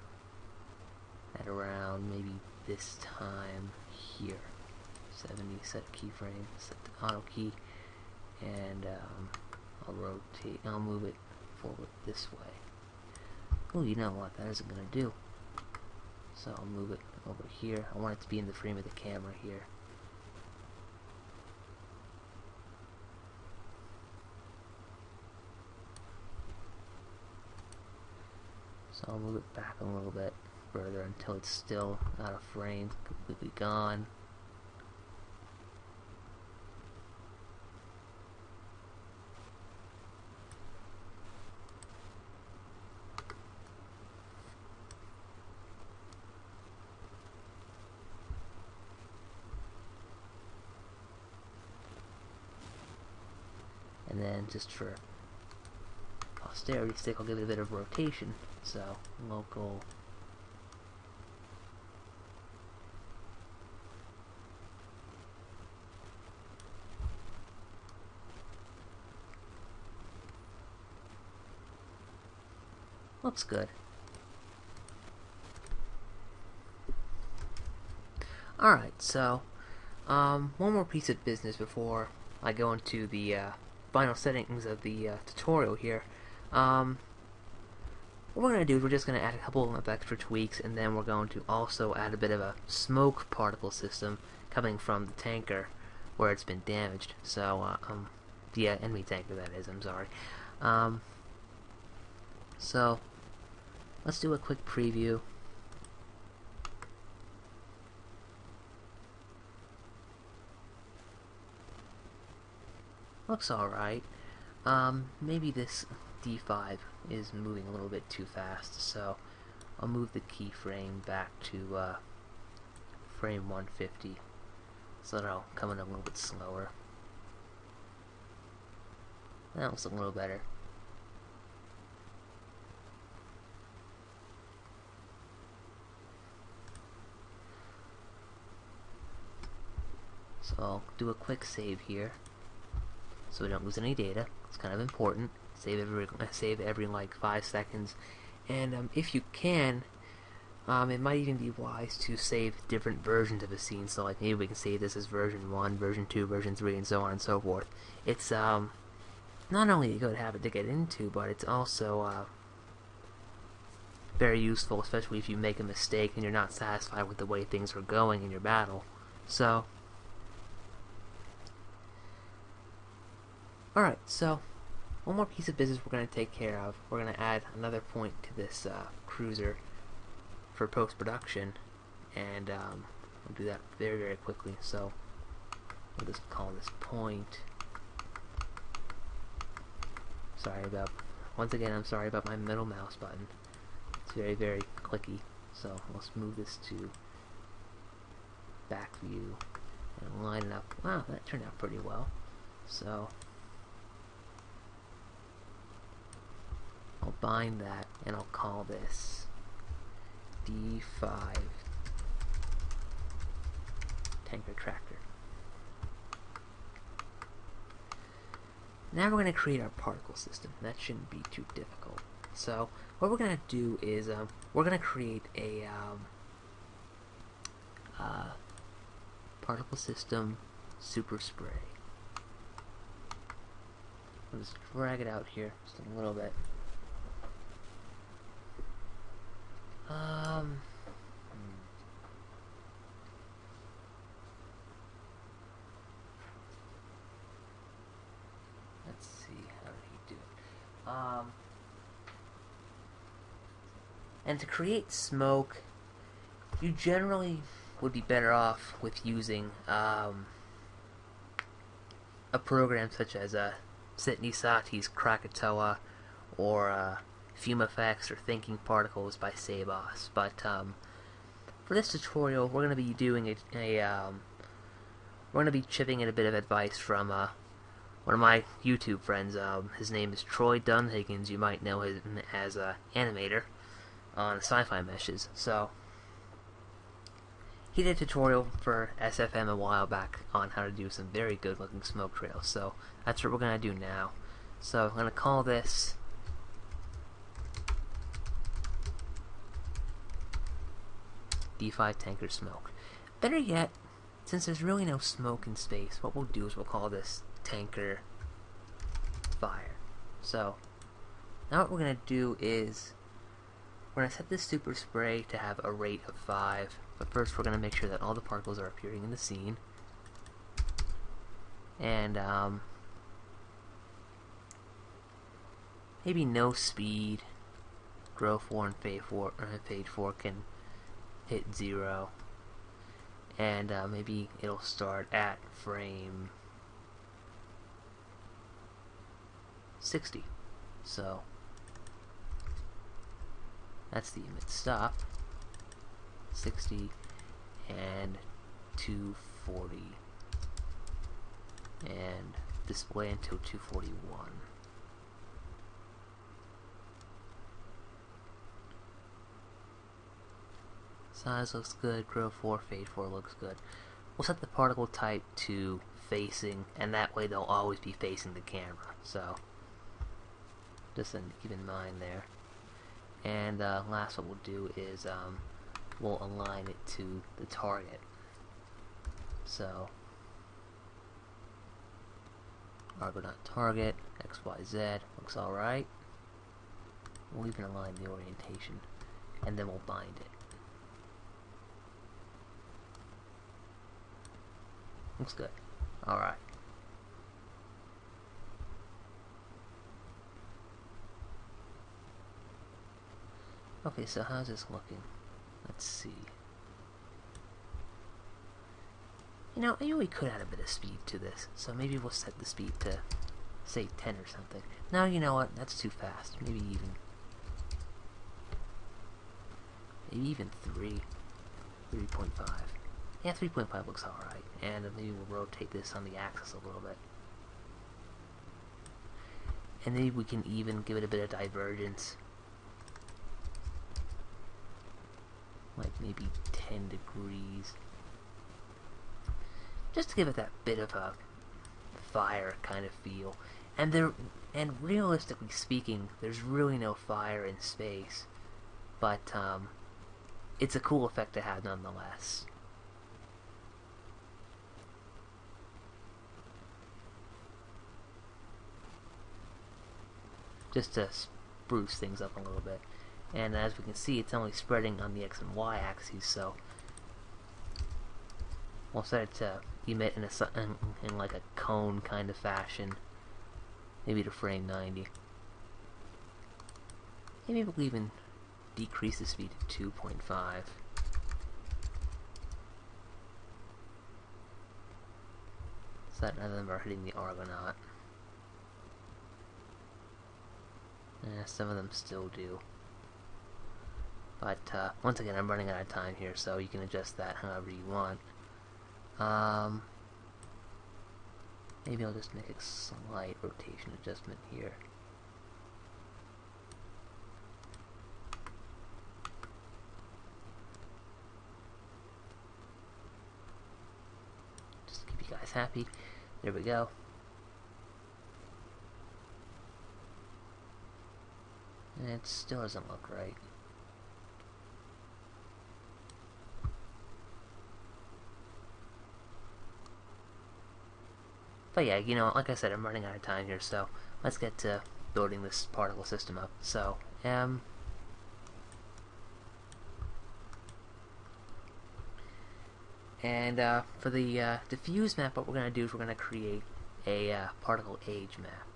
at around maybe this time here. 70, set keyframe, set the auto key, and I'll move it forward this way. Oh, you know what, that isn't going to do. So I'll move it over here. I want it to be in the frame of the camera here. So I'll move it back a little bit further until it's still out of frame, completely gone. And then just for posterity's sake, I'll give it a bit of rotation. So local looks good. Alright, so one more piece of business before I go into the final settings of the tutorial here. What we're going to do is we're just going to add a couple of extra tweaks, and then we're going to also add a bit of a smoke particle system coming from the tanker where it's been damaged. So, the enemy tanker, that is, I'm sorry. So, let's do a quick preview. Looks alright. Maybe this D5 is moving a little bit too fast, so I'll move the keyframe back to frame 150. so that'll come in a little bit slower. That looks a little better. So I'll do a quick save here, so we don't lose any data. It's kind of important. Save every like 5 seconds, and if you can, it might even be wise to save different versions of a scene. So like maybe we can save this as version 1, version 2, version 3, and so on and so forth. It's not only a good habit to get into, but it's also very useful, especially if you make a mistake and you're not satisfied with the way things are going in your battle. So alright, so one more piece of business we're going to take care of. We're going to add another point to this cruiser for post-production, and we'll do that very, very quickly. So we'll just call this point. Once again, I'm sorry about my middle mouse button. It's very, very clicky. So let's move this to back view and line it up. Wow, that turned out pretty well. So I'll bind that, and I'll call this D5 tanker tractor. Now we're going to create our particle system. That shouldn't be too difficult. So what we're going to do is we're going to create a particle system super spray. I'll just drag it out here just a little bit. Let's see, how did he do it? And to create smoke, you generally would be better off with using a program such as Sidney Satti's Krakatoa, or Fume Effects, or Thinking Particles by Sabos. But for this tutorial, we're going to be doing we're going to be chipping in a bit of advice from one of my YouTube friends. His name is Troy Dunhiggins. You might know him as an animator on Sci-Fi Meshes. So he did a tutorial for SFM a while back on how to do some very good looking smoke trails. So that's what we're going to do now. So I'm going to call this D5 tanker smoke. Better yet, since there's really no smoke in space, what we'll do is we'll call this tanker fire. So now what we're going to do is we're going to set this super spray to have a rate of 5, but first we're going to make sure that all the particles are appearing in the scene, and maybe no speed. Grow 4 and fade 4 can hit 0, and maybe it'll start at frame 60. So that's the emit stop, 60 and 240, and display until 241. Size looks good, grow 4, fade 4 looks good. We'll set the particle type to facing, and that way they'll always be facing the camera. So just keep in mind there. And last, what we'll do is we'll align it to the target. So Argo.target, XYZ, looks alright. We'll even align the orientation, and then we'll bind it. Looks good. Alright. Okay, so how's this looking? Let's see. You know, maybe we could add a bit of speed to this. So maybe we'll set the speed to, say, 10 or something. No, you know what? That's too fast. Maybe even 3. 3.5. Yeah, 3.5 looks alright. And maybe we'll rotate this on the axis a little bit. And maybe we can even give it a bit of divergence. Like maybe 10 degrees. Just to give it that bit of a fire kind of feel. And realistically speaking, there's really no fire in space. But it's a cool effect to have nonetheless. Just to spruce things up a little bit. And as we can see, it's only spreading on the X and Y axes, so we'll set it to emit in like a cone kind of fashion. Maybe to frame 90. Maybe we'll even decrease the speed to 2.5. So that none of them are hitting the Argonaut. Some of them still do. But once again, I'm running out of time here, so you can adjust that however you want. Maybe I'll just make a slight rotation adjustment here. Just to keep you guys happy. There we go. And it still doesn't look right. But yeah, you know, like I said, I'm running out of time here, so let's get to building this particle system up. So, for the diffuse map, what we're going to do is we're going to create a particle age map.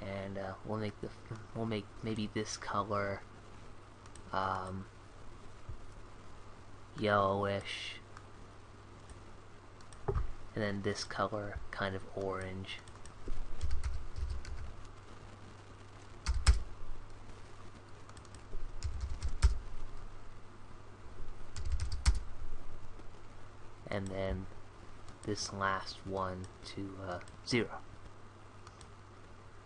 And we'll make maybe this color yellowish, and then this color kind of orange. And then this last one to 0.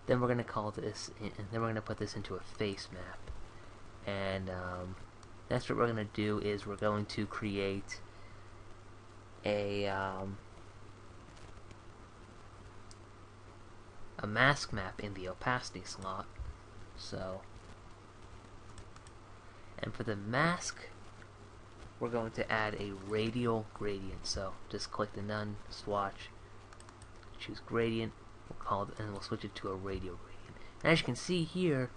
Then we're going to call this, then we're going to put this into a face map. And that's what we're going to do is we're going to create a mask map in the opacity slot. So, and for the mask, we're going to add a radial gradient. So just click the none swatch, choose gradient, we'll call it, and we'll switch it to a radial gradient. And as you can see here,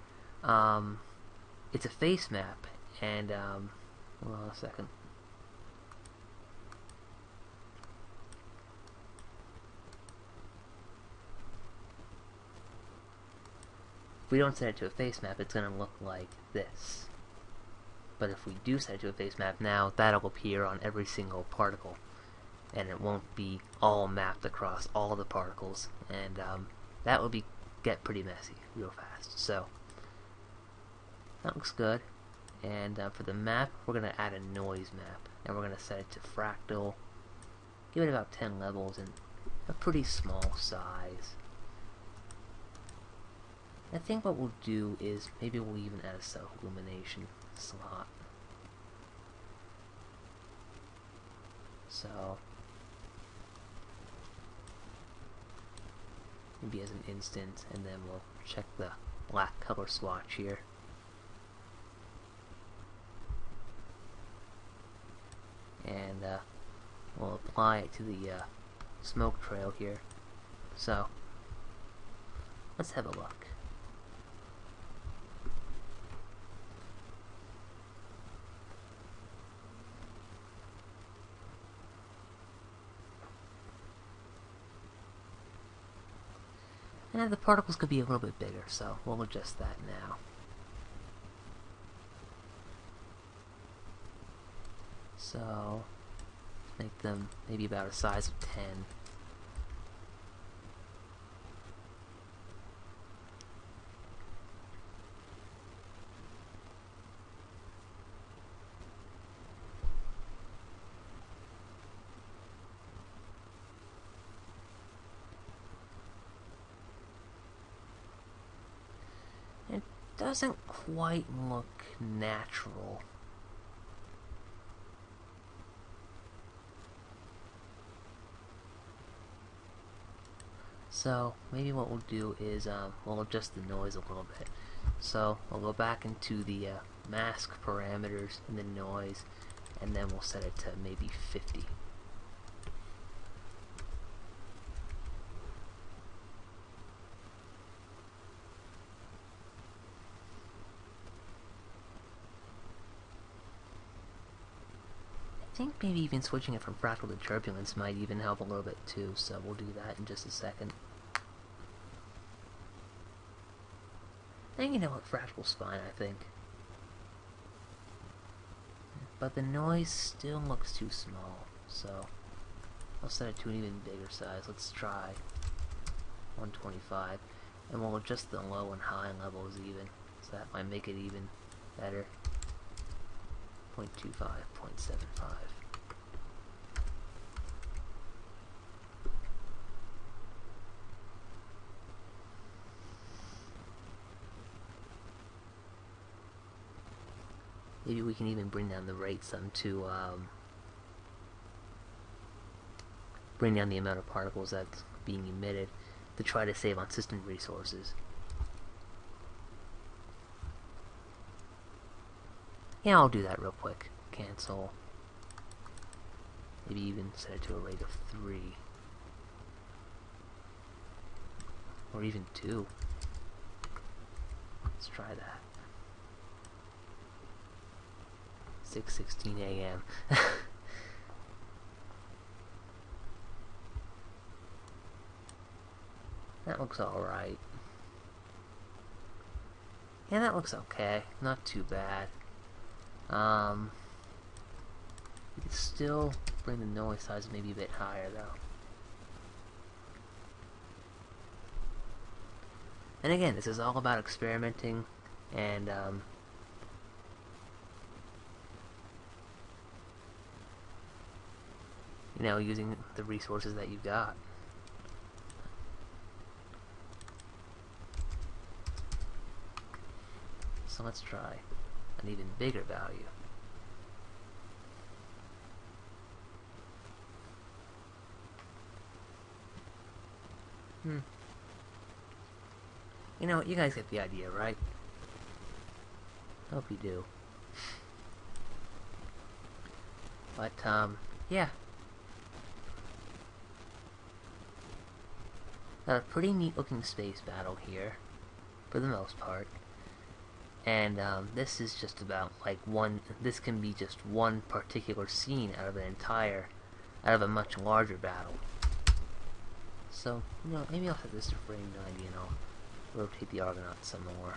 it's a face map, and hold on a second. If we don't set it to a face map, it's going to look like this. But if we do set it to a face map now, that'll appear on every single particle. And it won't be all mapped across all the particles. And that will get pretty messy real fast. So, that looks good. And for the map, we're going to add a noise map. And we're going to set it to fractal. Give it about 10 levels and a pretty small size. I think what we'll do is maybe we'll even add a self-illumination slot. So maybe as an instant, and then we'll check the black color swatch here. And we'll apply it to the smoke trail here. So let's have a look. And the particles could be a little bit bigger, so we'll adjust that now. So, make them maybe about a size of 10. doesn't quite look natural. So maybe what we'll do is we'll adjust the noise a little bit. So we'll go back into the mask parameters and the noise, and then we'll set it to maybe 50. I think maybe even switching it from fractal to turbulence might even help a little bit too, so we'll do that in just a second. And you know what, fractal's fine, I think. But the noise still looks too small, so I'll set it to an even bigger size. Let's try 125, and we'll adjust the low and high levels even, so that might make it even better. 0.25, 0.75. Maybe we can even bring down the rate some to bring down the amount of particles that's being emitted to try to save on system resources. Yeah, I'll do that real quick. Cancel. Maybe even set it to a rate of 3. Or even 2. Let's try that. 6:16 a.m. That looks alright. Yeah, that looks okay. Not too bad. We could still bring the noise size maybe a bit higher though. And again, this is all about experimenting and you know, using the resources that you've got. So let's try an even bigger value. You know what, you guys get the idea, right? Hope you do. But, yeah. Got a pretty neat looking space battle here, for the most part. And this is just about like this can be just one particular scene out of out of a much larger battle. So, you know, maybe I'll set this to frame 90 and I'll rotate the Argonauts some more.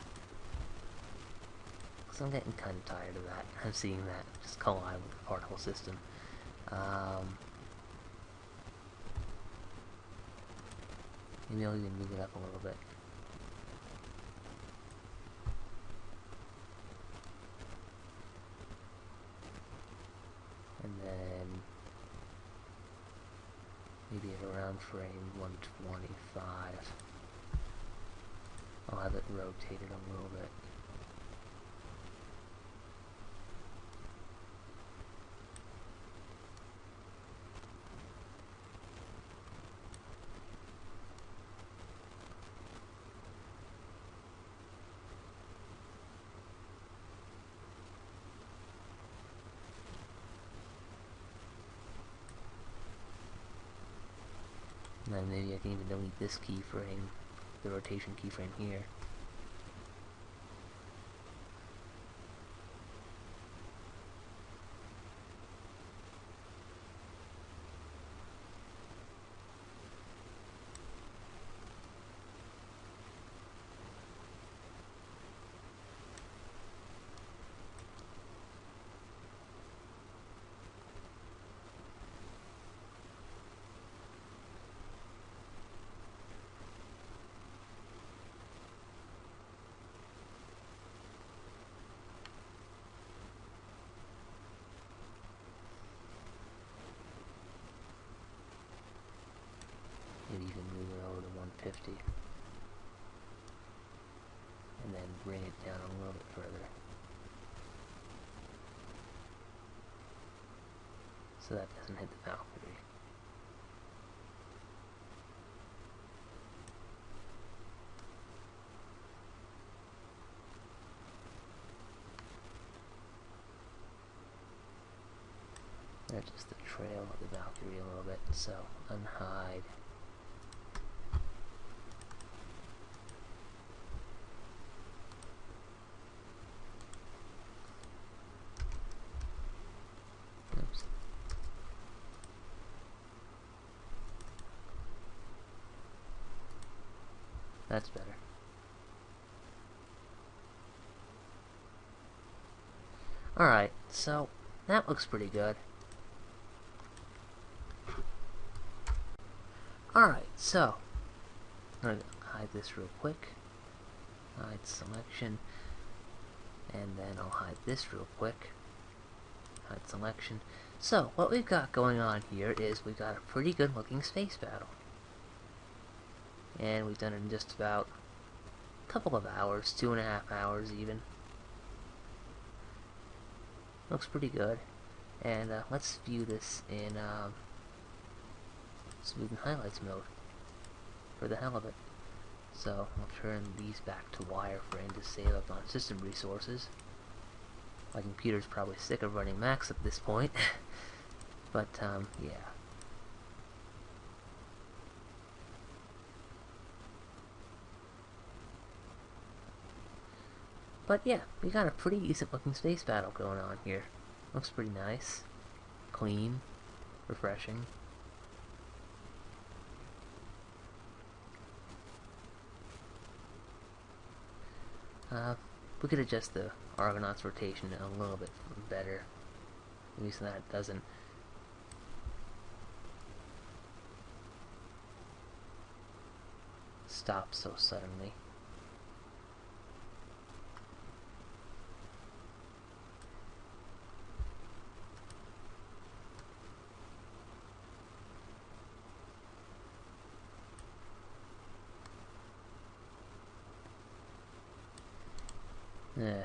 Because I'm getting kind of tired of that. I'm seeing that just collide with the particle system. Maybe I'll even move it up a little bit. And then maybe at around frame 125 I'll have it rotated a little bit. And then maybe I can even delete this keyframe, the rotation keyframe here. Maybe even move it over to 150. And then bring it down a little bit further. So that doesn't hit the Valkyrie. Just the trail of the Valkyrie a little bit, so unhide. Oops. That's better. Alright, so that looks pretty good. Alright, so I'm going to hide this real quick. Hide selection. And then I'll hide this real quick. Hide selection. So, what we've got going on here is we've got a pretty good looking space battle. And we've done it in just about a couple of hours, 2.5 hours even. Looks pretty good. And let's view this in smooth and highlights mode for the hell of it. So I'll turn these back to wireframe to save up on system resources. My computer's probably sick of running Max at this point. But yeah. But yeah, we got a pretty decent looking space battle going on here. Looks pretty nice. Clean. Refreshing. We could adjust the Argonaut's rotation a little bit better. Maybe so that it doesn't stop so suddenly. Yeah.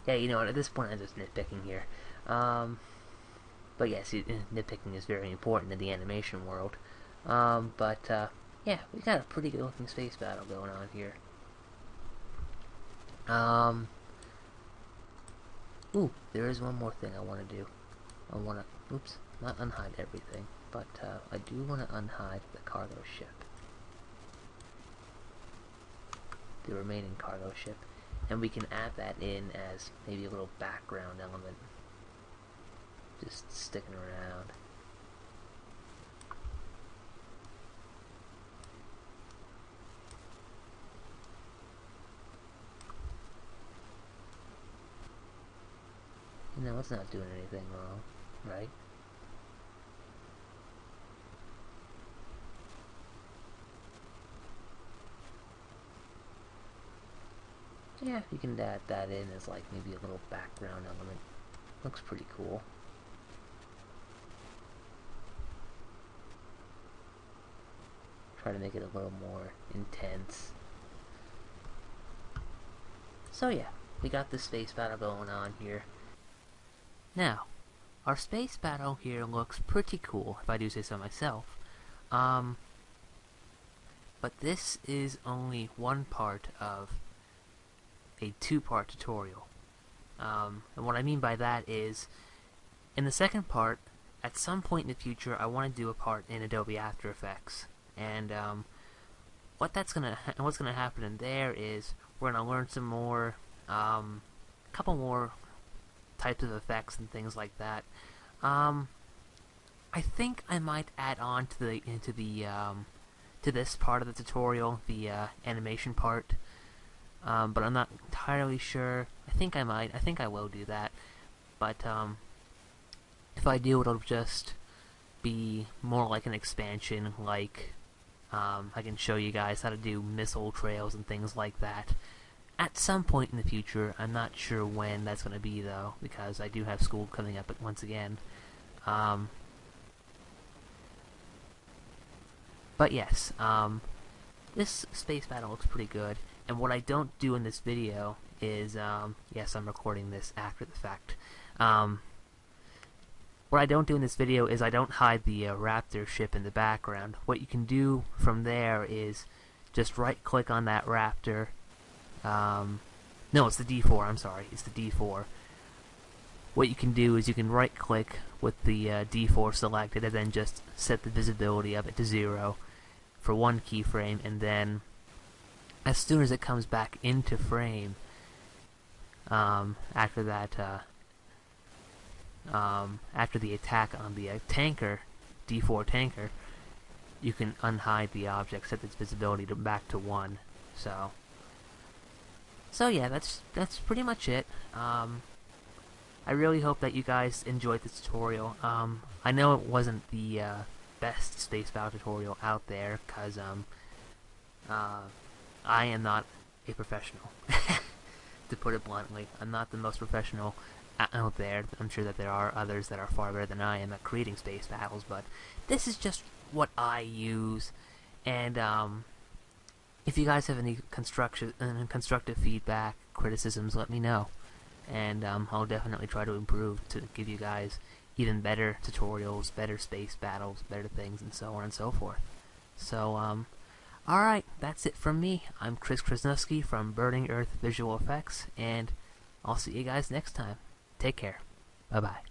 Yeah, you know what, at this point I'm just nitpicking here. But yes, nitpicking is very important in the animation world. Yeah, we got a pretty good looking space battle going on here. Ooh, there is one more thing I want to do. I want to, oops, not unhide everything, but I do want to unhide the cargo ship. The remaining cargo ship. And we can add that in as maybe a little background element. Just sticking around. You know, it's not doing anything wrong, right? Yeah, you can add that in as like maybe a little background element. Looks pretty cool. Try to make it a little more intense. So yeah, we got this space battle going on here. Now, our space battle here looks pretty cool, if I do say so myself. But this is only one part of a 2-part tutorial. And what I mean by that is, in the second part, at some point in the future, I want to do a part in Adobe After Effects. And what's gonna happen in there is we're gonna learn some more, couple more types of effects and things like that. I think I might add on to this part of the tutorial, the animation part. But I'm not entirely sure. I think I might. I think I will do that. But if I do, it'll just be more like an expansion. Like I can show you guys how to do missile trails and things like that at some point in the future. I'm not sure when that's going to be though, because I do have school coming up once again. But yes, this space battle looks pretty good. And what I don't do in this video is, yes, I'm recording this after the fact. What I don't do in this video is I don't hide the Raptor ship in the background. What you can do from there is just right-click on that Raptor. No, it's the D4, I'm sorry, it's the D4. What you can do is you can right-click with the D4 selected and then just set the visibility of it to 0 for one keyframe, and then as soon as it comes back into frame, after that, after the attack on the tanker, D4 tanker, you can unhide the object, set its visibility back to 1. So yeah, that's pretty much it. I really hope that you guys enjoyed this tutorial. I know it wasn't the best space battle tutorial out there, because I am not a professional. To put it bluntly, I'm not the most professional out there. I'm sure that there are others that are far better than I am at creating space battles, but this is just what I use. And if you guys have any constructive feedback, criticisms, let me know. And I'll definitely try to improve to give you guys even better tutorials, better space battles, better things, and so on and so forth. So, alright, that's it from me. I'm Chris Krasnowski from Burning Earth Visual Effects, and I'll see you guys next time. Take care. Bye-bye.